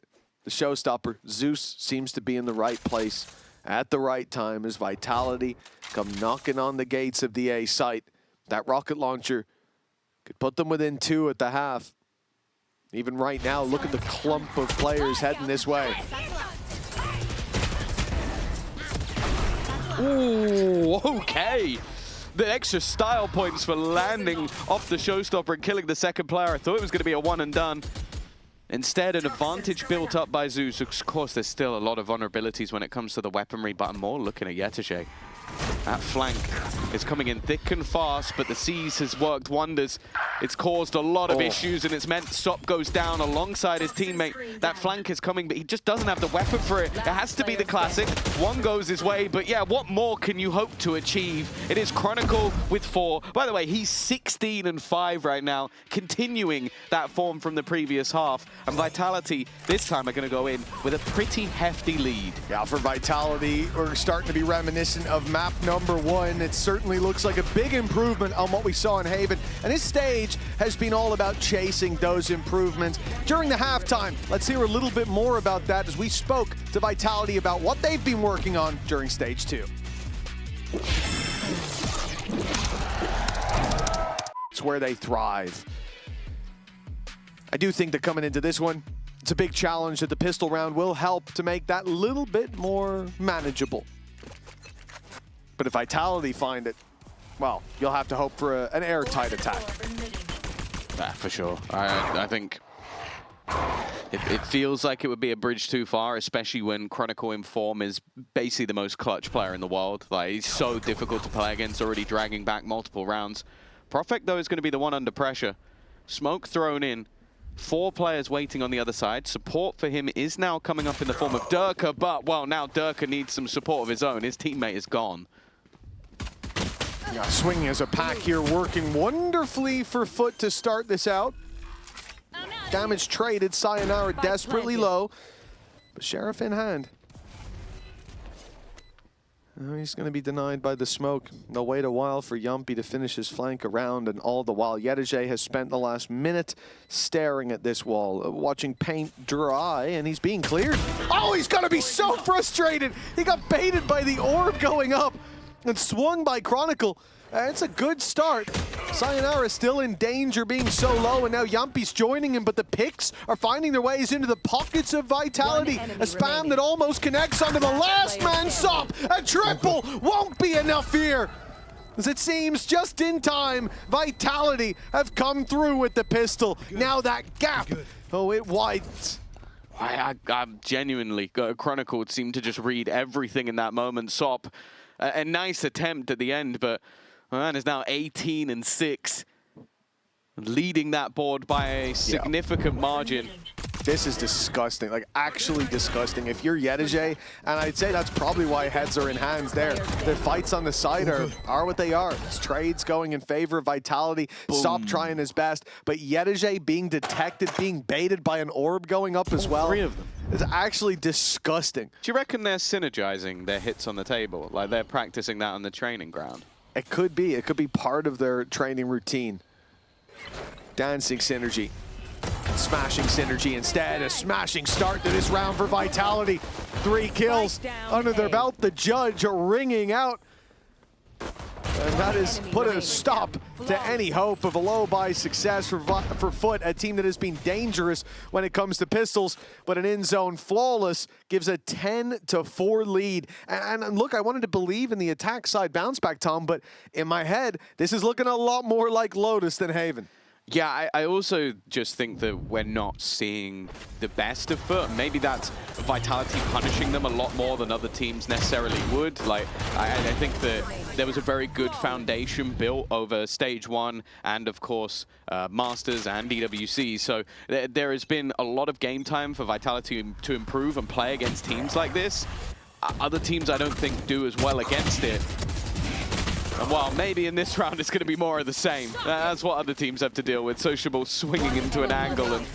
the showstopper, Zeus seems to be in the right place at the right time as Vitality come knocking on the gates of the A site. That rocket launcher could put them within 2 at the half. Even right now, look at the clump of players heading this way. Ooh, okay. The extra style points for landing off the showstopper and killing the second player. I thought it was going to be a one and done. Instead, an advantage built up by Zeus. Of course, there's still a lot of vulnerabilities when it comes to the weaponry, but I'm more looking at Yedajay. That flank is coming in thick and fast, but the Seas has worked wonders. It's caused a lot of issues, and it's meant SOP goes down alongside his teammate. That flank is coming, but he just doesn't have the weapon for it. It has to be the classic. One goes his way, but yeah, what more can you hope to achieve? It is Chronicle with 4. By the way, he's 16-5 right now, continuing that form from the previous half. And Vitality, this time, are going to go in with a pretty hefty lead. Yeah, for Vitality, we're starting to be reminiscent of map no #1. It certainly looks like a big improvement on what we saw in Haven. And his stage has been all about chasing those improvements. During the halftime, let's hear a little bit more about that as we spoke to Vitality about what they've been working on during stage 2. It's where they thrive. I do think that coming into this one, it's a big challenge that the pistol round will help to make that little bit more manageable. But if Vitality find it, well, you'll have to hope for an airtight attack. For sure. I think it feels like it would be a bridge too far, especially when Chronicle in form is basically the most clutch player in the world. Like, he's so difficult to play against, already dragging back multiple rounds. Prophet, though, is going to be the one under pressure. Smoke thrown in. 4 players waiting on the other side. Support for him is now coming up in the form of Durka, but, well, now Durka needs some support of his own. His teammate is gone. Yeah, swinging as a pack here, working wonderfully for FUT to start this out. Damage traded, Sayonara desperately low, but Sheriff in hand. Oh, he's going to be denied by the smoke. They'll wait a while for Yumpy to finish his flank around, and all the while, Yedege has spent the last minute staring at this wall, watching paint dry, and he's being cleared. Oh, he's going to be so frustrated! He got baited by the orb going up and swung by Chronicle. It's a good start. Sayonara still in danger being so low, and now Yumpy's joining him, but the picks are finding their ways into the pockets of Vitality. A spam that almost connects onto the last man Sop. A triple won't be enough here. As it seems, just in time, Vitality have come through with the pistol. Now that gap, oh, it widens. I'm genuinely, Chronicle seemed to just read everything in that moment. Sop, a nice attempt at the end, but man is now 18-6, leading that board by a significant margin. This is disgusting, like actually disgusting. If you're Yedege, and I'd say that's probably why heads are in hands there. The fights on the side are what they are. It's trades going in favor of Vitality. Stop trying his best, but Yedege being detected, being baited by an orb going up as well. 3 of them. It's actually disgusting. Do you reckon they're synergizing their hits on the table? Like they're practicing that on the training ground? It could be. It could be part of their training routine. Dancing synergy. Smashing synergy instead. A smashing start to this round for Vitality. 3 kills under their belt. The judge ringing out. And that has put a stop to any hope of a low-buy success for FUT, a team that has been dangerous when it comes to pistols, but an in-zone flawless gives a 10-4 lead. And look, I wanted to believe in the attack side bounce back, Tom, but in my head, this is looking a lot more like Lotus than Haven. Yeah, I also just think that we're not seeing the best of FUT. Maybe that's Vitality punishing them a lot more than other teams necessarily would. Like, I think that there was a very good foundation built over Stage 1 and, of course, Masters and EWC. So there has been a lot of game time for Vitality to improve and play against teams like this. Other teams, I don't think, do as well against it. And while maybe in this round it's going to be more of the same, that's what other teams have to deal with. Sociable swinging into an angle, and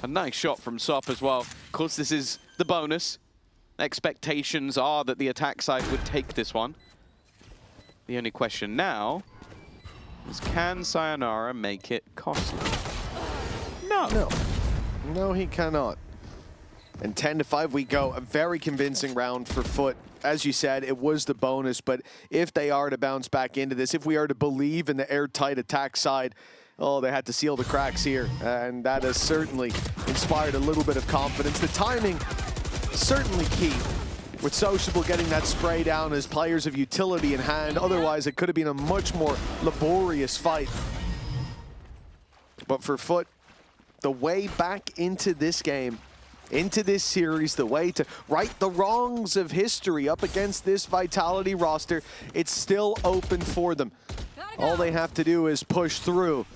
a nice shot from Sop as well. Of course, this is the bonus. Expectations are that the attack side would take this one. The only question now is, can Sayonara make it costly? No. No, he cannot. And 10-5 we go. A very convincing round for FUT. As you said, it was the bonus, but if they are to bounce back into this, if we are to believe in the airtight attack side, oh, they had to seal the cracks here, and that has certainly inspired a little bit of confidence. The timing, certainly key, with Sociable getting that spray down as players of utility in hand. Otherwise, it could have been a much more laborious fight. But for FUT, the way back into this game, into this series, the way to right the wrongs of history up against this Vitality roster, it's still open for them. All they have to do is push through,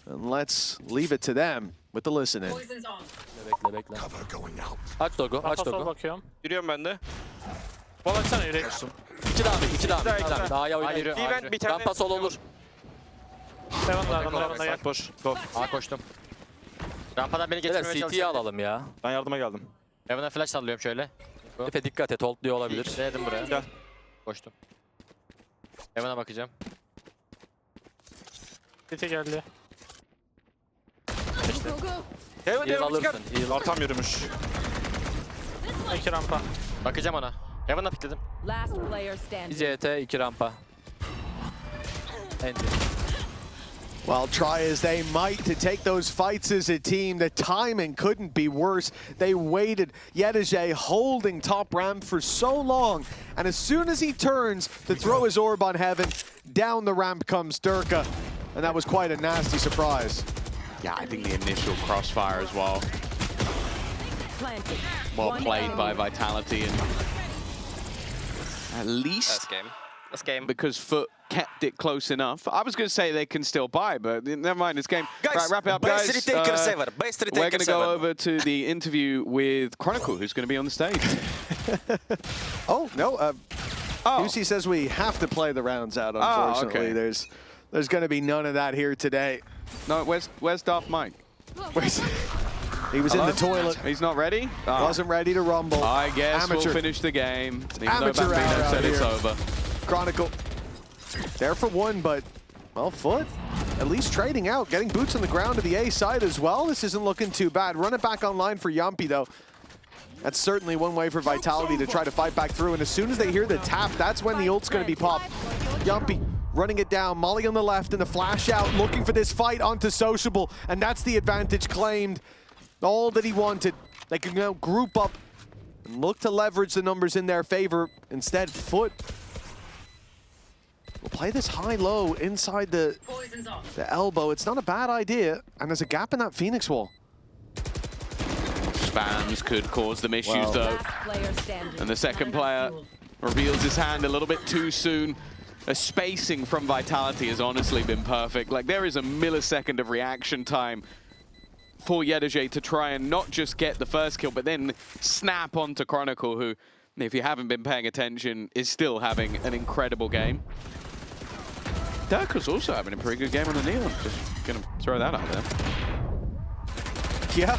and let's leave it to them with the listening. Bekle. Aç Dogo, aç Sol Dogo. bakıyorum. Yürüyorum ben de. Bol açsana yürek. 2 daha. Daha ya oyna yürü. Bir tane. Rampa sol olur. Heaven'da gel. Boş. Go. A koştum. Rampadan beni Beyler geçirmeye CT'yi alalım ya. Ben yardıma geldim. Heaven'a flash sallıyorum şöyle. Efe dikkat et, hold diyor olabilir. Denedim buraya. Gel. Koştum. Heaven'a bakacağım. CT geldi. Heal alırsın. Heal. Ortam yürümüş. 2 rampa. Bakacağım ona. Heaven'a pikledim. Last player Bir standing. CT, 2 rampa. Enti. Well, try as they might to take those fights as a team, the timing couldn't be worse. They waited. Yedije holding top ramp for so long. And as soon as he turns to throw his orb on Heaven, down the ramp comes Durka. And that was quite a nasty surprise. Yeah, I think the initial crossfire as well. Planted. Well One played enemy. by Vitality, and at least That's game. That's game. because FUT kept it close enough. I was going to say they can still buy, but never mind, it's game. Guys, right, wrap it up, best guys. retaker server, best We're retaker going to go server. over to the interview with Chronicle, who's going to be on the stage. Oh, no. Oh, UC says we have to play the rounds out, unfortunately. okay. There's going to be none of that here today. no, where's Darth Mike? He was in the toilet. He's not ready? Oh. Wasn't ready to rumble. I guess Amateur. we'll finish the game. Even Amateur though Bambino hour said out it's here. over. Chronicle there for one, but, well, FUT at least trading out, getting boots on the ground to the A side as well. This isn't looking too bad. Run it back online for Yumpy, though. That's certainly one way for Vitality to try to fight back through, and as soon as they hear the tap, that's when the ult's going to be popped. Yumpy running it down, Molly on the left, and the flash out, looking for this fight onto Sociable, and that's the advantage claimed. All that he wanted. They can now group up and look to leverage the numbers in their favor. Instead, FUT will play this high-low inside the elbow. It's not a bad idea, and there's a gap in that Phoenix wall. Spams could cause them issues, though. Last player standing. And the second player reveals his hand a little bit too soon. The spacing from Vitality has honestly been perfect. Like, there is a millisecond of reaction time for Yedije to try and not just get the first kill, but then snap onto Chronicle, who, if you haven't been paying attention, is still having an incredible game. Durka's also having a pretty good game on the Neon. Just gonna throw that out there. Yeah.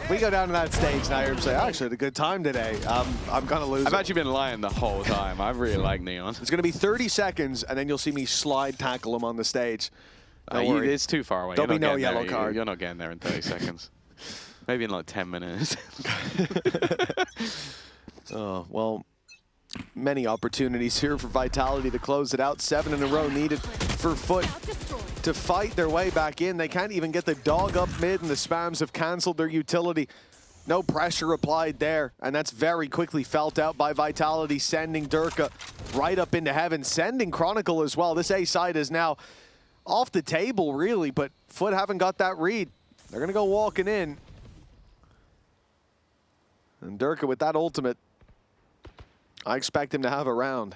We go down to that stage now and say, I actually had a good time today. I'm going to lose. I've actually been lying the whole time. I really like Neon. It's going to be 30 seconds, and then you'll see me slide tackle him on the stage. Don't worry. It's too far away. Don't You're be not no getting yellow there. card. You're not getting there in 30 seconds. Maybe in like 10 minutes. Oh, well, many opportunities here for Vitality to close it out. 7 in a row needed for FUT to fight their way back in. They can't even get the dog up mid, and the spams have canceled their utility. No pressure applied there, and that's very quickly felt out by Vitality, sending Durka right up into heaven, sending Chronicle as well. This A side is now off the table, really, but FUT haven't got that read. They're going to go walking in. And Durka with that ultimate, I expect him to have a round.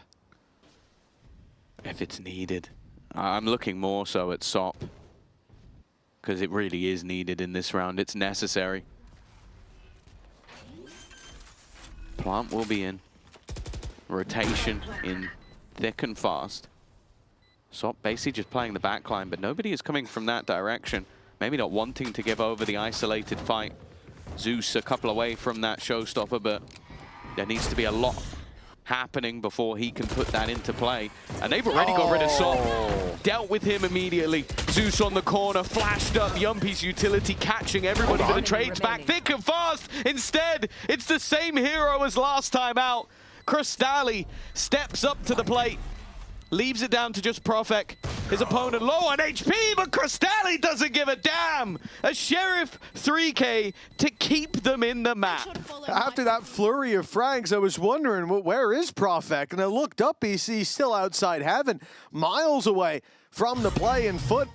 If it's needed. I'm looking more so at SOP. Because it really is needed in this round. It's necessary. Plant will be in. Rotation in thick and fast. SOP basically just playing the backline, but nobody is coming from that direction. Maybe not wanting to give over the isolated fight. Zeus a couple away from that showstopper, but there needs to be a lot happening before he can put that into play. And they've already got rid of SOP. Dealt with him immediately. Zeus on the corner, flashed up Yumpy's utility, catching everybody, but the trade's back thick and fast. Instead, it's the same hero as last time out. Crystali steps up to the plate. Leaves it down to just Profek. His opponent low on HP, but Crystali doesn't give a damn. A Sheriff 3K to keep them in the map. After that flurry of frags, I was wondering, well, where is Profek? And I looked up, he's still outside heaven, miles away from the play, and FUT,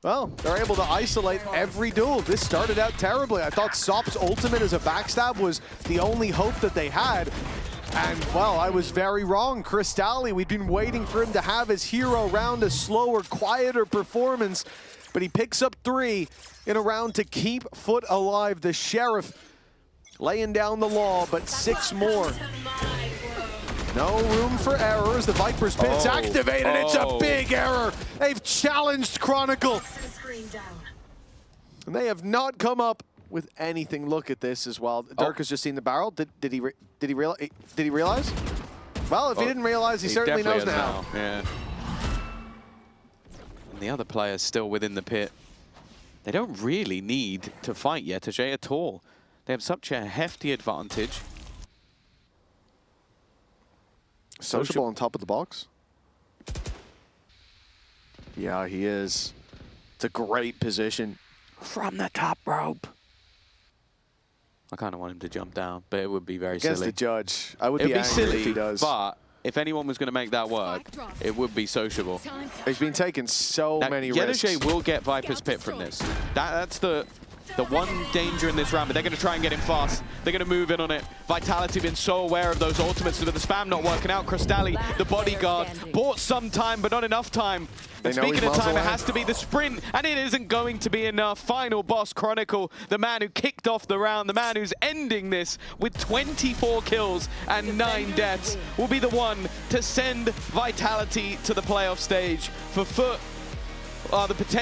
well, they're able to isolate every duel. This started out terribly. I thought SOP's ultimate as a backstab was the only hope that they had. And, well, I was very wrong. Crystali, we'd been waiting for him to have his hero round, a slower, quieter performance, but he picks up 3 in a round to keep FUT alive. The Sheriff laying down the law, but 6 more. No room for errors. The Viper's Pit's activated. It's a big error. They've challenged Chronicle. And they have not come up with anything. Look at this as well. Durka's just seen the barrel. Did he realize? Well, if he didn't realize, he certainly knows definitely now. has Yeah. And the other player's still within the pit. They don't really need to fight Yetege at all. They have such a hefty advantage. Sociable on top of the box. Yeah, he is. It's a great position. From the top rope. I kind of want him to jump down, but it would be very Against silly. the judge, I would It would be be angry silly, if he does. but if anyone was going to make that work, it would be Sociable. He's been taking so Now, many risks. Yetege will get Viper's Pit from this. That's the one danger in this round, but they're going to try and get him fast. They're going to move in on it. Vitality been so aware of those ultimates, but the spam not working out. Crystalli, the bodyguard, bought some time, but not enough time. And speaking of time, it has to be the sprint, and it isn't going to be enough. Final boss Chronicle, the man who kicked off the round, the man who's ending this with 24 kills and 9 deaths, will be the one to send Vitality to the playoff stage. For FUT, the potential